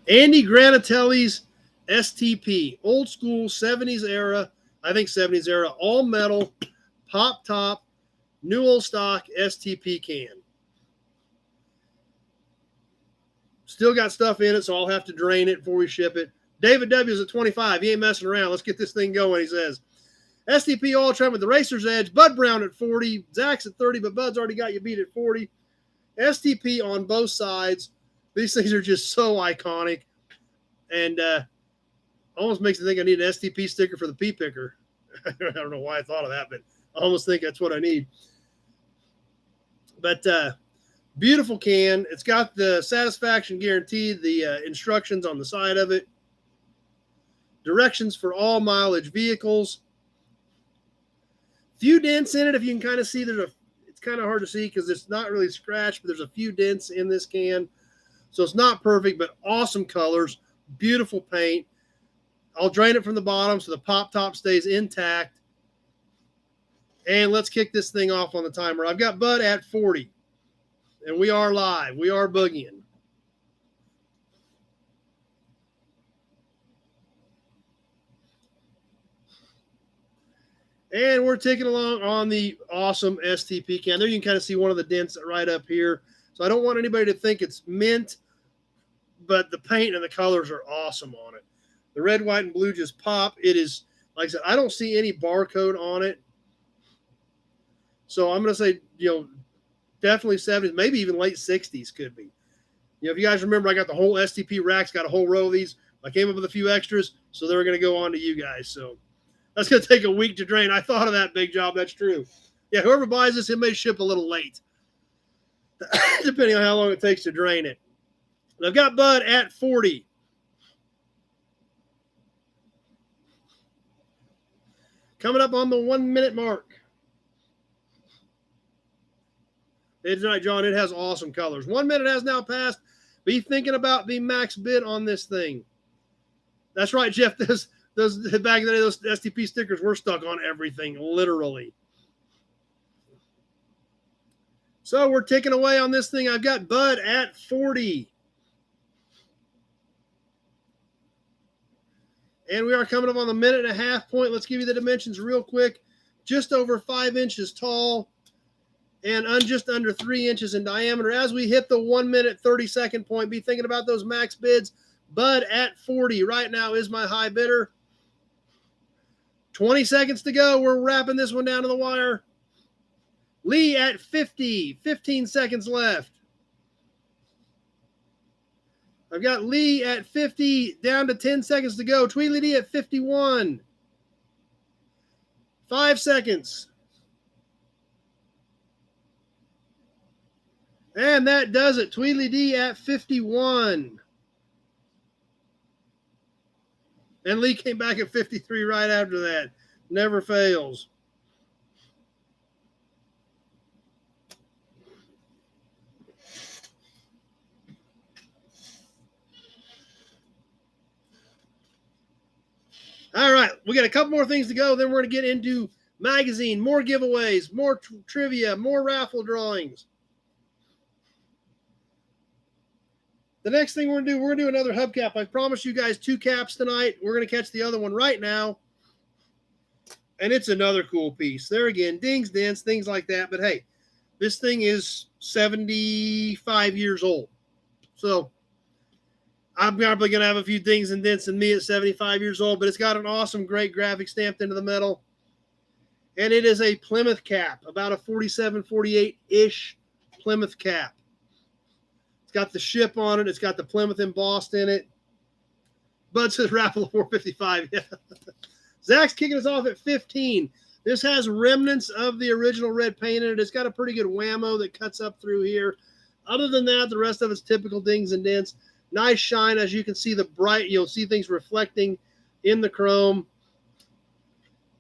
Andy Granatelli's STP. Old school 70s era. I think 70s era. All metal. Pop top. New old stock STP can. Still got stuff in it, so I'll have to drain it before we ship it. David W. is at 25. He ain't messing around. Let's get this thing going, he says. STP all trim with the racer's edge. Bud Brown at 40. Zach's at 30, but Bud's already got you beat at 40. STP on both sides. These things are just so iconic. And almost makes me think I need an STP sticker for the pea picker. I don't know why I thought of that, but I almost think that's what I need. But beautiful can. It's got the satisfaction guarantee, the instructions on the side of it. Directions for all mileage vehicles. Few dents in it. If you can kind of see, it's kind of hard to see because it's not really scratched, but there's a few dents in this can. So it's not perfect, but awesome colors. Beautiful paint. I'll drain it from the bottom so the pop top stays intact. And let's kick this thing off on the timer. I've got Bud at 40. And we are live. We are boogieing. And we're taking along on the awesome STP can. There you can kind of see one of the dents right up here. So I don't want anybody to think it's mint, but the paint and the colors are awesome on it. The red, white, and blue just pop. It is, like I said, I don't see any barcode on it. So I'm going to say, definitely 70s, maybe even late 60s could be. If you guys remember, I got the whole STP racks, got a whole row of these. I came up with a few extras, so they're going to go on to you guys. So that's going to take a week to drain. I thought of that, Big Job. That's true. Yeah, whoever buys this, it may ship a little late, depending on how long it takes to drain it. And I've got Bud at 40. Coming up on the 1 minute mark. It's right, John. It has awesome colors. 1 minute has now passed. Be thinking about the max bid on this thing. That's right, Jeff. Those back in the day, those STP stickers were stuck on everything, literally. So we're ticking away on this thing. I've got Bud at 40. And we are coming up on the 1.5 point. Let's give you the dimensions real quick. Just over 5 inches tall and just under 3 inches in diameter. As we hit the 1 minute 30-second point, be thinking about those max bids. Bud at 40 right now is my high bidder. 20 seconds to go. We're wrapping this one down to the wire. Lee at 50. 15 seconds left. I've got Lee at 50, down to 10 seconds to go. Tweedledee D at 51. 5 seconds. And that does it. Tweedledee D at 51. And Lee came back at 53 right after that. Never fails. All right, we got a couple more things to go. Then we're going to get into magazine, more giveaways, more trivia, more raffle drawings. The next thing we're going to do another hubcap. I promised you guys 2 caps tonight. We're going to catch the other one right now. And it's another cool piece. There again, dings, dents, things like that. But hey, this thing is 75 years old. So I'm probably going to have a few dings and dents in me at 75 years old, but it's got an awesome, great graphic stamped into the metal. And it is a Plymouth cap, about a 47, 48-ish Plymouth cap. It's got the ship on it. It's got the Plymouth embossed in it. Bud says raffle 455. Yeah. Zach's kicking us off at 15. This has remnants of the original red paint in it. It's got a pretty good whammo that cuts up through here. Other than that, the rest of it's typical dings and dents. Nice shine, as you can see the bright, you'll see things reflecting in the chrome.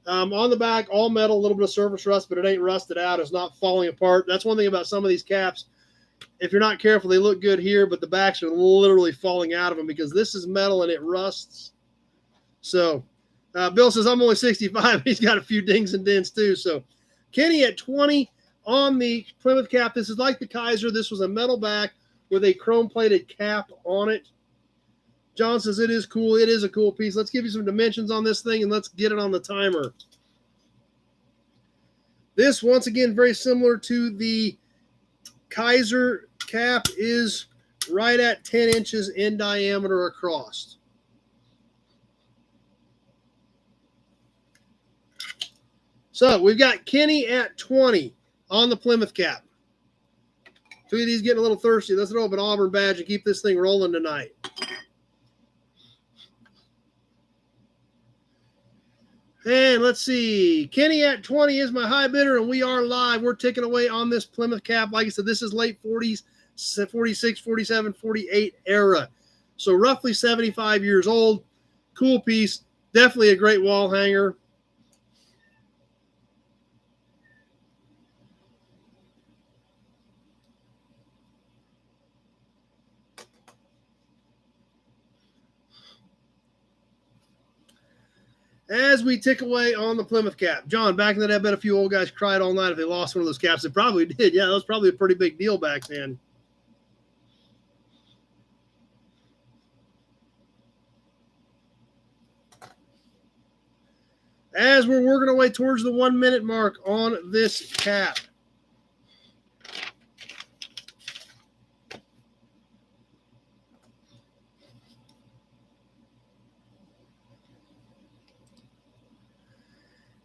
On the back, all metal, a little bit of surface rust, but it ain't rusted out. It's not falling apart. That's one thing about some of these caps. If you're not careful, they look good here, but the backs are literally falling out of them because this is metal and it rusts. So Bill says, I'm only 65. He's got a few dings and dents too. So Kenny at 20 on the Plymouth cap. This is like the Kaiser. This was a metal back with a chrome-plated cap on it. John says it is cool. It is a cool piece. Let's give you some dimensions on this thing, and let's get it on the timer. This, once again, very similar to the Kaiser cap, is right at 10 inches in diameter across. So we've got Kenny at 20 on the Plymouth cap. Tweedy's getting a little thirsty. Let's throw up an Auburn badge and keep this thing rolling tonight. And let's see. Kenny at 20 is my high bidder, and we are live. We're ticking away on this Plymouth cap. Like I said, this is late 40s, 46, 47, 48 era. So roughly 75 years old. Cool piece. Definitely a great wall hanger. As we tick away on the Plymouth cap. John, back in the day, I bet a few old guys cried all night if they lost one of those caps. They probably did. Yeah, that was probably a pretty big deal back then. As we're working our way towards the 1 minute mark on this cap.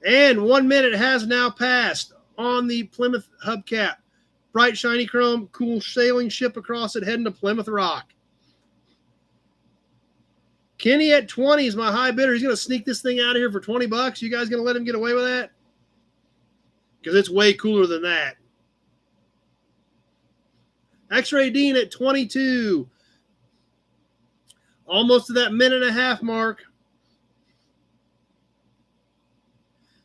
And 1 minute has now passed on the Plymouth hubcap. Bright, shiny chrome, cool sailing ship across it, heading to Plymouth Rock. Kenny at 20 is my high bidder. He's going to sneak this thing out of here for 20 bucks. You guys going to let him get away with that? Because it's way cooler than that. X-Ray Dean at 22. Almost to that minute and a half mark.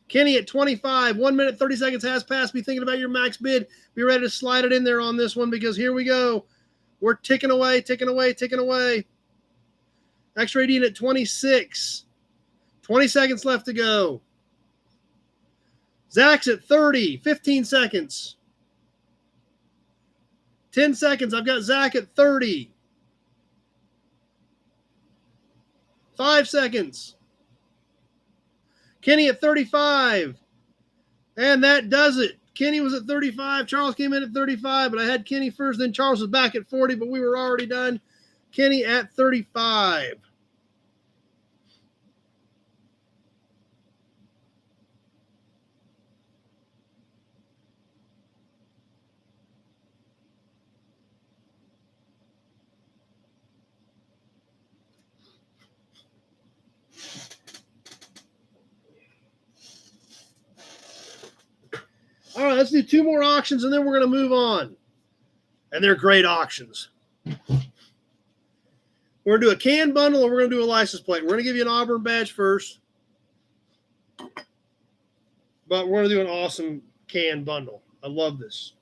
Kenny at 25, 1 minute, 30 seconds has passed. Be thinking about your max bid. Be ready to slide it in there on this one because here we go. We're ticking away, ticking away, ticking away. X-Ray Dean at 26. 20 seconds left to go. Zach's at 30, 15 seconds. 10 seconds. I've got Zach at 30. 5 seconds. Kenny at 35. And that does it. Kenny was at 35. Charles came in at 35, but I had Kenny first. Then Charles was back at 40, but we were already done. Kenny at 35. All right, let's do 2 more auctions, and then we're going to move on. And they're great auctions. We're going to do a can bundle, and we're going to do a license plate. We're going to give you an Auburn badge first. But we're going to do an awesome can bundle. I love this.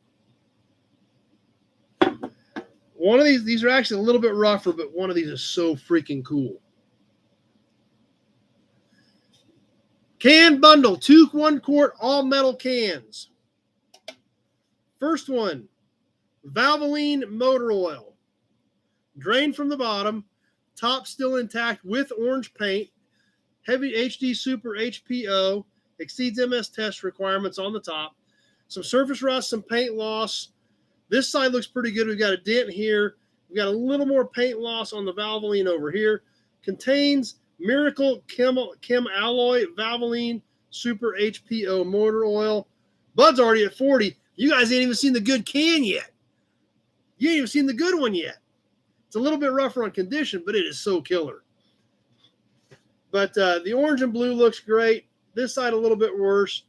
One of these are actually a little bit rougher, but one of these is so freaking cool. Can bundle, 2 1-quart all-metal cans. First one, Valvoline motor oil. Drained from the bottom, top still intact with orange paint. Heavy HD Super HPO, exceeds MS test requirements on the top. Some surface rust, some paint loss. This side looks pretty good. We've got a dent here. We've got a little more paint loss on the Valvoline over here. Contains Miracle Chem Alloy Valvoline Super HPO motor oil. Bud's already at 40. You guys ain't even seen the good can yet. You ain't even seen the good one yet. It's a little bit rougher on condition, but it is so killer. But the orange and blue looks great. This side a little bit worse.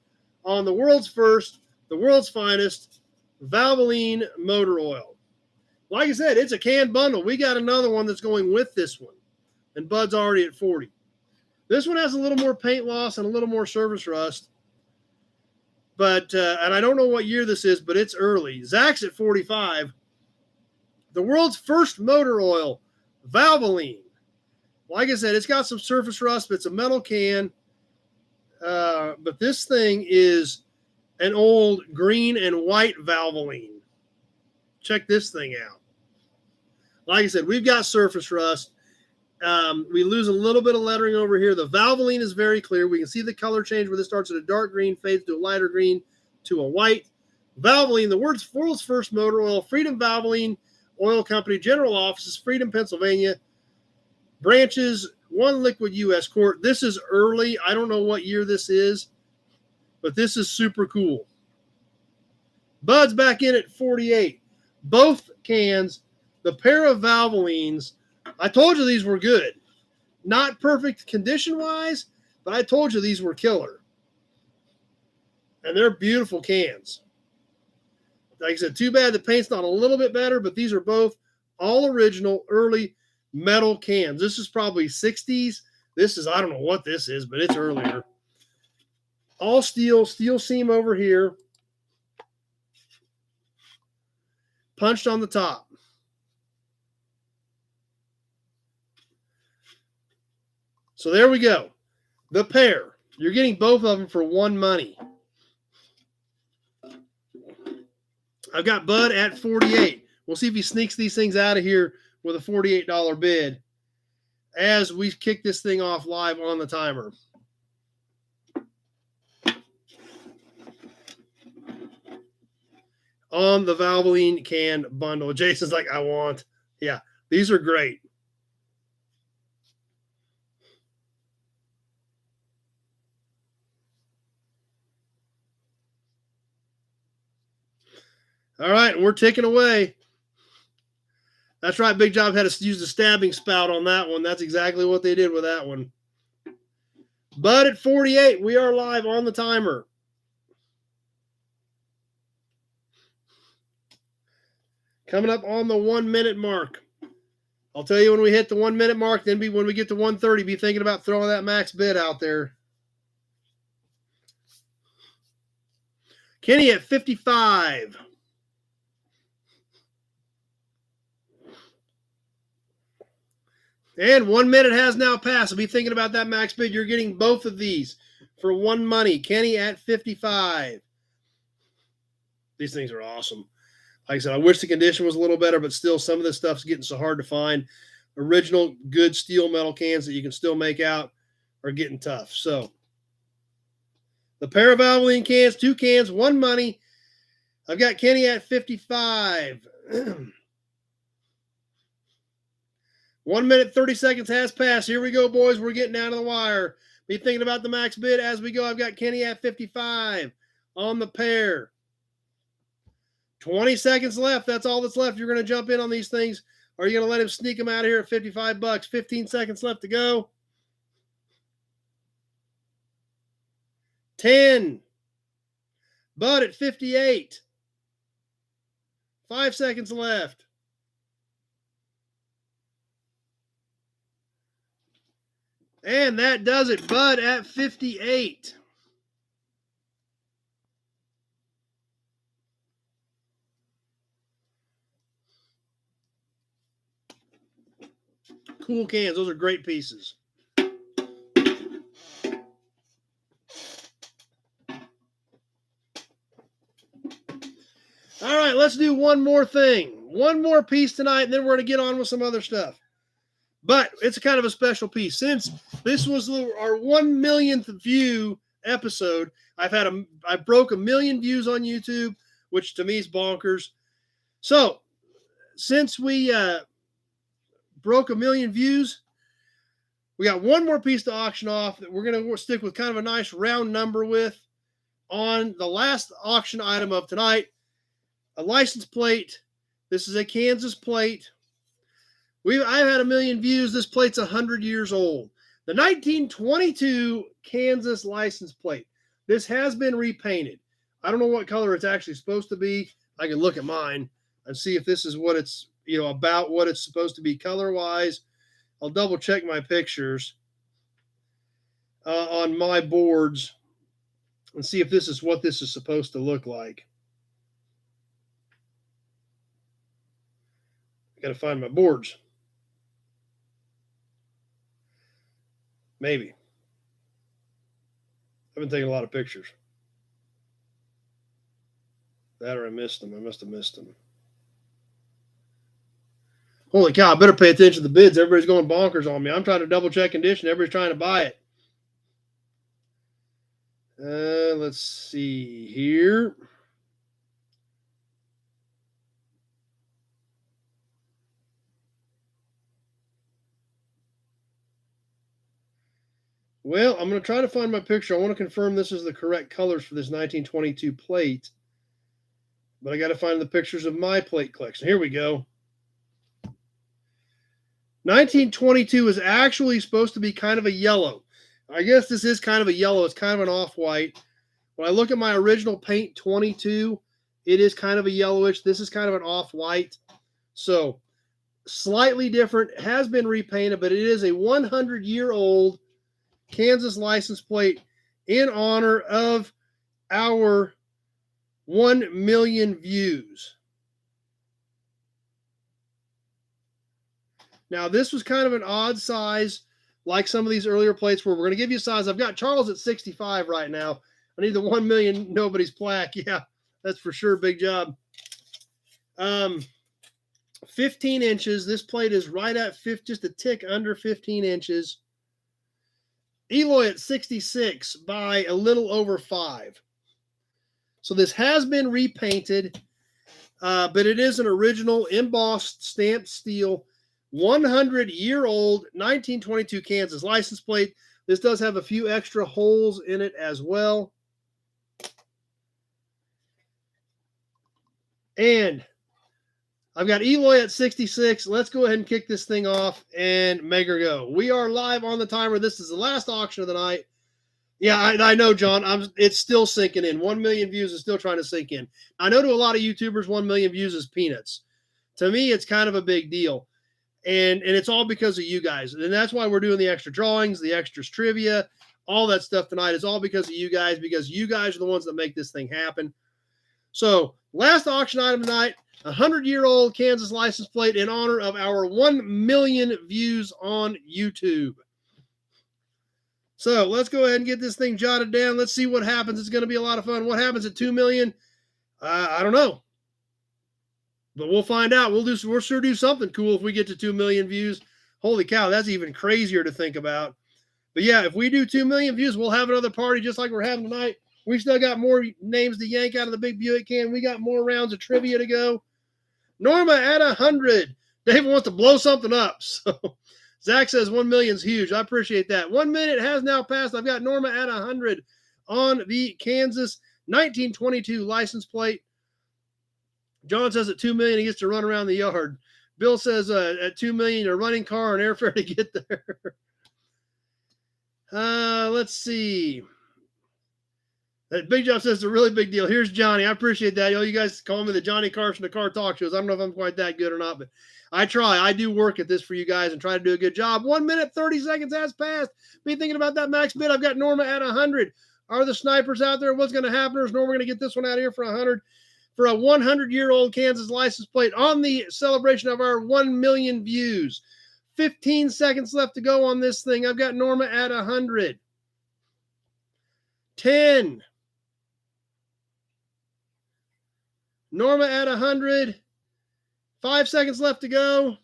On the world's first, the world's finest, Valvoline motor oil. Like I said, it's a can bundle. We got another one that's going with this one. And Bud's already at 40. This one has a little more paint loss and a little more surface rust. But, and I don't know what year this is, but it's early. Zach's at 45. The world's first motor oil, Valvoline. Like I said, it's got some surface rust, but it's a metal can. But this thing is an old green and white Valvoline. Check this thing out. Like I said, we've got surface rust. We lose a little bit of lettering over here. The Valvoline is very clear. We can see the color change where this starts at a dark green, fades to a lighter green, to a white. Valvoline, the world's first motor oil, Freedom Valvoline Oil Company, General Offices, Freedom, Pennsylvania. Branches, 1 liquid U.S. Court. This is early. I don't know what year this is, but this is super cool. Bud's back in at 48. Both cans, the pair of Valvolines, I told you these were good. Not perfect condition-wise, but I told you these were killer. And they're beautiful cans. Like I said, too bad the paint's not a little bit better, but these are both all original, early metal cans. This is probably 60s. This is, I don't know what this is, but it's earlier. All steel seam over here. Punched on the top. So there we go. The pair. You're getting both of them for one money. I've got Bud at 48. We'll see if he sneaks these things out of here with a $48 bid as we kick this thing off live on the timer. On the Valvoline can bundle. Jason's like, I want. Yeah, these are great. All right, we're ticking away. That's right, Big Job had to use the stabbing spout on that one. That's exactly what they did with that one. Bud at 48, we are live on the timer. Coming up on the 1 minute mark. I'll tell you when we hit the 1 minute mark, then when we get to 1:30, be thinking about throwing that max bid out there. Kenny at 55. And 1 minute has now passed. So be thinking about that max bid. You're getting both of these for one money. Kenny at 55. These things are awesome. Like I said, I wish the condition was a little better, but still some of this stuff's getting so hard to find. Original good steel metal cans that you can still make out are getting tough. So The pair of Valvoline cans, 2 cans, 1 money. I've got Kenny at 55. 1 minute, 30 seconds has passed. Here we go, boys. We're getting down to the wire. Be thinking about the max bid as we go. I've got Kenny at 55 on the pair. 20 seconds left. That's all that's left. You're going to jump in on these things. Or are you going to let him sneak them out of here at 55 bucks? 15 seconds left to go. 10. Bud at 58. 5 seconds left. And that does it. Bud at 58. Cool cans. Those are great pieces. All right, let's do one more thing. One more piece tonight, and then we're going to get on with some other stuff. But it's a kind of a special piece. Since this was our 1 millionth view episode, I broke 1 million views on YouTube, which to me is bonkers. So since we broke 1 million views, we got one more piece to auction off that we're going to stick with kind of a nice round number with on the last auction item of tonight. A license plate. This is a Kansas plate. I've had 1 million views. This plate's 100 years old. The 1922 Kansas license plate. This has been repainted. I don't know what color it's actually supposed to be. I can look at mine and see if this is what it's, about what it's supposed to be color-wise. I'll double check my pictures on my boards and see if this is what this is supposed to look like. I got to find my boards. Maybe. I've been taking a lot of pictures. That or I missed them. I must have missed them. Holy cow, I better pay attention to the bids. Everybody's going bonkers on me. I'm trying to double check condition. Everybody's trying to buy it. Let's see here. Well, I'm going to try to find my picture. I want to confirm this is the correct colors for this 1922 plate. But I got to find the pictures of my plate collection. Here we go. 1922 is actually supposed to be kind of a yellow. I guess this is kind of a yellow. It's kind of an off-white. When I look at my original paint 22, it is kind of a yellowish. This is kind of an off-white. So slightly different. It has been repainted, but it is a 100-year-old Kansas license plate in honor of our 1 million views. Now, this was kind of an odd size, like some of these earlier plates where we're going to give you a size. I've got Charles at 65 right now. I need the 1 million nobody's plaque. Yeah, that's for sure. Big job. 15 inches. This plate is right at just a tick under 15 inches. Eloy at 66 by a little over 5. So this has been repainted, but it is an original embossed stamped steel 100-year-old 1922 Kansas license plate. This does have a few extra holes in it as well. And I've got Eloy at 66. Let's go ahead and kick this thing off and make her go. We are live on the timer. This is the last auction of the night. Yeah, I know, John. It's still sinking in. 1 million views is still trying to sink in. I know to a lot of YouTubers, 1 million views is peanuts. To me, it's kind of a big deal. And it's all because of you guys. And that's why we're doing the extra drawings, the extras trivia, all that stuff tonight. It's all because of you guys, because you guys are the ones that make this thing happen. So, last auction item tonight, 100-year-old Kansas license plate in honor of our 1 million views on YouTube. So, let's go ahead and get this thing jotted down. Let's see what happens. It's going to be a lot of fun. What happens at 2 million? I don't know. But we'll find out. We'll sure do something cool if we get to 2 million views. Holy cow, that's even crazier to think about. But yeah, if we do 2 million views, we'll have another party just like we're having tonight. We still got more names to yank out of the big Buick can. We got more rounds of trivia to go. Norma at 100. David wants to blow something up. So Zach says 1 million's huge. I appreciate that. 1 minute has now passed. I've got Norma at 100 on the Kansas 1922 license plate. John says at 2 million, he gets to run around the yard. Bill says at 2 million, a running car and airfare to get there. Let's see. That Big Job says it's a really big deal. Here's Johnny. I appreciate that. You guys call me the Johnny Carson of car talk shows. I don't know if I'm quite that good or not, but I try. I do work at this for you guys and try to do a good job. 1 minute, 30 seconds has passed. Be thinking about that max bid. I've got Norma at 100. Are the snipers out there? What's going to happen? Or is Norma going to get this one out of here for 100? For a 100-year-old Kansas license plate on the celebration of our 1 million views. 15 seconds left to go on this thing. I've got Norma at 100. 10. Norma at 100. 5 seconds left to go.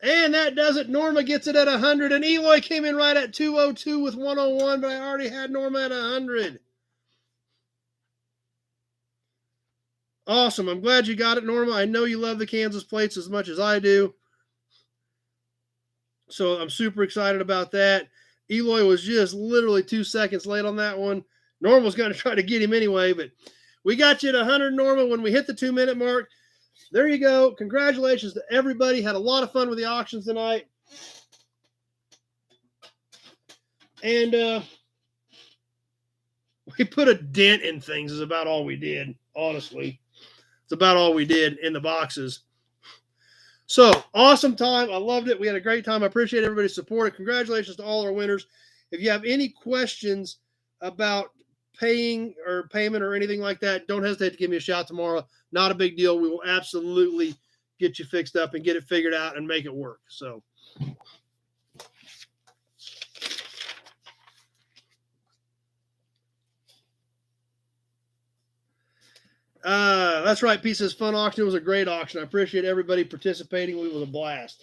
And that does it. Norma gets it at 100. And Eloy came in right at 202 with 101, but I already had Norma at 100. Awesome. I'm glad you got it, Norma. I know you love the Kansas plates as much as I do. So I'm super excited about that. Eloy was just literally 2 seconds late on that one. Norma was going to try to get him anyway, but we got you at 100, Norma, when we hit the 2 minute mark. There you go. Congratulations to everybody. Had a lot of fun with the auctions tonight. And we put a dent in things is about all we did, honestly. It's about all we did in the boxes. So, awesome time. I loved it. We had a great time. I appreciate everybody's support. Congratulations to all our winners. If you have any questions about paying or payment or anything like that, don't hesitate to give me a shout tomorrow. Not a big deal. We will absolutely get you fixed up and get it figured out and make it work. So, that's right. Pete says fun auction. It was a great auction. I appreciate everybody participating. It was a blast.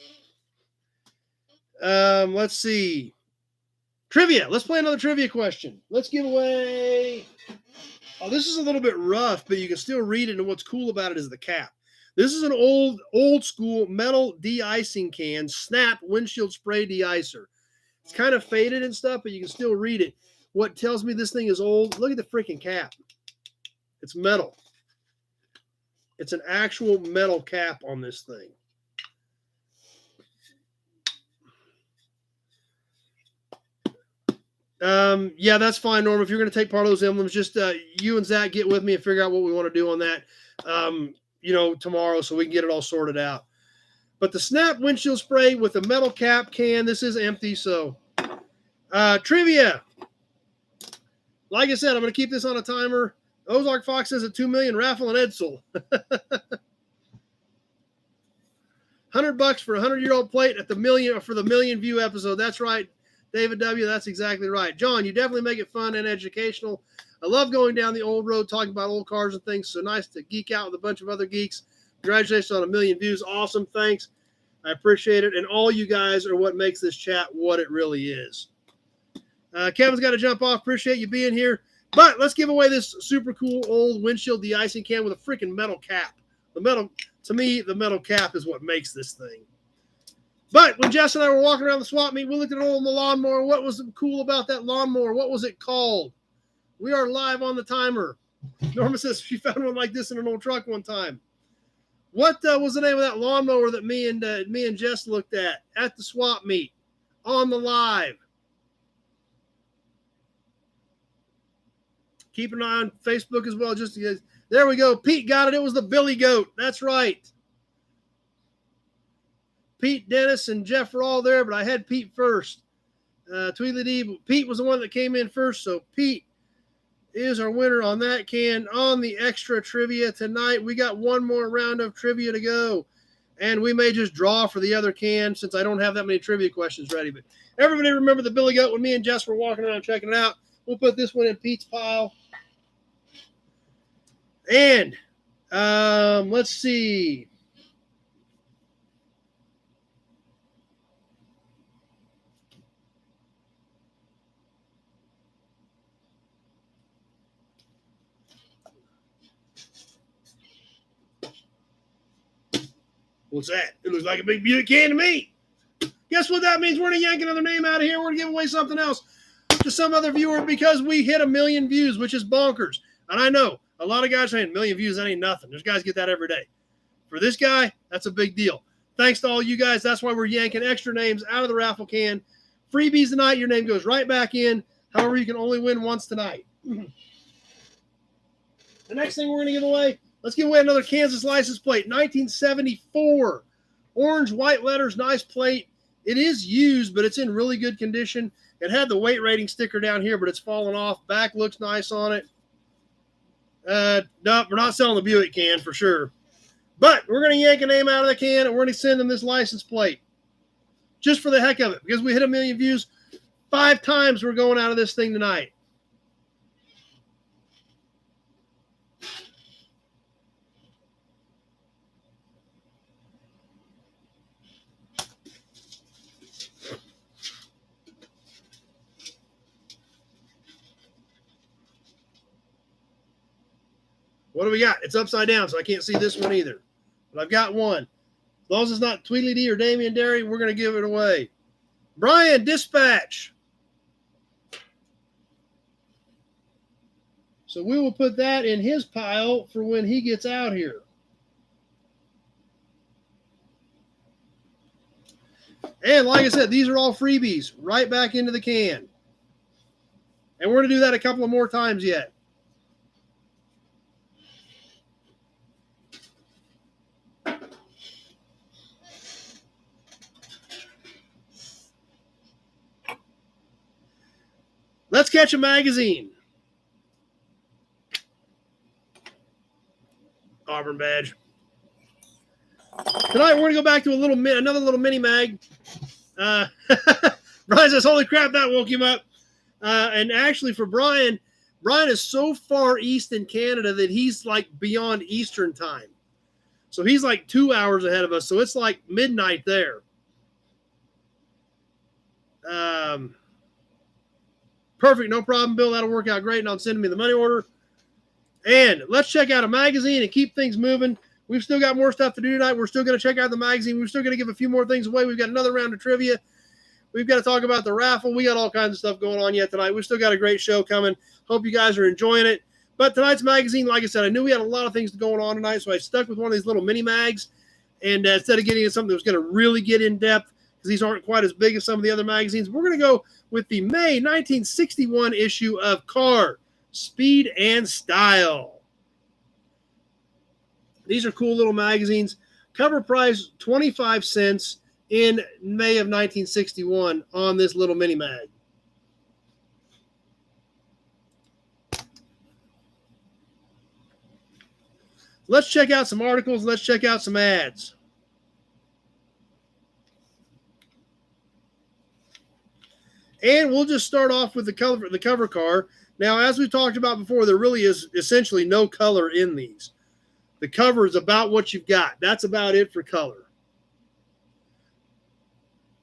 Let's see. Trivia. Let's play another trivia question. Let's give away. Oh, this is a little bit rough, but you can still read it. And what's cool about it is the cap. This is an old school metal de-icing can, snap windshield spray de-icer. It's kind of faded and stuff, but you can still read it. What tells me this thing is old? Look at the freaking cap. It's metal. It's an actual metal cap on this thing. Yeah, that's fine, Norm. If you're going to take part of those emblems, just you and Zach get with me and figure out what we want to do on that, tomorrow so we can get it all sorted out. But the snap windshield spray with the metal cap can, this is empty, so trivia. Like I said, I'm going to keep this on a timer. Ozark Fox says at 2 million, raffle and Edsel. $100 for a 100-year-old plate at the million view episode. That's right, David W. That's exactly right. John, you definitely make it fun and educational. I love going down the old road talking about old cars and things. So nice to geek out with a bunch of other geeks. Congratulations on 1 million views. Awesome. Thanks. I appreciate it. And all you guys are what makes this chat what it really is. Kevin's got to jump off. Appreciate you being here. But let's give away this super cool old windshield de-icing can with a freaking metal cap. To me, the metal cap is what makes this thing. But when Jess and I were walking around the swap meet, we looked at an old lawnmower. What was cool about that lawnmower? What was it called? We are live on the timer. Norma says she found one like this in an old truck one time. What was the name of that lawnmower that me and Jess looked at the swap meet on the live? Keep an eye on Facebook as well. Just because. There we go. Pete got it. It was the Billy Goat. That's right. Pete, Dennis, and Jeff were all there, but I had Pete first. Tweedledee. Pete was the one that came in first, so Pete is our winner on that can. On the extra trivia tonight, we got one more round of trivia to go, and we may just draw for the other can since I don't have that many trivia questions ready. But everybody remember the Billy Goat when me and Jess were walking around checking it out. We'll put this one in Pete's pile. And let's see. What's that? It looks like a big Buick can to me. Guess what that means? We're going to yank another name out of here. We're going to give away something else to some other viewer because we hit 1 million views, which is bonkers. And I know a lot of guys saying 1 million views, that ain't nothing. There's guys get that every day. For this guy, that's a big deal. Thanks to all you guys. That's why we're yanking extra names out of the raffle can. Freebies tonight. Your name goes right back in. However, you can only win once tonight. The next thing we're going to give away, let's give away another Kansas license plate. 1974. Orange, white letters, nice plate. It is used, but it's in really good condition. It had the weight rating sticker down here, but it's fallen off. Back looks nice on it. No, we're not selling the Buick can for sure. But we're going to yank a name out of the can, and we're going to send them this license plate. Just for the heck of it. Because we hit 1 million views 5 times, we're going out of this thing tonight. What do we got? It's upside down, so I can't see this one either. But I've got one. As long as it's not Tweedly D or Damian Derry, we're going to give it away. Brian, dispatch. So we will put that in his pile for when he gets out here. And like I said, these are all freebies right back into the can. And we're going to do that a couple of more times yet. Let's catch a magazine. Auburn badge. Tonight we're going to go back to another little mini mag. Brian says, holy crap, that woke him up. And actually for Brian is so far east in Canada that he's like beyond Eastern time. So he's like 2 hours ahead of us. So it's like midnight there. Perfect, no problem, Bill. That'll work out great, and I'll send me the money order. And let's check out a magazine and keep things moving. We've still got more stuff to do tonight. We're still going to check out the magazine. We're still going to give a few more things away. We've got another round of trivia. We've got to talk about the raffle. We got all kinds of stuff going on yet tonight. We've still got a great show coming. Hope you guys are enjoying it. But tonight's magazine, like I said, I knew we had a lot of things going on tonight, so I stuck with one of these little mini mags. And instead of getting into something that was going to really get in depth, because these aren't quite as big as some of the other magazines, we're going to go with the May 1961 issue of Car, Speed, and Style. These are cool little magazines. Cover price 25 cents in May of 1961 on this little mini mag. Let's check out some articles. Let's check out some ads. And we'll just start off with the cover car. Now, as we've talked about before, there really is essentially no color in these. The cover is about what you've got. That's about it for color.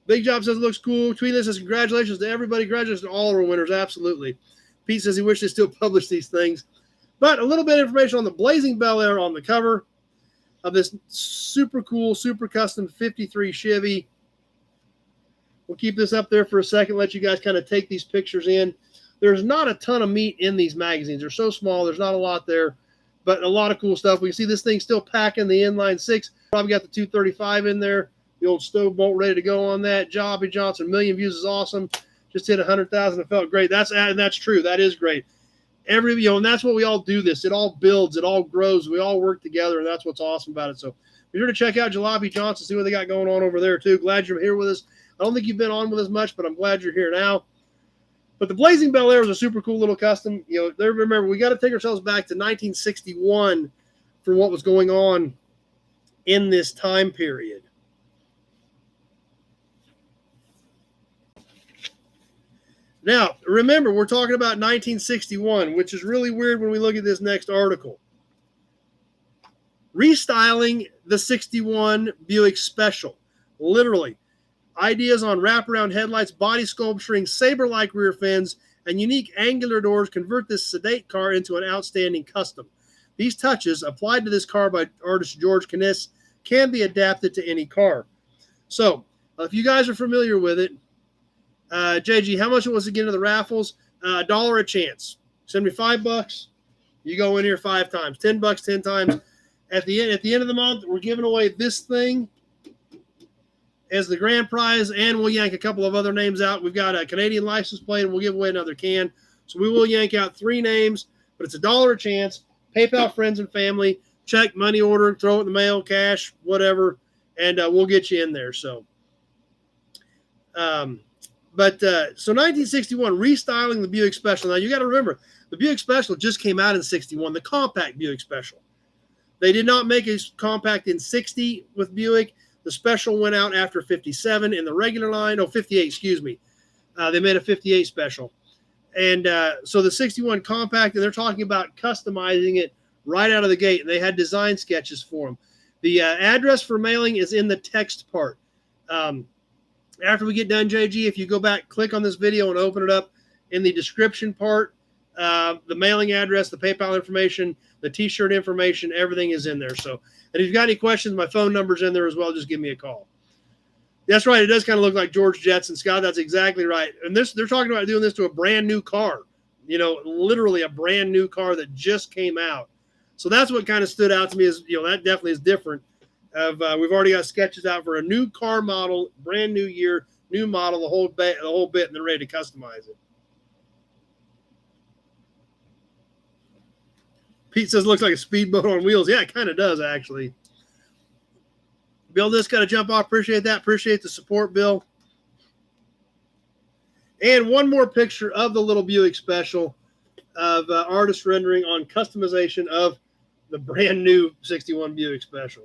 Big Job says it looks cool. Tweedless says congratulations to everybody. Congratulations to all of our winners. Absolutely. Pete says he wishes they still publish these things. But a little bit of information on the Blazing Bel Air on the cover of this super cool, super custom 53 Chevy. We'll keep this up there for a second, let you guys kind of take these pictures in. There's not a ton of meat in these magazines. They're so small. There's not a lot there, but a lot of cool stuff. We can see this thing still packing the inline 6. Probably got the 235 in there. The old stove bolt ready to go on that. Jobby Johnson, 1 million views is awesome. Just hit 100,000. It felt great. That's true. That is great. And that's what we all do this. It all builds. It all grows. We all work together, and that's what's awesome about it. So be sure to check out Jalopy Johnson, see what they got going on over there, too. Glad you're here with us. I don't think you've been on with us much, but I'm glad you're here now. But the Blazing Bel Air is a super cool little custom. Remember, we got to take ourselves back to 1961 for what was going on in this time period. Now, remember, we're talking about 1961, which is really weird when we look at this next article. Restyling the 61 Buick Special. Literally. Ideas on wraparound headlights, body sculpturing, saber-like rear fins, and unique angular doors convert this sedate car into an outstanding custom. These touches, applied to this car by artist George can be adapted to any car. So if you guys are familiar with it, JG, how much it was to get into the raffles? $1 a chance. $75. You go in here 5 times. $10, 10 times. At the end of the month, we're giving away this thing as the grand prize, and we'll yank a couple of other names out. We've got a Canadian license plate, and we'll give away another can. So we will yank out 3 names, but it's $1 a chance. PayPal, friends and family, check, money order, throw it in the mail, cash, whatever, and we'll get you in there. So, so 1961, restyling the Buick Special. Now, you got to remember, the Buick Special just came out in 61, the compact Buick Special. They did not make a compact in 60 with Buick. The Special went out after 57 in the regular line. Oh, 58, excuse me. They made a 58 Special. And so the 61 compact, and they're talking about customizing it right out of the gate. And they had design sketches for them. The address for mailing is in the text part. After we get done, JG, if you go back, click on this video and open it up in the description part, the mailing address, the PayPal information, the T-shirt information, everything is in there. So, and if you've got any questions, my phone number's in there as well. Just give me a call. That's right. It does kind of look like George Jetson, Scott. That's exactly right. And they're talking about doing this to a brand new car, literally a brand new car that just came out. So that's what kind of stood out to me is, that definitely is different. We've already got sketches out for a new car model, brand new year, new model, the whole bit, and they're ready to customize it. Pete says it looks like a speedboat on wheels. Yeah, it kind of does, actually. Bill, just got to jump off. Appreciate that. Appreciate the support, Bill. And one more picture of the little Buick Special of artist rendering on customization of the brand new 61 Buick Special.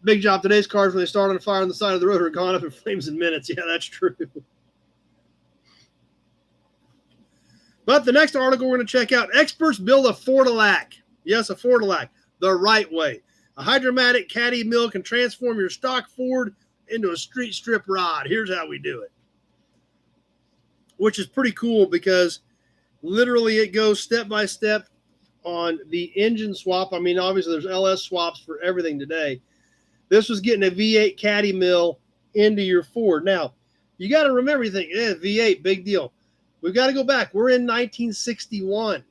Big job. Today's cars, when they start on fire on the side of the road, are gone up in flames in minutes. Yeah, that's true. But the next article we're going to check out, experts build a Fordalac. Yes, a Fordalac, the right way. A hydromatic caddy mill can transform your stock Ford into a street strip rod. Here's how we do it. Which is pretty cool because literally it goes step by step on the engine swap. I mean, obviously there's LS swaps for everything today. This was getting a V8 caddy mill into your Ford. Now, you got to remember, you think, V8, big deal. We've got to go back. We're in 1961.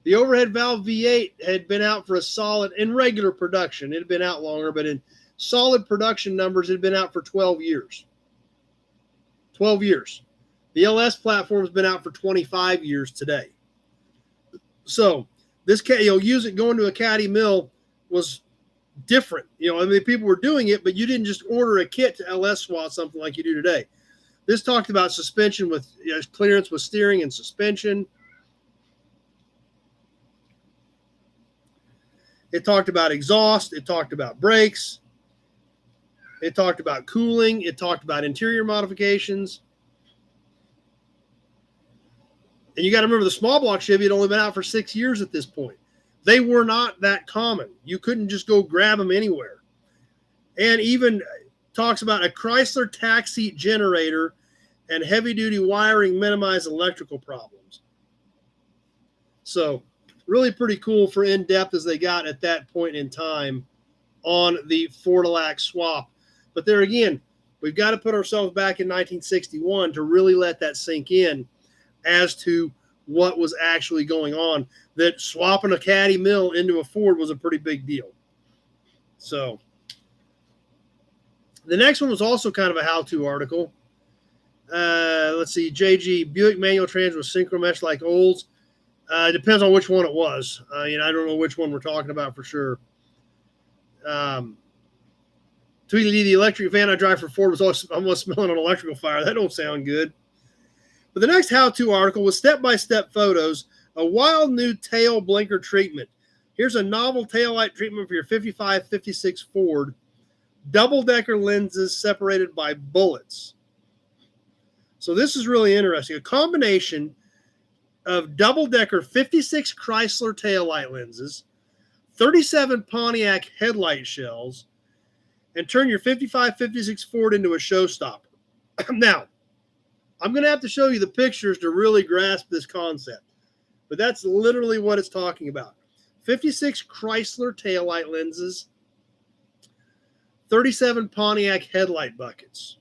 The overhead valve V8 had been out for a solid, in regular production, it had been out longer, but in solid production numbers, it had been out for 12 years. 12 years. The LS platform has been out for 25 years today. So this, use it going to a caddy mill was different. People were doing it, but you didn't just order a kit to LS swap something like you do today. This talked about suspension with clearance with steering and suspension. It talked about exhaust. It talked about brakes. It talked about cooling. It talked about interior modifications. And you got to remember the small block Chevy had only been out for 6 years at this point. They were not that common. You couldn't just go grab them anywhere. And even talks about a Chrysler tax seat generator and heavy-duty wiring minimize electrical problems. So really pretty cool for in-depth as they got at that point in time on the Fordalac swap. But there again, we've got to put ourselves back in 1961 to really let that sink in as to what was actually going on. That swapping a caddy mill into a Ford was a pretty big deal. So the next one was also kind of a how-to article. Let's see, JG, Buick manual trans with synchro mesh like Olds. It depends on which one it was. I don't know which one we're talking about for sure. Tweety, the electric van I drive for Ford was almost smelling an electrical fire. That don't sound good. But the next how-to article was step-by-step photos, a wild new tail blinker treatment. Here's a novel taillight treatment for your 55, 56 Ford. Double-decker lenses separated by bullets. So this is really interesting. A combination of double-decker 56 Chrysler taillight lenses, 37 Pontiac headlight shells, and turn your 55, 56 Ford into a showstopper. Now, I'm going to have to show you the pictures to really grasp this concept. But that's literally what it's talking about. 56 Chrysler taillight lenses, 37 Pontiac headlight buckets.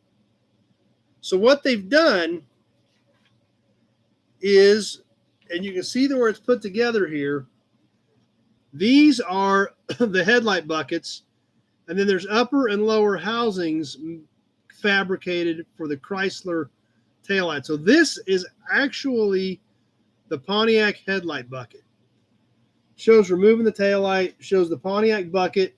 So what they've done is, and you can see where it's put together here, these are the headlight buckets, and then there's upper and lower housings fabricated for the Chrysler taillight. So this is actually the Pontiac headlight bucket. Shows removing the taillight, shows the Pontiac bucket.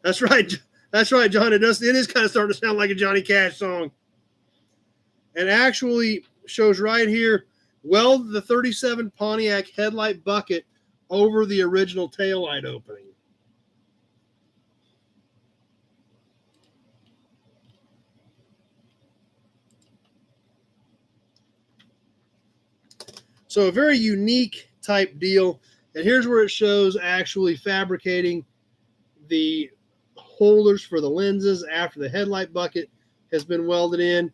That's right. That's right, John. It is kind of starting to sound like a Johnny Cash song. And actually shows right here, weld the 37 Pontiac headlight bucket over the original taillight opening. So a very unique type deal. And here's where it shows actually fabricating the holders for the lenses after the headlight bucket has been welded in.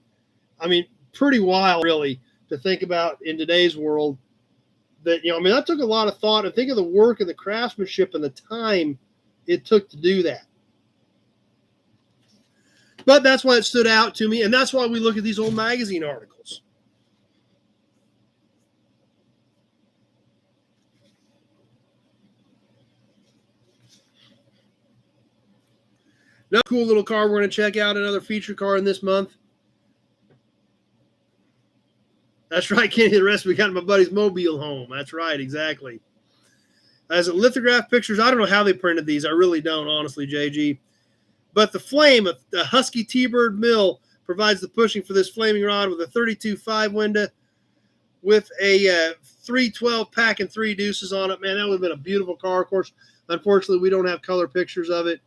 I mean, pretty wild, really, to think about in today's world. That, you know, I mean, that took a lot of thought, and think of the work and the craftsmanship and the time it took to do that. But that's why it stood out to me, and that's why we look at these old magazine articles. Another cool little car we're going to check out, another feature car in this month. That's right, Kenny. The rest we got in my buddy's mobile home. That's right, exactly. As a lithograph pictures, I don't know how they printed these. I really don't, honestly, JG. But the flame, the Husky T-Bird mill, provides the pushing for this flaming rod with a 32.5 window with a 312 pack and 3 deuces on it. Man, that would have been a beautiful car. Of course, unfortunately, we don't have color pictures of it.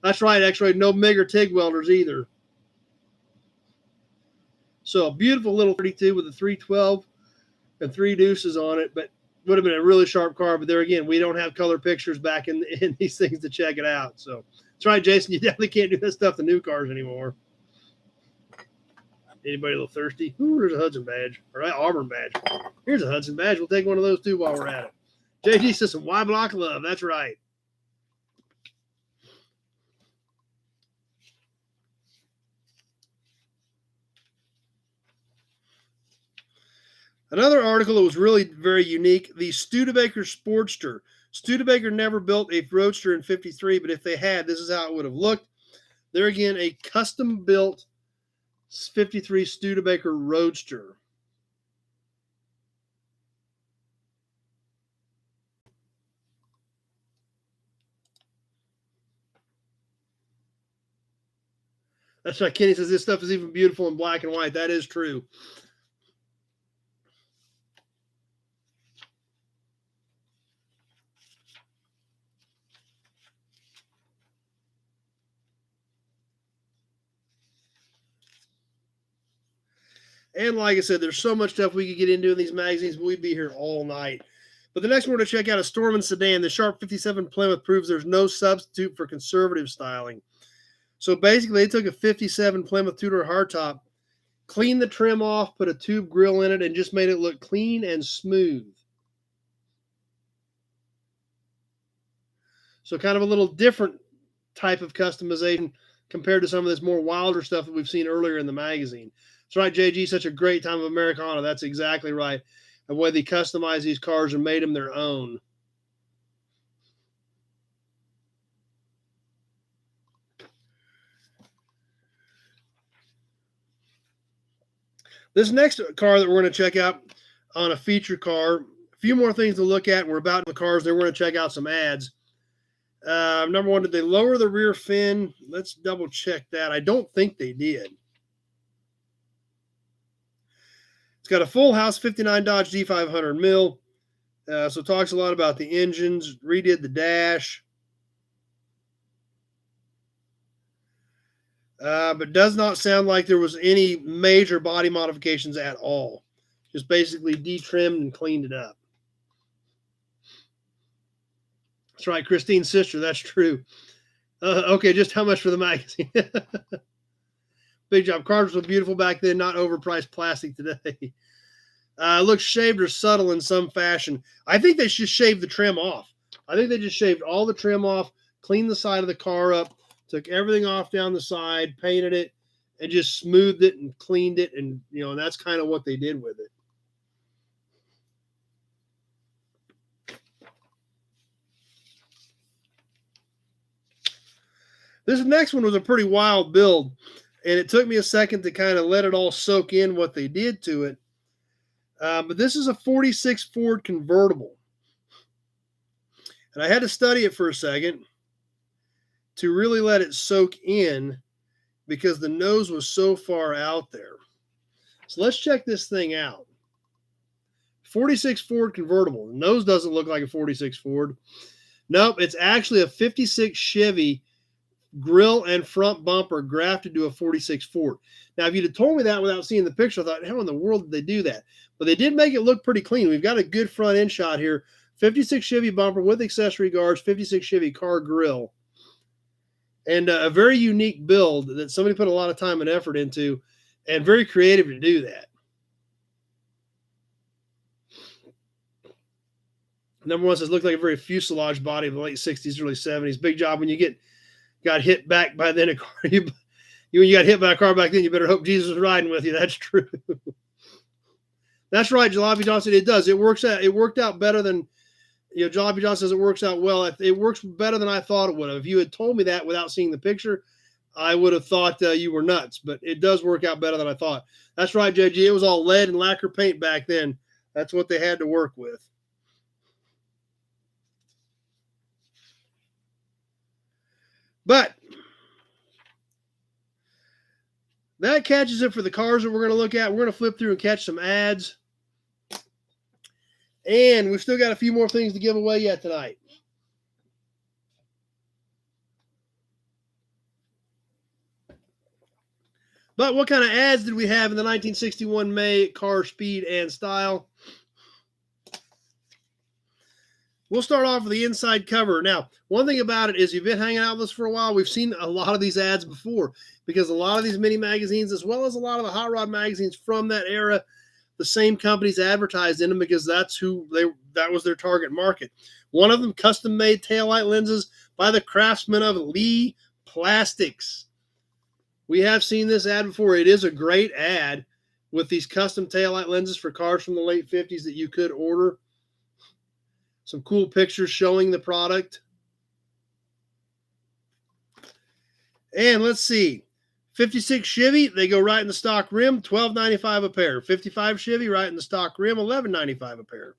That's right, actually, no MIG or TIG welders either. So a beautiful little 32 with a 312 and 3 deuces on it, but would have been a really sharp car. But there again, we don't have color pictures back in these things to check it out. So that's right, Jason. You definitely can't do that stuff to new cars anymore. Anybody a little thirsty? Ooh, there's a Hudson badge. All right, Auburn badge. Here's a Hudson badge. We'll take one of those too while we're at it. JG says some Y block love. That's right. Another article that was really very unique, the Studebaker Sportster. Studebaker never built a Roadster in 53, but if they had, this is how it would have looked. There again, a custom-built 53 Studebaker Roadster. That's right, Kenny says this stuff is even beautiful in black and white. That is true. And like I said, there's so much stuff we could get into in these magazines, but we'd be here all night. But the next one we're going to check out is Stormin Sedan. The Sharp 57 Plymouth proves there's no substitute for conservative styling. So basically, they took a 57 Plymouth two-door hardtop, cleaned the trim off, put a tube grill in it, and just made it look clean and smooth. So kind of a little different type of customization compared to some of this more wilder stuff that we've seen earlier in the magazine. That's right, JG, such a great time of Americana. That's exactly right. The way they customized these cars and made them their own. This next car that we're going to check out on a feature car, a few more things to look at. We're about in the cars. Then we're going to check out some ads. Number one, did they lower the rear fin? Let's double check that. I don't think they did. It's got a full house 59 Dodge D500 mil. So it talks a lot about the engines, redid the dash. But does not sound like there was any major body modifications at all. Just basically detrimmed and cleaned it up. That's right, Christine's sister. That's true. Okay, just how much for the magazine? Big job. Cars were beautiful back then, not overpriced plastic today. Looks shaved or subtle in some fashion. I think they should shave the trim off. I think they just shaved all the trim off, cleaned the side of the car up, took everything off down the side, painted it, and just smoothed it and cleaned it. And, and that's kind of what they did with it. This next one was a pretty wild build, and it took me a second to kind of let it all soak in what they did to it. But this is a 46 Ford convertible. And I had to study it for a second to really let it soak in because the nose was so far out there. So let's check this thing out. 46 Ford convertible. The nose doesn't look like a 46 Ford. Nope, it's actually a 56 Chevy grill and front bumper grafted to a 46 Ford. Now, if you'd have told me that without seeing the picture, I thought, how in the world did they do that? But they did make it look pretty clean. We've got a good front end shot here. 56 Chevy bumper with accessory guards, 56 Chevy car grill. And a very unique build that somebody put a lot of time and effort into, and very creative to do that. Number one says, looked like a very fuselage body of the late 60s, early 70s. Big job when you got hit back by then. When you got hit by a car back then, you better hope Jesus was riding with you. That's true. That's right, Jalopy Johnson. It does. It works out. It worked out better than, Jalopy Johnson says it works out well. It works better than I thought it would have. If you had told me that without seeing the picture, I would have thought you were nuts. But it does work out better than I thought. That's right, JG. It was all lead and lacquer paint back then. That's what they had to work with. But that catches it for the cars that we're going to look at. We're going to flip through and catch some ads. And we've still got a few more things to give away yet tonight. But what kind of ads did we have in the 1961 May car, speed, and style? We'll start off with the inside cover. Now, one thing about it is you've been hanging out with us for a while. We've seen a lot of these ads before because a lot of these mini magazines, as well as a lot of the hot rod magazines from that era, the same companies advertised in them because that was their target market. One of them, custom-made taillight lenses by the craftsmen of Lee Plastics. We have seen this ad before. It is a great ad with these custom taillight lenses for cars from the late 50s that you could order. Some cool pictures showing the product. And let's see. 56 Chevy, they go right in the stock rim, $12.95 a pair. 55 Chevy, right in the stock rim, $11.95 a pair.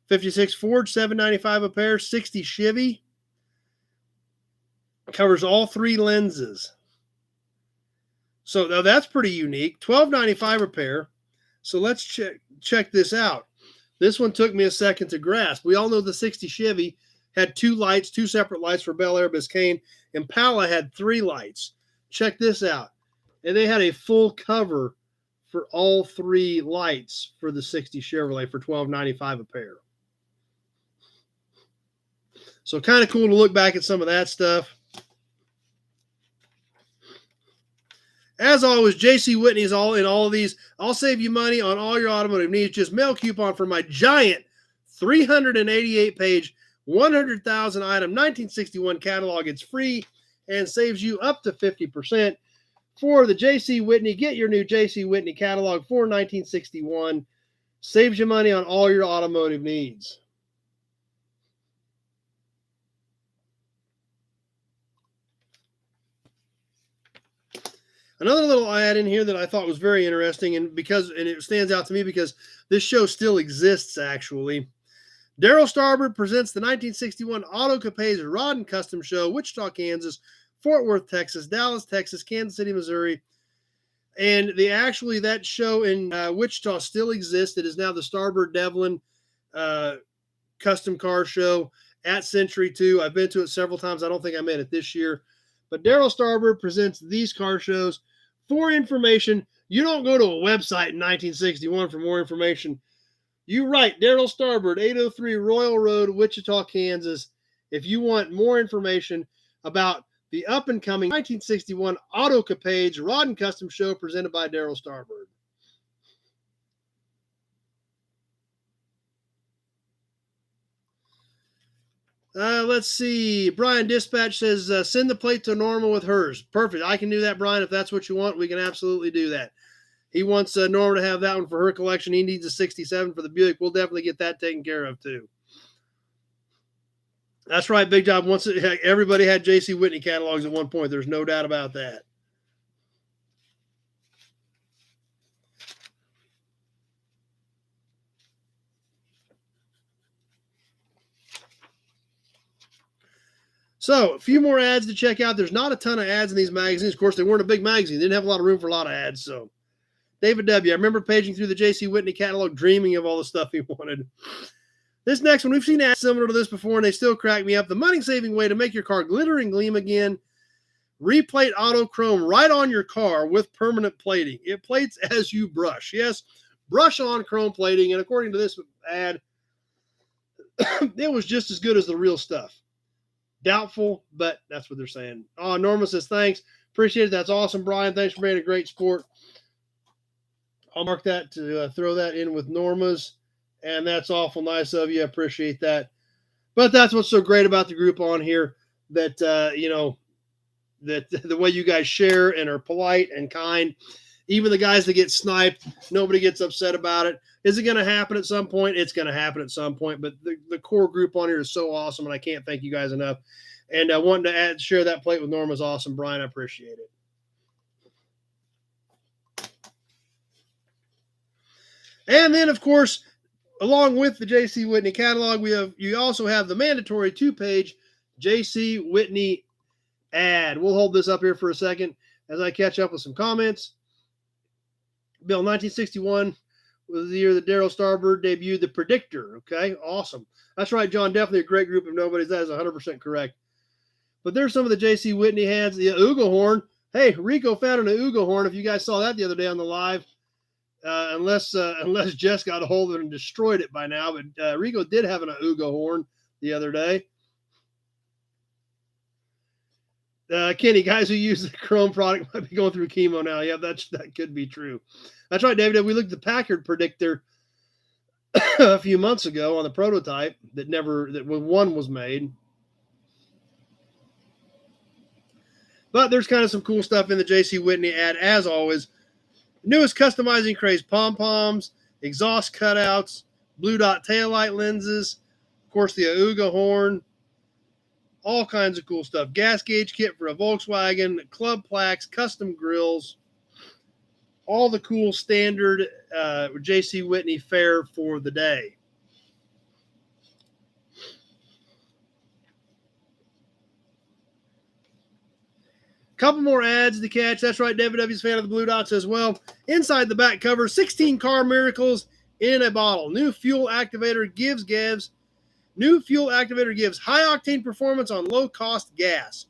56 Ford, $7.95 a pair. 60 Chevy covers all three lenses. So now that's pretty unique. $12.95 a pair. So let's check this out. This one took me a second to grasp. We all know the 60 Chevy had two separate lights for Bel Air, Biscayne. Impala had three lights. Check this out. And they had a full cover for all three lights for the 60 Chevrolet for $12.95 a pair. So kind of cool to look back at some of that stuff. As always, JC Whitney's all in all of these. I'll save you money on all your automotive needs. Just mail coupon for my giant 388-page, 100,000 item 1961 catalog. It's free and saves you up to 50% for the JC Whitney. Get your new JC Whitney catalog for 1961. Saves you money on all your automotive needs. Another little ad in here that I thought was very interesting, and it stands out to me because this show still exists, actually. Daryl Starbird presents the 1961 Auto Capes Rod and Custom Show, Wichita, Kansas, Fort Worth, Texas, Dallas, Texas, Kansas City, Missouri. And that show in Wichita still exists. It is now the Starbird Devlin Custom Car Show at Century 2. I've been to it several times. I don't think I made it this year. But Daryl Starbird presents these car shows. For information, you don't go to a website in 1961 for more information. You write Daryl Starbird, 803 Royal Road, Wichita, Kansas, if you want more information about the up-and-coming 1961 Auto Capes Rod and Custom Show presented by Daryl Starbird. Let's see. Brian Dispatch says, send the plate to Norma with hers. Perfect. I can do that, Brian. If that's what you want, we can absolutely do that. He wants Norma to have that one for her collection. He needs a 67 for the Buick. We'll definitely get that taken care of, too. That's right, Big Job. Everybody had J.C. Whitney catalogs at one point. There's no doubt about that. So, a few more ads to check out. There's not a ton of ads in these magazines. Of course, they weren't a big magazine. They didn't have a lot of room for a lot of ads. So, David W., I remember paging through the J.C. Whitney catalog, dreaming of all the stuff he wanted. This next one, we've seen ads similar to this before, and they still crack me up. The money-saving way to make your car glitter and gleam again. Replate auto chrome right on your car with permanent plating. It plates as you brush. Yes, brush on chrome plating. And according to this ad, it was just as good as the real stuff. Doubtful, but that's what they're saying. Oh, Norma says, thanks. Appreciate it. That's awesome, Brian. Thanks for being a great sport. I'll mark that to throw that in with Norma's. And that's awful nice of you. I appreciate that. But that's what's so great about the group on here, that, that the way you guys share and are polite and kind. Even the guys that get sniped, nobody gets upset about it. Is it going to happen at some point? It's going to happen at some point. But the core group on here is so awesome, and I can't thank you guys enough. And wanting to share that plate with Norma is awesome, Brian. I appreciate it. And then, of course, along with the J.C. Whitney catalog, you also have the mandatory 2-page J.C. Whitney ad. We'll hold this up here for a second as I catch up with some comments. Bill, 1961 was the year that Darryl Starbird debuted the Predictor. Okay, awesome. That's right, John. Definitely a great group of nobodies. That is 100% correct. But there's some of the J.C. Whitney ads. The Ooga horn. Hey, Rico found an Ooga horn. If you guys saw that the other day on the live, unless Jess got a hold of it and destroyed it by now. But Rico did have an Ooga horn the other day. Kenny, guys who use the Chrome product might be going through chemo now. Yeah, that could be true. That's right, David. We looked at the Packard Predictor a few months ago on the prototype that one was made. But there's kind of some cool stuff in the J.C. Whitney ad, as always. Newest customizing craze: pom-poms, exhaust cutouts, blue dot taillight lenses, of course the Ooga horn, all kinds of cool stuff. Gas gauge kit for a Volkswagen, club plaques, custom grills, all the cool standard J.C. Whitney fare for the day. Couple more ads to catch. That's right, David W's fan of the Blue Dots as well. Inside the back cover, 16 car miracles in a bottle. New fuel activator gives high octane performance on low cost gas.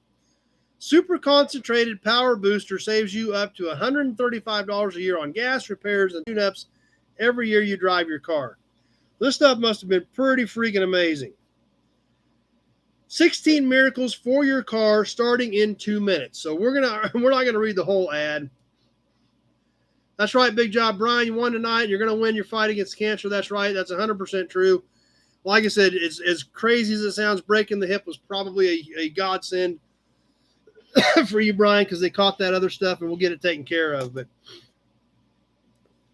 Super concentrated power booster saves you up to $135 a year on gas repairs and tune-ups every year you drive your car. This stuff must have been pretty freaking amazing. 16 miracles for your car starting in 2 minutes. So we're not gonna read the whole ad. That's right, Big Job Brian. You won tonight. You're gonna win your fight against cancer. That's right. That's 100% true. Like I said, it's as crazy as it sounds. Breaking the hip was probably a godsend for you, Brian, because they caught that other stuff, and we'll get it taken care of. But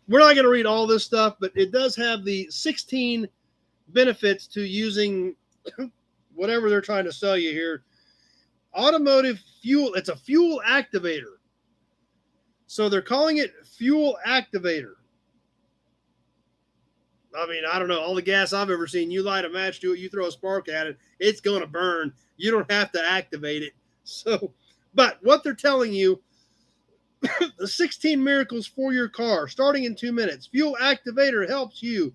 we're not going to read all this stuff, but it does have the 16 benefits to using whatever they're trying to sell you here. Automotive fuel. It's a fuel activator. So they're calling it fuel activator. I mean, I don't know. All the gas I've ever seen, you light a match to it, you throw a spark at it, it's going to burn. You don't have to activate it. So, but what they're telling you, the 16 miracles for your car, starting in 2 minutes. Fuel activator helps you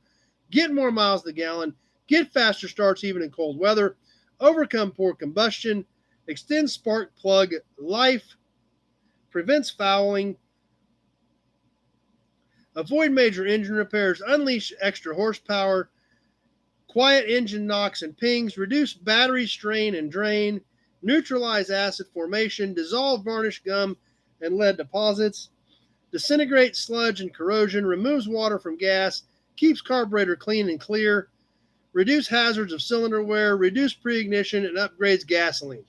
get more miles to the gallon, get faster starts even in cold weather, overcome poor combustion, extend spark plug life, prevents fouling, avoid major engine repairs, unleash extra horsepower, quiet engine knocks and pings, reduce battery strain and drain, neutralize acid formation, dissolve varnish gum and lead deposits, disintegrate sludge and corrosion, removes water from gas, keeps carburetor clean and clear, reduce hazards of cylinder wear, reduce pre-ignition, and upgrades gasoline.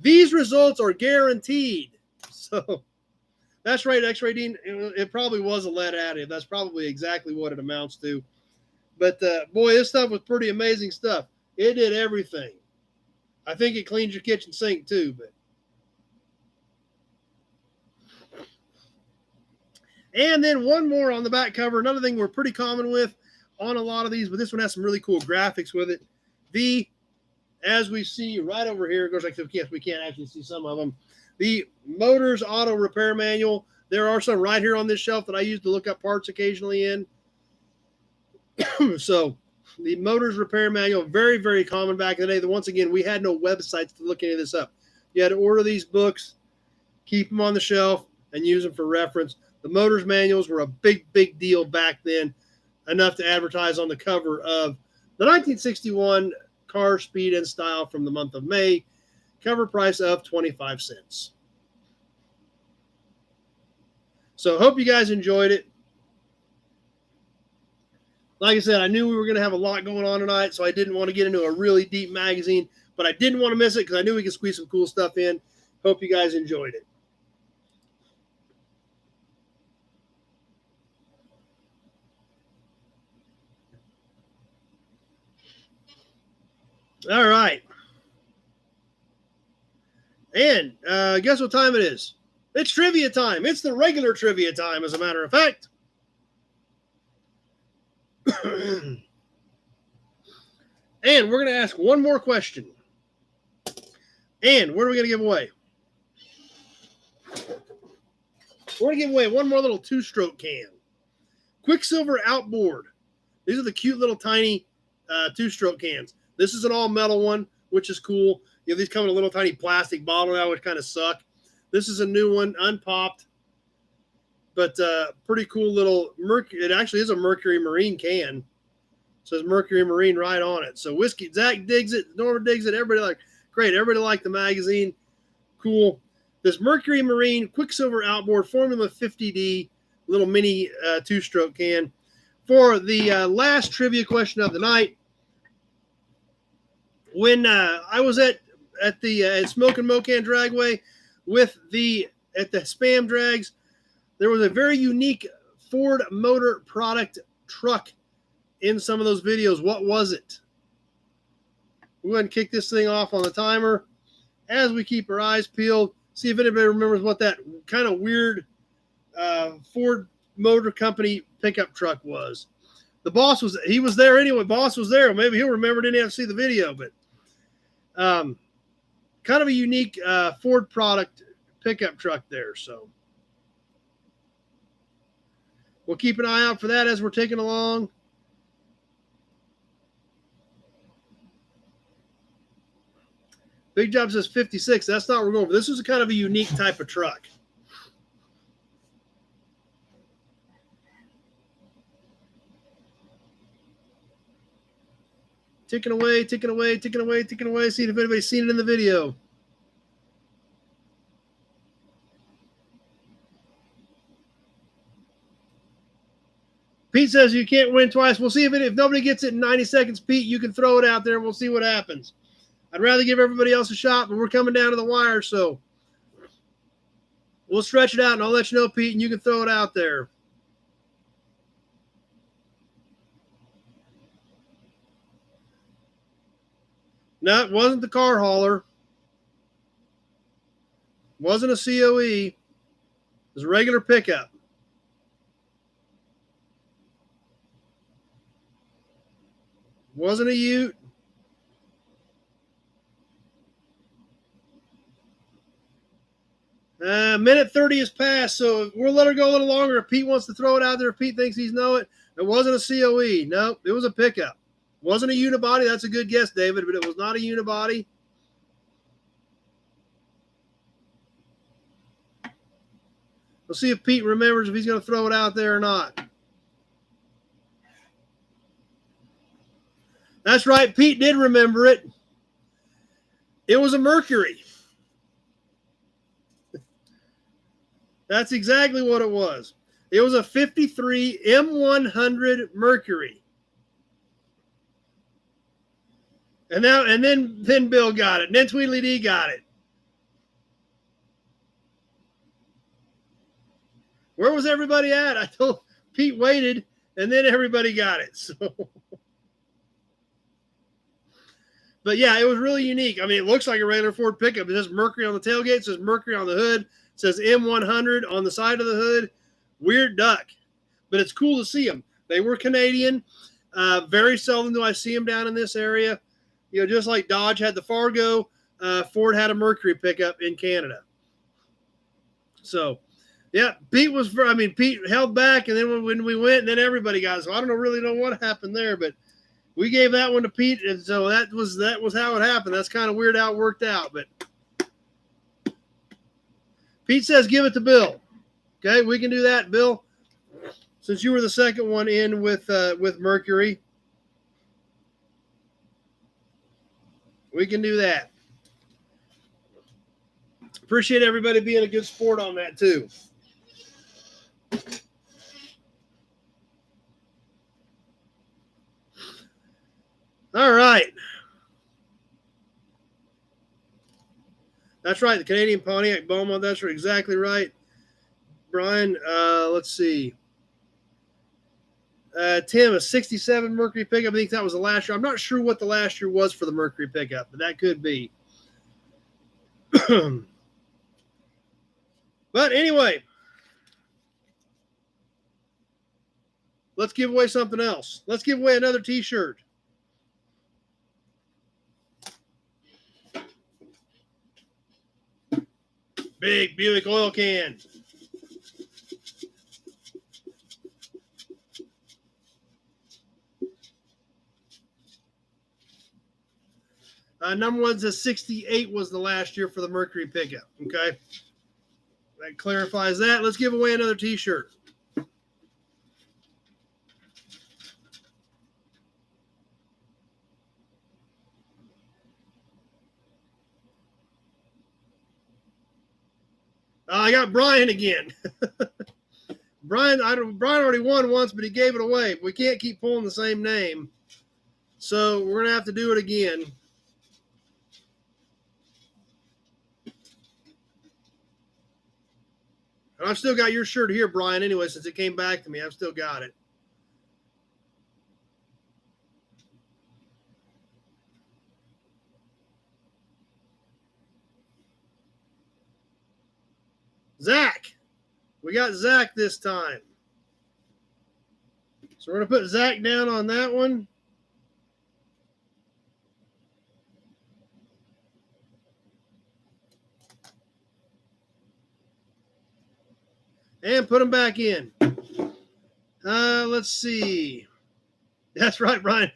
These results are guaranteed. So that's right, X-Ray Dean. It probably was a lead additive. That's probably exactly what it amounts to. But boy, this stuff was pretty amazing stuff. It did everything. I think it cleans your kitchen sink too. But and then one more on the back cover. Another thing we're pretty common with on a lot of these, but this one has some really cool graphics with it. As we see right over here, it goes like, yes, we can't actually see some of them. The Motors Auto Repair Manual. There are some right here on this shelf that I use to look up parts occasionally in. So the Motors Repair Manual, very, very common back in the day. Once again, we had no websites to look any of this up. You had to order these books, keep them on the shelf, and use them for reference. The Motors Manuals were a big, big deal back then, enough to advertise on the cover of the 1961 Car, Speed, and Style from the month of May. Cover price of 25 cents. So hope you guys enjoyed it. Like I said, I knew we were going to have a lot going on tonight, so I didn't want to get into a really deep magazine, but I didn't want to miss it because I knew we could squeeze some cool stuff in. Hope you guys enjoyed it. All right. And guess what time it is? It's trivia time. It's the regular trivia time, as a matter of fact. And we're going to ask one more question. And what are we going to give away? We're going to give away one more little two-stroke can. Quicksilver Outboard. These are the cute little tiny two-stroke cans. This is an all-metal one, which is cool. You know, these come in a little tiny plastic bottle now, which kind of suck. This is a new one, unpopped, but pretty cool little Mercury. It actually is a Mercury Marine can. It says Mercury Marine right on it. So whiskey, Zach digs it, Norma digs it. Everybody like, great. Everybody liked the magazine. Cool. This Mercury Marine Quicksilver Outboard Formula 50D little mini two-stroke can. For the last trivia question of the night, when I was at the Smoke and Mocan Dragway at the Spam Drags, there was a very unique Ford Motor product truck in some of those videos. What was it? We'll go ahead and kick this thing off on the timer as we keep our eyes peeled. See if anybody remembers what that kind of weird Ford Motor Company pickup truck was. The boss was there anyway. Boss was there. Maybe he'll remember. Didn't have to see the video, but kind of a unique Ford product pickup truck there. So we'll keep an eye out for that as we're taking along. Big Job says 56. That's not what we're going for. This is a kind of a unique type of truck. Ticking away, ticking away, ticking away, ticking away. See if anybody's seen it in the video. Pete says you can't win twice. We'll see if nobody gets it in 90 seconds, Pete, you can throw it out there and we'll see what happens. I'd rather give everybody else a shot, but we're coming down to the wire, so we'll stretch it out and I'll let you know, Pete, and you can throw it out there. No, it wasn't the car hauler. It wasn't a COE. It was a regular pickup. It wasn't a ute. Minute 30 has passed, so we'll let her go a little longer. If Pete wants to throw it out there, if Pete thinks he's know it. It wasn't a COE. No, it was a pickup. Wasn't a unibody. That's a good guess, David, but it was not a unibody. We'll see if Pete remembers if he's going to throw it out there or not. That's right. Pete did remember it. It was a Mercury. That's exactly what it was. It was a 53 M100 Mercury. And then Bill got it. And then Tweedledee D got it. Where was everybody at? I told Pete waited, and then everybody got it. So, but yeah, it was really unique. I mean, it looks like a regular Ford pickup. It says Mercury on the tailgate. It says Mercury on the hood. It says M100 on the side of the hood. Weird duck, but it's cool to see them. They were Canadian. Very seldom do I see them down in this area. You know, just like Dodge had the Fargo, Ford had a Mercury pickup in Canada. So, yeah, Pete held back, and then when we went, and then everybody got it. So I don't really know what happened there, but we gave that one to Pete, and so that was how it happened. That's kind of weird how it worked out, but Pete says give it to Bill. Okay, we can do that, Bill. Since you were the second one in with Mercury, we can do that. Appreciate everybody being a good sport on that too. All right. That's right. The Canadian Pontiac Beaumont. That's exactly right. Brian, let's see. Tim, a 67 Mercury pickup. I think that was the last year. I'm not sure what the last year was for the Mercury pickup, but that could be. But anyway, let's give away something else. Let's give away another T-shirt. Big Buick oil can. Number one says 68 was the last year for the Mercury pickup. Okay. That clarifies that. Let's give away another T-shirt. I got Brian again. Brian already won once, but he gave it away. We can't keep pulling the same name. So we're going to have to do it again. And I've still got your shirt here, Brian, anyway, since it came back to me. I've still got it. Zach. We got Zach this time. So we're going to put Zach down on that one. And put him back in. Let's see. That's right, Brian.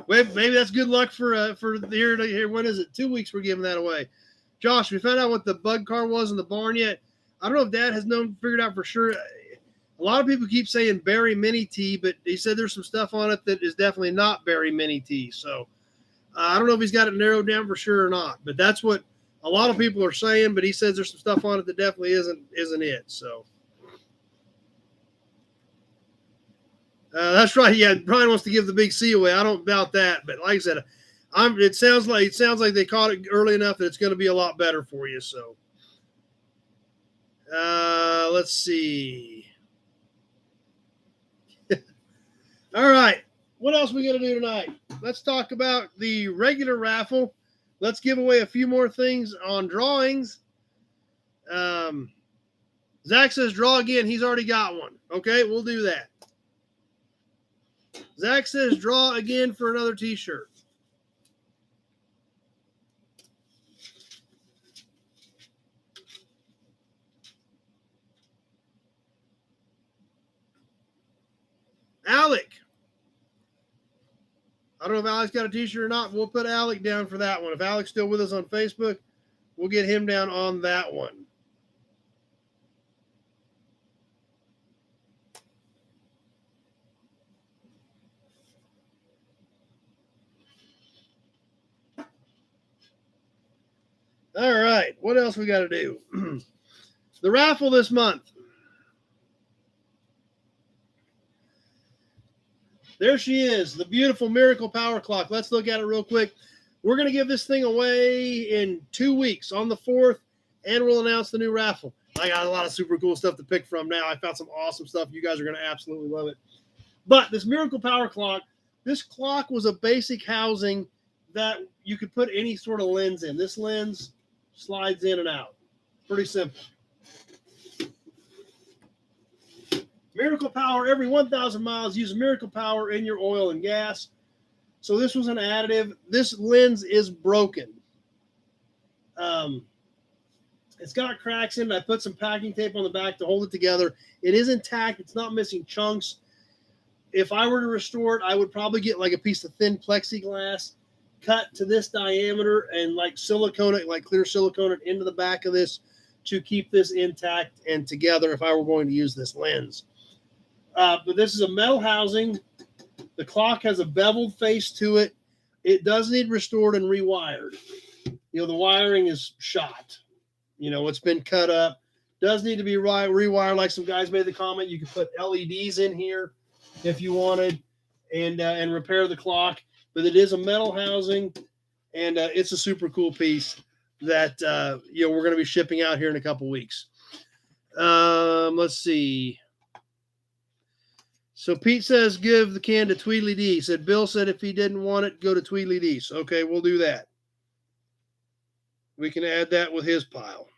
Maybe that's good luck for here. When is it? 2 weeks we're giving that away. Josh, we found out what the bug car was in the barn yet. I don't know if Dad has figured out for sure. A lot of people keep saying Berry Mini T, but he said there's some stuff on it that is definitely not Berry Mini T. So I don't know if he's got it narrowed down for sure or not, but that's what a lot of people are saying. But he says there's some stuff on it that definitely isn't it. So that's right. Yeah, Brian wants to give the big C away. I don't doubt that, but like I said, it sounds like they caught it early enough that it's going to be a lot better for you. So let's see. All right. What else are we going to do tonight? Let's talk about the regular raffle. Let's give away a few more things on drawings. Zach says draw again. He's already got one. Okay, we'll do that. Zach says draw again for another T-shirt. Alec. I don't know if Alec's got a T-shirt or not. We'll put Alec down for that one. If Alec's still with us on Facebook, we'll get him down on that one. All right. What else we got to do? The raffle this month. There she is, the beautiful Miracle Power Clock. Let's look at it real quick. We're going to give this thing away in 2 weeks on the 4th, and we'll announce the new raffle. I got a lot of super cool stuff to pick from now. I found some awesome stuff. You guys are going to absolutely love it. But this Miracle Power Clock, this clock was a basic housing that you could put any sort of lens in. This lens slides in and out. Pretty simple. Miracle Power, every 1,000 miles, use Miracle Power in your oil and gas. So this was an additive. This lens is broken. It's got cracks in it. I put some packing tape on the back to hold it together. It is intact. It's not missing chunks. If I were to restore it, I would probably get like a piece of thin plexiglass, cut to this diameter, and like silicone it, like clear silicone it into the back of this to keep this intact and together if I were going to use this lens. But this is a metal housing. The clock has a beveled face to it. It does need restored and rewired. You know, the wiring is shot. You know, it's been cut up. Does need to be rewired. Like some guys made the comment, you could put LEDs in here if you wanted and repair the clock. But it is a metal housing, and it's a super cool piece that, you know, we're going to be shipping out here in a couple weeks. Let's see. So Pete says, give the can to Tweedly D. Said Bill said if he didn't want it, go to Tweedly D. So, okay, we'll do that. We can add that with his pile.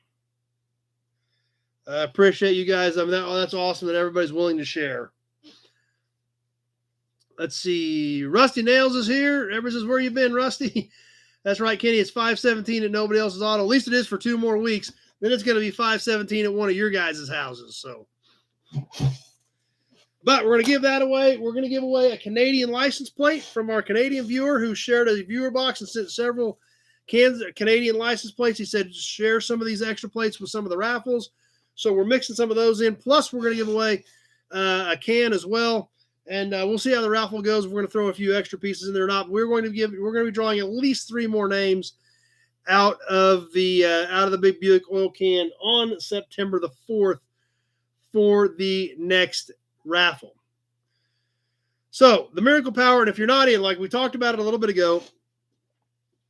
I appreciate you guys. I mean, that's awesome that everybody's willing to share. Let's see. Rusty Nails is here. Everybody says, where you been, Rusty? That's right, Kenny. It's 517 at nobody else's auto. At least it is for 2 more weeks. Then it's going to be 517 at one of your guys' houses. So, but we're going to give that away. We're going to give away a Canadian license plate from our Canadian viewer who shared a viewer box and sent several Canadian license plates. He said, share some of these extra plates with some of the raffles. So we're mixing some of those in. Plus, we're going to give away a can as well. And we'll see how the raffle goes. We're going to throw a few extra pieces in there or not. We're going to be drawing at least 3 more names out of the big Buick oil can on September the 4th for the next raffle. So the Miracle Power, and if you're not in, like we talked about it a little bit ago,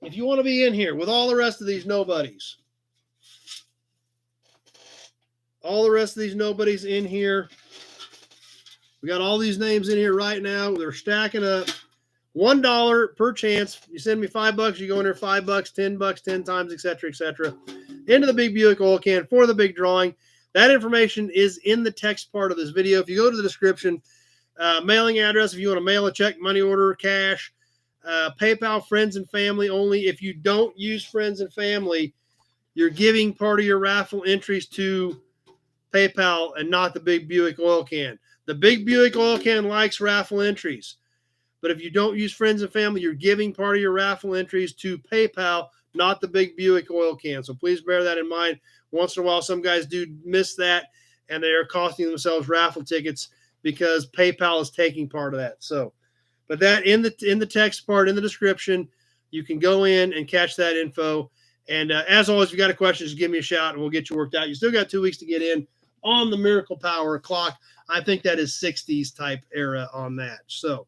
if you want to be in here with all the rest of these nobodies, in here. We got all these names in here right now. They're stacking up. $1 per chance. You send me $5, you go in there $5, $10, 10 times, etc., etc. Into the big Buick oil can for the big drawing. That information is in the text part of this video. If you go to the description, mailing address, if you want to mail a check, money order, cash, PayPal, friends and family only. If you don't use friends and family, you're giving part of your raffle entries to PayPal and not the big Buick oil can. The big Buick oil can likes raffle entries. But if you don't use friends and family, you're giving part of your raffle entries to PayPal, not the big Buick oil can. So please bear that in mind. Once in a while, some guys do miss that, and they are costing themselves raffle tickets because PayPal is taking part of that. So, but that in the text part, in the description, you can go in and catch that info. And as always, if you got a question, just give me a shout, and we'll get you worked out. You still got 2 weeks to get in on the Miracle Power clock. I think that is 60s type era on that. So,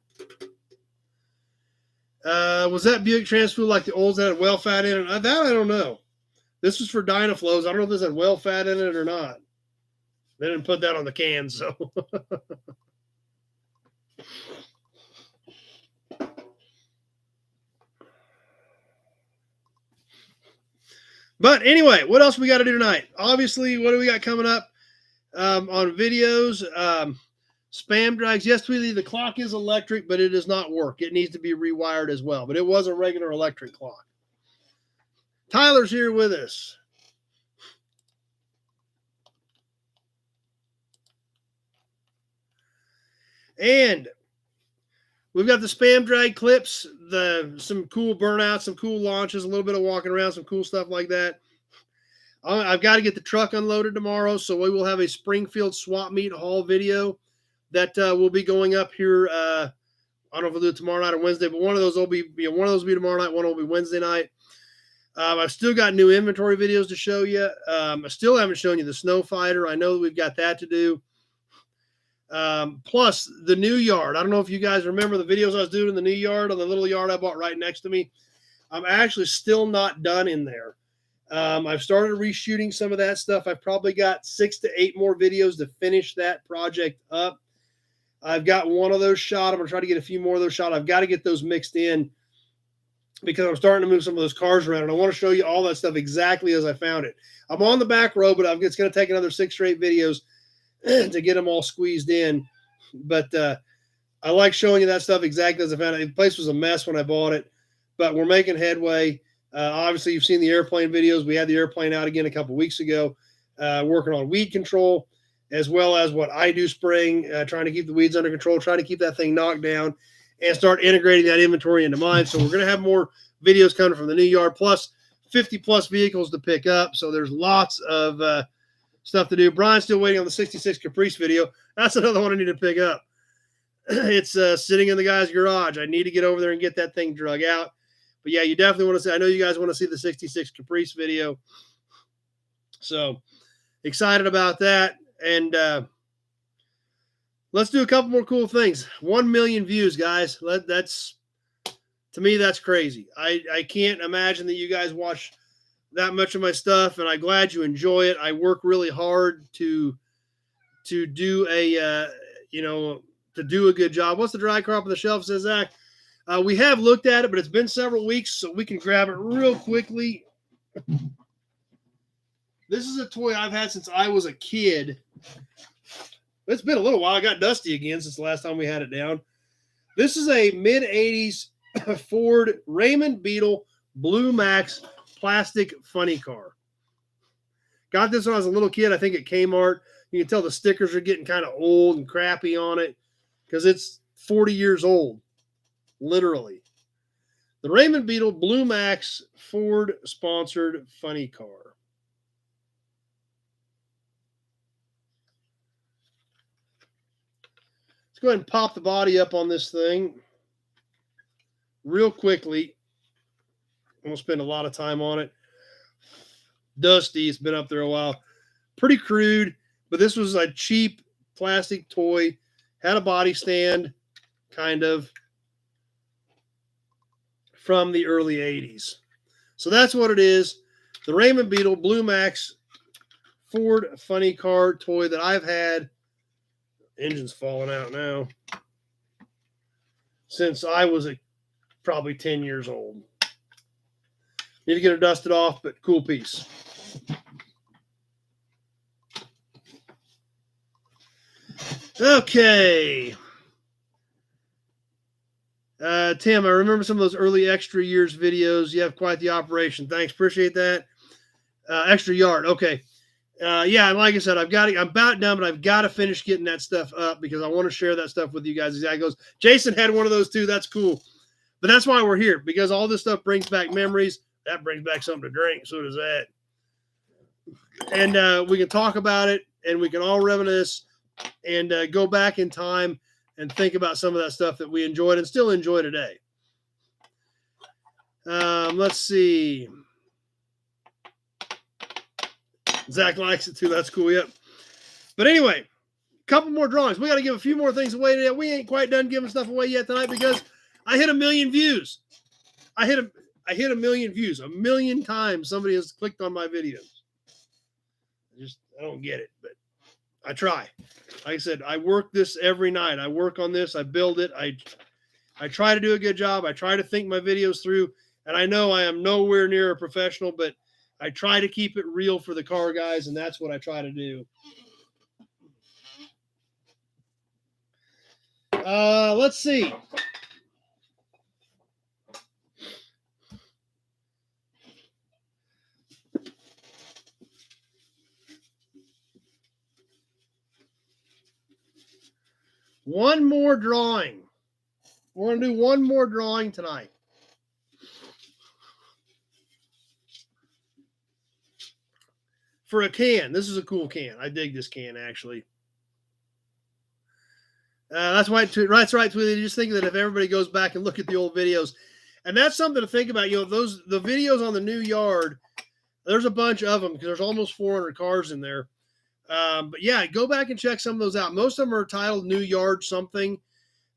was that Buick Transfuel like the olds that had well fat in it? That I don't know. This was for Dynaflows. I don't know if this had well fat in it or not. They didn't put that on the can, so. But anyway, what else we got to do tonight? Obviously, what do we got coming up on videos? Spam drags. Yes, Tweety, the clock is electric, but it does not work. It needs to be rewired as well. But it was a regular electric clock. Tyler's here with us. And we've got the spam drag clips, some cool burnouts, some cool launches, a little bit of walking around, some cool stuff like that. I've got to get the truck unloaded tomorrow, so we will have a Springfield swap meet haul video that will be going up here. I don't know if we'll do it tomorrow night or Wednesday, but one of those will be tomorrow night, one will be Wednesday night. I've still got new inventory videos to show you. I still haven't shown you the Snow Fighter. I know that we've got that to do. plus the new yard. I don't know if you guys remember the videos I was doing in the new yard on the little yard I bought right next to me. I'm actually still not done in there. I've started reshooting some of that stuff. I've probably got 6 to 8 more videos to finish that project up. I've got one of those shot. I'm going to try to get a few more of those shot. I've got to get those mixed in because I'm starting to move some of those cars around, and I want to show you all that stuff exactly as I found it. I'm on the back row, but it's going to take another 6 or 8 videos to get them all squeezed in. But I like showing you that stuff exactly as I found it. The place was a mess when I bought it, but we're making headway. Obviously, you've seen the airplane videos. We had the airplane out again a couple weeks ago, working on weed control, as well as what I do spraying, trying to keep the weeds under control, trying to keep that thing knocked down, and start integrating that inventory into mine. So we're going to have more videos coming from the new yard, plus 50-plus vehicles to pick up. So there's lots of stuff to do. Brian's still waiting on the 66 Caprice video. That's another one I need to pick up. It's sitting in the guy's garage. I need to get over there and get that thing drug out. But yeah, you definitely want to see. I know you guys want to see the 66 Caprice video. So excited about that. And let's do a couple more cool things. 1 million views, guys. That's, to me, that's crazy. I can't imagine that you guys watch that much of my stuff, and I'm glad you enjoy it. I work really hard to do a to do a good job. What's the dry car up on the shelf, says Zach? We have looked at it, but it's been several weeks, so we can grab it real quickly. This is a toy I've had since I was a kid. It's been a little while. I got dusty again since the last time we had it down. This is a mid-'80s Ford Raymond Beetle Blue Max plastic funny car. Got this when I was a little kid, I think at Kmart. You can tell the stickers are getting kind of old and crappy on it because it's 40 years old, literally. The Raymond Beetle Blue Max Ford-sponsored funny car. Let's go ahead and pop the body up on this thing real quickly. I'm going to spend a lot of time on it. Dusty, it's been up there a while. Pretty crude, but this was a cheap plastic toy. Had a body stand, kind of, from the early 80s. So that's what it is. The Raymond Beetle Blue Max Ford funny car toy that I've had. Engine's falling out now. Since I was probably 10 years old. Need to get her dusted off, but cool piece. Okay. Tim, I remember some of those early Extra Years videos. You have quite the operation. Thanks. Appreciate that. Extra Yard. Okay. Yeah, like I said, I'm about done, but I've got to finish getting that stuff up because I want to share that stuff with you guys. He goes, Jason had one of those too. That's cool. But that's why we're here, because all this stuff brings back memories. That brings back something to drink. So does that. And we can talk about it, and we can all reminisce and go back in time and think about some of that stuff that we enjoyed and still enjoy today. Let's see. Zach likes it too. That's cool. Yep. But anyway, a couple more drawings. We got to give a few more things away today. We ain't quite done giving stuff away yet tonight because I hit 1 million views. I hit 1 million views. 1 million times somebody has clicked on my videos. I don't get it, but I try. Like I said, I work this every night. I work on this. I build it. I try to do a good job. I try to think my videos through, and I know I am nowhere near a professional, but I try to keep it real for the car guys, and that's what I try to do. Let's see. One more drawing. We're going to do one more drawing tonight. For a can. This is a cool can. I dig this can, actually. That's right, Tweety. Just think that if everybody goes back and look at the old videos, and that's something to think about. You know, the videos on the new yard, there's a bunch of them because there's almost 400 cars in there. But yeah, go back and check some of those out. Most of them are titled New Yard something.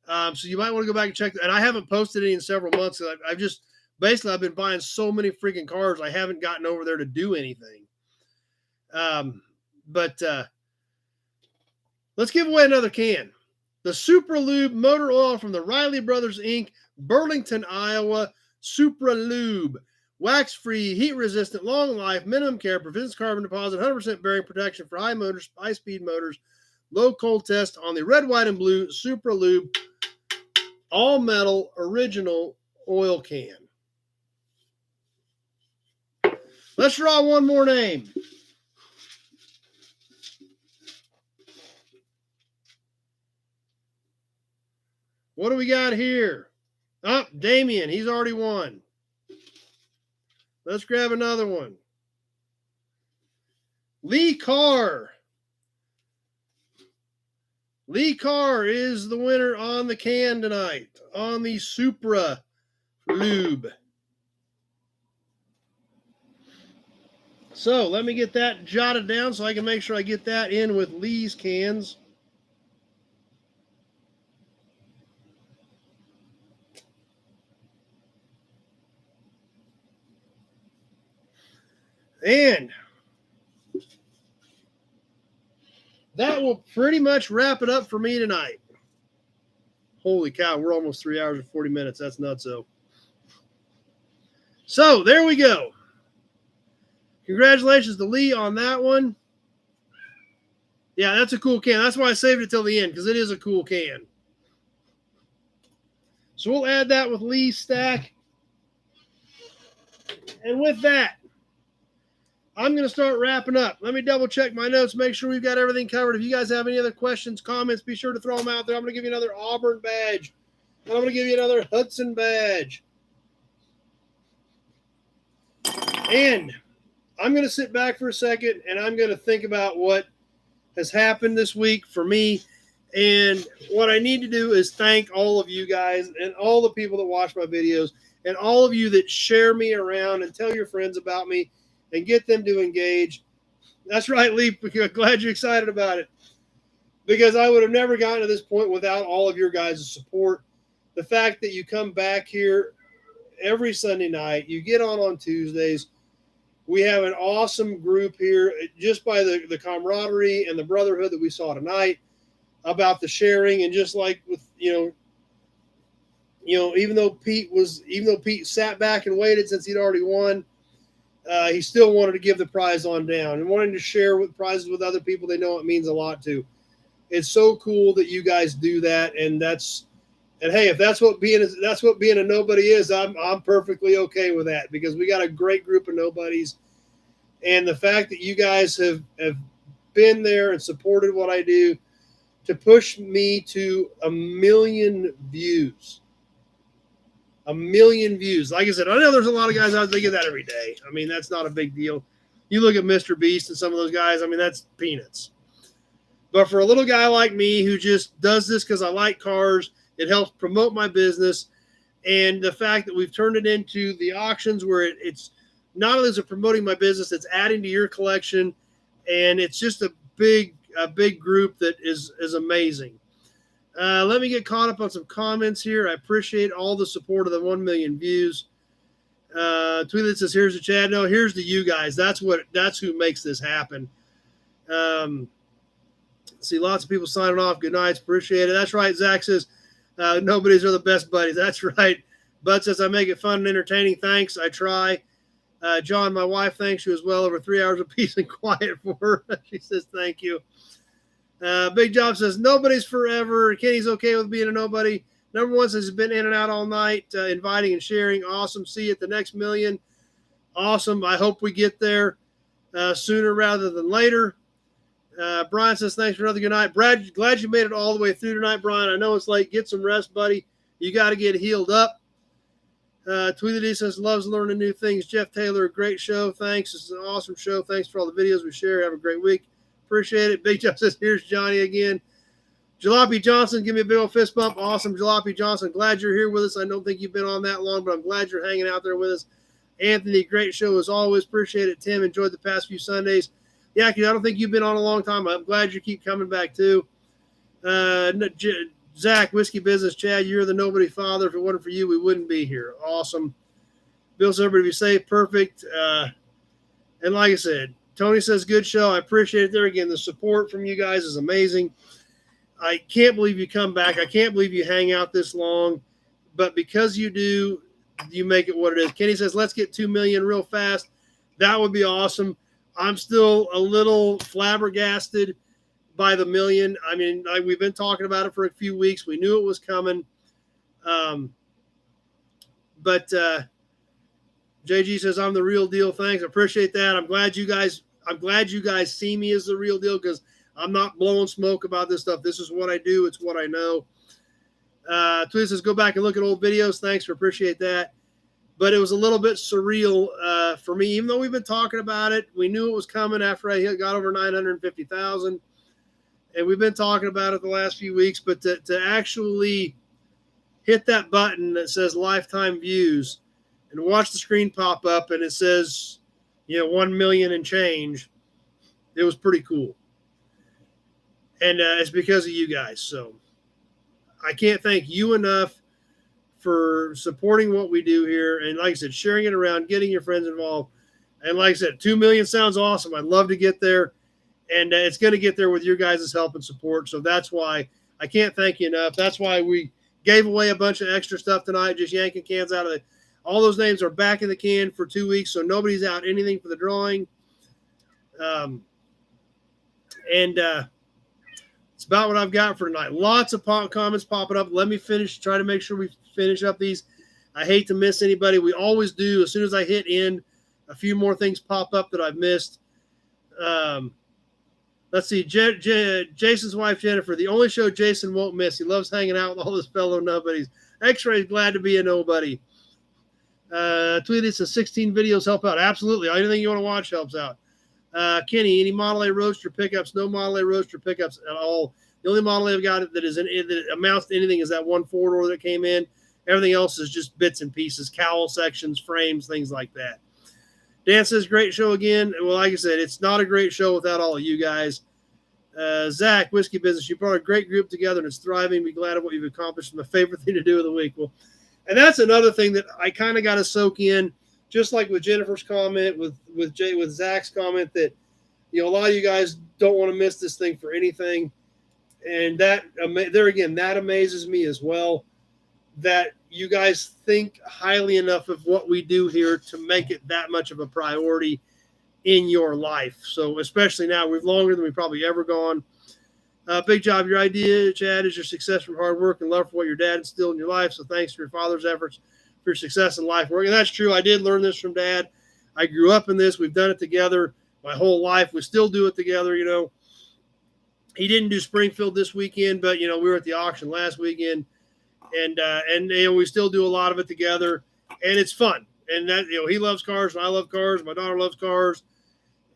So you might want to go back and check. And I haven't posted any in several months. I've been buying so many freaking cars. I haven't gotten over there to do anything. But let's give away another can. The Supra Lube motor oil from the Riley Brothers Inc., Burlington, Iowa. Supra Lube. Wax-free, heat-resistant, long life, minimum care, prevents carbon deposit, 100% bearing protection for high-speed motors, low cold test on the red, white, and blue Supra Lube all-metal original oil can. Let's draw one more name. What do we got here? Oh, Damien. He's already won. Let's grab another one. Lee Carr. Lee Carr is the winner on the can tonight, on the Supra Lube. So let me get that jotted down so I can make sure I get that in with Lee's cans. And that will pretty much wrap it up for me tonight. Holy cow, we're almost 3 hours and 40 minutes. That's nutso. So there we go. Congratulations to Lee on that one. Yeah, that's a cool can. That's why I saved it till the end, because it is a cool can. So we'll add that with Lee's stack. And with that, I'm going to start wrapping up. Let me double check my notes, make sure we've got everything covered. If you guys have any other questions, comments, be sure to throw them out there. I'm going to give you another Auburn badge. And I'm going to give you another Hudson badge. And I'm going to sit back for a second, and I'm going to think about what has happened this week for me. And what I need to do is thank all of you guys and all the people that watch my videos and all of you that share me around and tell your friends about me and get them to engage. That's right, Lee. Glad you're excited about it. Because I would have never gotten to this point without all of your guys' support. The fact that you come back here every Sunday night, you get on Tuesdays. We have an awesome group here just by the camaraderie and the brotherhood that we saw tonight about the sharing. And just like with, even though Pete sat back and waited since he'd already won, he still wanted to give the prize on down and wanting to share with prizes with other people they know it means a lot to. It's so cool that you guys do that, and hey, if that's what being a nobody is, I'm perfectly okay with that, because we got a great group of nobodies, and the fact that you guys have been there and supported what I do to push me to 1 million views. 1 million views. Like I said, I know there's a lot of guys out there that get that every day. I mean, that's not a big deal. You look at Mr. Beast and some of those guys, I mean, that's peanuts. But for a little guy like me who just does this because I like cars, it helps promote my business. And the fact that we've turned it into the auctions where it's not only is it promoting my business, it's adding to your collection. And it's just a big group that is amazing. Let me get caught up on some comments here. I appreciate all the support of the 1 million views. Tweetlet says, here's the Chad. No, here's the you guys. That's who makes this happen. See, lots of people signing off. Good nights. Appreciate it. That's right. Zach says, nobody's are the best buddies. That's right. Bud says, I make it fun and entertaining. Thanks. I try. John, my wife, thanks you as well. Over 3 hours of peace and quiet for her. She says, thank you. Big Job says, nobody's forever. Kenny's okay with being a nobody. Number one says he's been in and out all night, inviting and sharing. Awesome. See you at the next million. Awesome. I hope we get there sooner rather than later. Brian says, thanks for another good night. Brad, glad you made it all the way through tonight, Brian. I know it's late. Get some rest, buddy. You got to get healed up. Tweedledee says, loves learning new things. Jeff Taylor, great show. Thanks. This is an awesome show. Thanks for all the videos we share. Have a great week. Appreciate it. Big Joe says, here's Johnny again. Jalopy Johnson, give me a big old fist bump. Awesome, Jalopy Johnson. Glad you're here with us. I don't think you've been on that long, but I'm glad you're hanging out there with us. Anthony, great show as always. Appreciate it. Tim, enjoyed the past few Sundays. Yeah, because I don't think you've been on a long time. I'm glad you keep coming back too. Zach, Whiskey Business, Chad, you're the nobody father. If it wasn't for you, we wouldn't be here. Awesome. Bill, so everybody be safe. Perfect. And like I said, Tony says, good show. I appreciate it there. Again, the support from you guys is amazing. I can't believe you come back. I can't believe you hang out this long. But because you do, you make it what it is. Kenny says, let's get 2 million real fast. That would be awesome. I'm still a little flabbergasted by the million. I mean, we've been talking about it for a few weeks. We knew it was coming. But JG says, I'm the real deal. Thanks. I appreciate that. I'm glad you guys see me as the real deal, because I'm not blowing smoke about this stuff. This is what I do. It's what I know. Tweet says, go back and look at old videos. Thanks. Appreciate that. But it was a little bit surreal for me, even though we've been talking about it. We knew it was coming after I got over 950,000. And we've been talking about it the last few weeks. But to actually hit that button that says lifetime views and watch the screen pop up and it says, 1 million and change, it was pretty cool. And it's because of you guys. So I can't thank you enough for supporting what we do here. And like I said, sharing it around, getting your friends involved. And like I said, 2 million sounds awesome. I'd love to get there. And it's going to get there with your guys' help and support. So that's why I can't thank you enough. That's why we gave away a bunch of extra stuff tonight, just yanking cans out of it. All those names are back in the can for 2 weeks, so nobody's out anything for the drawing. It's about what I've got for tonight. Lots of comments popping up. Let me try to make sure we finish up these. I hate to miss anybody. We always do. As soon as I hit end, a few more things pop up that I've missed. Let's see. Jason's wife, Jennifer, the only show Jason won't miss. He loves hanging out with all his fellow nobodies. X-Ray's glad to be a nobody. Tweeted says 16 videos help out. Absolutely. Anything you want to watch helps out. Kenny, any Model A Roadster pickups? No Model A Roadster pickups at all. The only Model A I've got that amounts to anything is that one 4-door that came in. Everything else is just bits and pieces, cowl sections, frames, things like that. Dan says, great show again. Well, like I said, it's not a great show without all of you guys. Zach, Whiskey Business, you brought a great group together and it's thriving. Be glad of what you've accomplished. My favorite thing to do of the week. Well, and that's another thing that I kind of got to soak in, just like with Jennifer's comment, with Zach's comment, that a lot of you guys don't want to miss this thing for anything, and that amazes me as well, that you guys think highly enough of what we do here to make it that much of a priority in your life. So especially now, we've longer than we've probably ever gone. Big job. Your idea, Chad, is your success from hard work and love for what your dad instilled in your life. So thanks for your father's efforts for your success in life work. And that's true. I did learn this from Dad. I grew up in this. We've done it together my whole life. We still do it together. He didn't do Springfield this weekend, but we were at the auction last weekend, and we still do a lot of it together, and it's fun. And that he loves cars, and I love cars. My daughter loves cars.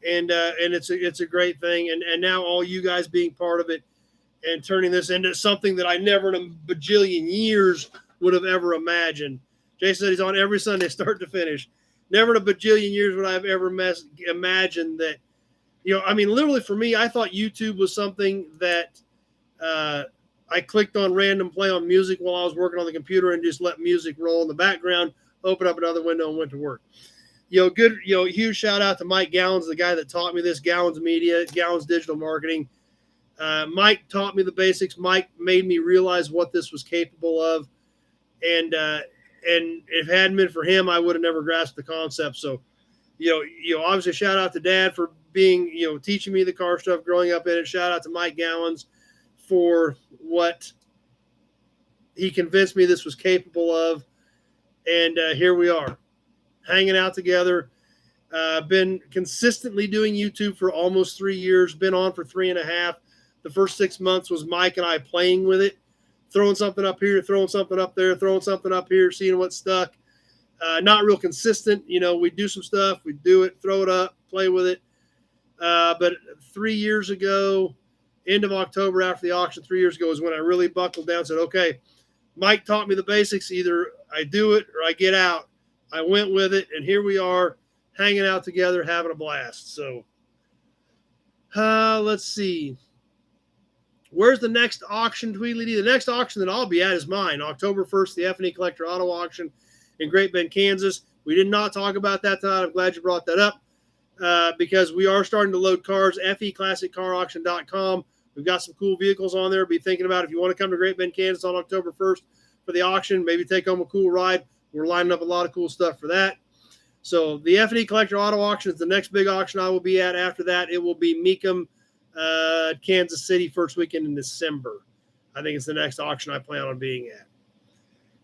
And it's a great thing. And now all you guys being part of it and turning this into something that I never in a bajillion years would have ever imagined. Jason said he's on every Sunday, start to finish. Never in a bajillion years would I have ever imagined that, literally for me, I thought YouTube was something that I clicked on random play on music while I was working on the computer and just let music roll in the background, open up another window and went to work. Huge shout out to Mike Gowans, the guy that taught me this, Gowans Media, Gowans Digital Marketing. Mike taught me the basics. Mike made me realize what this was capable of. And if it hadn't been for him, I would have never grasped the concept. So, obviously shout out to Dad for being, teaching me the car stuff, growing up in it. Shout out to Mike Gowans for what he convinced me this was capable of. And here we are, hanging out together. Been consistently doing YouTube for almost 3 years, been on for 3.5. The first 6 months was Mike and I playing with it, throwing something up here, throwing something up there, throwing something up here, seeing what stuck. Not real consistent. We do some stuff, we do it, throw it up, play with it. But 3 years ago, end of October after the auction 3 years ago is when I really buckled down and said, okay, Mike taught me the basics. Either I do it or I get out. I went with it, and here we are hanging out together, having a blast. So Let's see. Where's the next auction, Tweedledee? The next auction that I'll be at is mine, October 1st, the F&E Collector Auto Auction in Great Bend, Kansas. We did not talk about that tonight. I'm glad you brought that up because we are starting to load cars, feclassiccarauction.com. We've got some cool vehicles on there. Be thinking about if you want to come to Great Bend, Kansas on October 1st for the auction, maybe take home a cool ride. We're lining up a lot of cool stuff for that. So the F&E Collector Auto Auction is the next big auction I will be at. After that, it will be Mecum, Kansas City, first weekend in December. I think it's the next auction I plan on being at.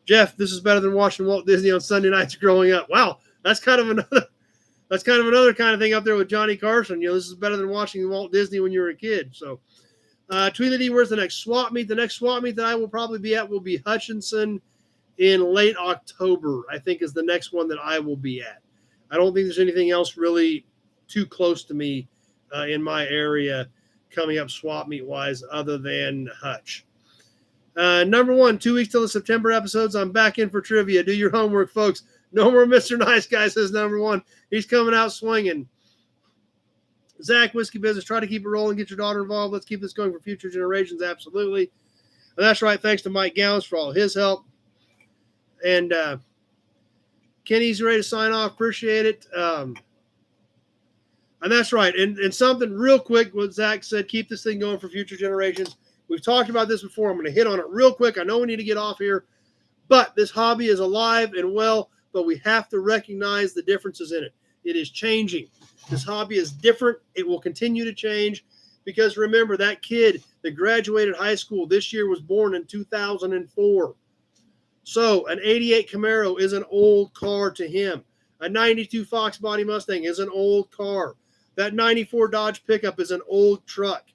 Jeff, this is better than watching Walt Disney on Sunday nights growing up. Wow, that's kind of another kind of thing up there with Johnny Carson. You know, this is better than watching Walt Disney when you were a kid. So, Tweedledee, where's the next swap meet? The next swap meet that I will probably be at will be Hutchinson in late October, I think is the next one that I will be at. I don't think there's anything else really too close to me in my area coming up swap meet wise other than Hutch. Number one, 2 weeks till the September episodes. I'm back in for trivia. Do your homework, folks. No more Mr. Nice Guy, says number one. He's coming out swinging. Zach, Whiskey Business, try to keep it rolling. Get your daughter involved. Let's keep this going for future generations. Absolutely. And that's right. Thanks to Mike Gowns for all his help. And Kenny's ready to sign off. Appreciate it. And that's right. And something real quick, what Zach said, keep this thing going for future generations. We've talked about this before. I'm going to hit on it real quick. I know we need to get off here, but this hobby is alive and well, but we have to recognize the differences in it. It is changing. This hobby is different. It will continue to change because remember, that kid that graduated high school this year was born in 2004. So an 88 Camaro is an old car to him. A 92 Fox body Mustang is an old car. That 94 Dodge pickup is an old truck.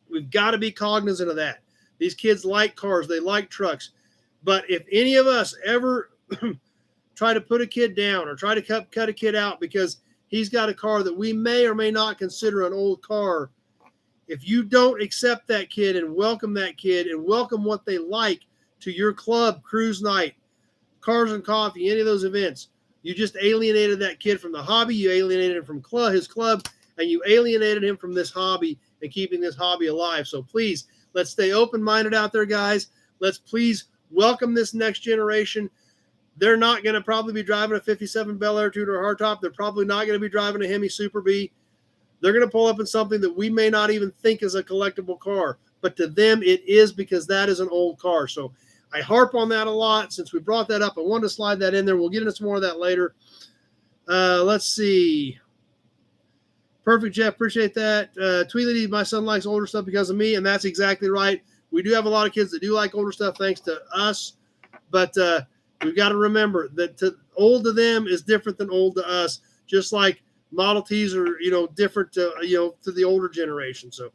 We've got to be cognizant of that. These kids like cars. They like trucks. But if any of us ever try to put a kid down or try to cut a kid out because he's got a car that we may or may not consider an old car, if you don't accept that kid and welcome what they like to your club, cruise night, cars and coffee, any of those events, you just alienated that kid from the hobby. You alienated him from his club, and you alienated him from this hobby and keeping this hobby alive. So please, let's stay open-minded out there, guys. Let's please welcome this next generation. They're not going to probably be driving a 57 Bel Air Tudor hardtop. They're probably not going to be driving a Hemi Super B. They're going to pull up in something that we may not even think is a collectible car. But to them, it is because that is an old car. So I harp on that a lot. Since we brought that up, I wanted to slide that in there. We'll get into some more of that later. Let's see. Perfect, Jeff. Appreciate that. Tweedledee, my son likes older stuff because of me, and that's exactly right. We do have a lot of kids that do like older stuff thanks to us, but we've got to remember that old to them is different than old to us, just like Model Ts are, different to the older generation. So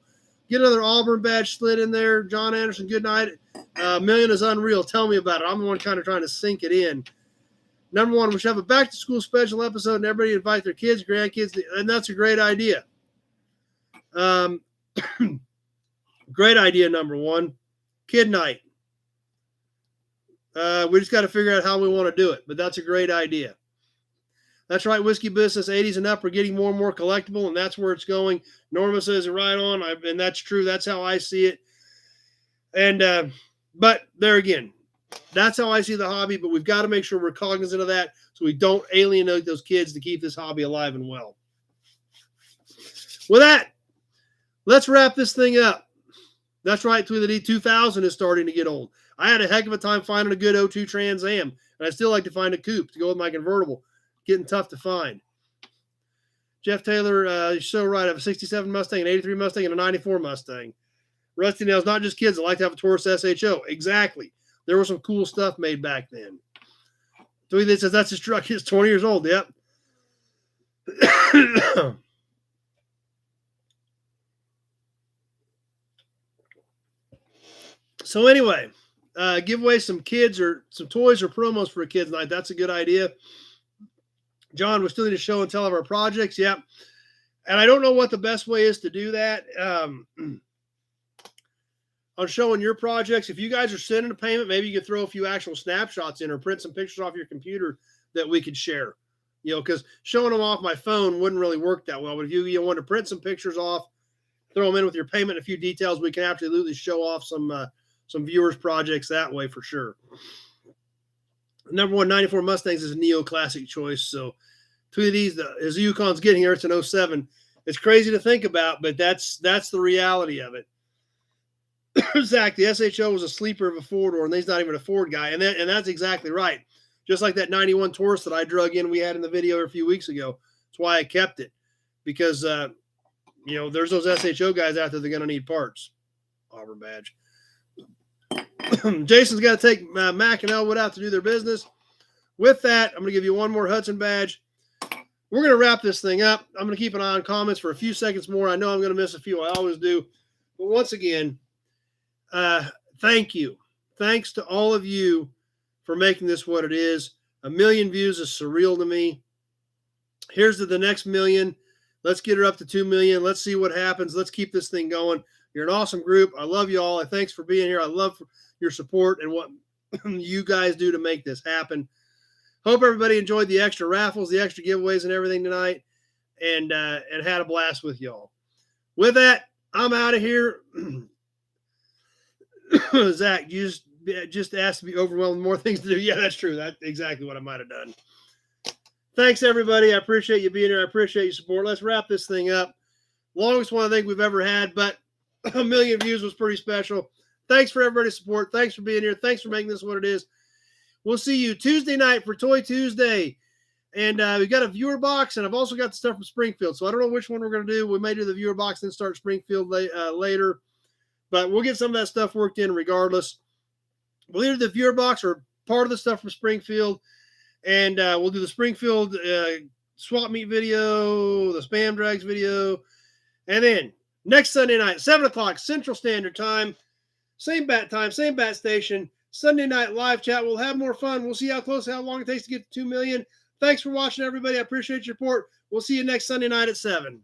get another Auburn badge slid in there. John Anderson, good night. Million is unreal. Tell me about it. I'm the one kind of trying to sink it in. Number one, we should have a back-to-school special episode and everybody invite their kids, grandkids, and that's a great idea. Great idea, number one. Kid night. We just got to figure out how we want to do it, but that's a great idea. That's right, Whiskey Business, 80s and up are getting more and more collectible, and that's where it's going. Norma says it right on, and that's true. That's how I see it. And but there again, that's how I see the hobby, but we've got to make sure we're cognizant of that so we don't alienate those kids to keep this hobby alive and well. With that, let's wrap this thing up. That's right, Tweedledee, 2000 is starting to get old. I had a heck of a time finding a good 02 Trans Am, and I still like to find a coupe to go with my convertible. Getting tough to find. Jeff Taylor, you're so right. I have a 67 Mustang, an 83 Mustang, and a 94 Mustang. Rusty Nails, not just kids that like to have a Taurus SHO. Exactly. There was some cool stuff made back then. Tweedledee says that's his truck. He's 20 years old. Yep. So anyway, give away some kids or some toys or promos for a kids night. That's a good idea. John, we still need to show and tell of our projects. Yep. And I don't know what the best way is to do that. On showing your projects, if you guys are sending a payment, maybe you could throw a few actual snapshots in or print some pictures off your computer that we could share. You know, because showing them off my phone wouldn't really work that well. But if you want to print some pictures off, throw them in with your payment, a few details, we can absolutely show off some viewers' projects that way for sure. Number one, 94 Mustangs is a neoclassic choice. So two of these, as the Yukon's getting here, it's an 07. It's crazy to think about, but that's the reality of it. Zach, the SHO was a sleeper of a four-door, and he's not even a Ford guy. And that's exactly right. Just like that 91 Taurus that I drug in, we had in the video a few weeks ago. That's why I kept it. Because, you know, there's those SHO guys out there that are going to need parts. Auburn Badge. Jason's got to take Mac and Elwood out to do their business. With that, I'm going to give you one more Hudson Badge. We're going to wrap this thing up. I'm going to keep an eye on comments for a few seconds more. I know I'm going to miss a few. I always do. But once again, thank you. Thanks to all of you for making this what it is. 1 million views is surreal to me. Here's to the next million. Let's get her up to 2 million. Let's see what happens. Let's keep this thing going. You're an awesome group. I love you all. Thanks for being here. I love your support and what you guys do to make this happen. Hope everybody enjoyed the extra raffles, the extra giveaways and everything tonight, and had a blast with y'all. With that, I'm out of here. Zach, you just asked to be overwhelmed with more things to do. Yeah, that's true. That's exactly what I might have done. Thanks, everybody. I appreciate you being here. I appreciate your support. Let's wrap this thing up. Longest one I think we've ever had, but 1 million views was pretty special. Thanks for everybody's support. Thanks for being here. Thanks for making this what it is. We'll see you Tuesday night for Toy Tuesday. And we've got a viewer box, and I've also got the stuff from Springfield. So I don't know which one we're going to do. We may do the viewer box and then start Springfield later. But we'll get some of that stuff worked in regardless. We'll either do the viewer box or part of the stuff from Springfield. And we'll do the Springfield swap meet video, the spam drags video. And then next Sunday night, 7 o'clock Central Standard Time. Same bat station. Sunday night live chat. We'll have more fun. We'll see how long it takes to get to 2 million. Thanks for watching, everybody. I appreciate your support. We'll see you next Sunday night at 7.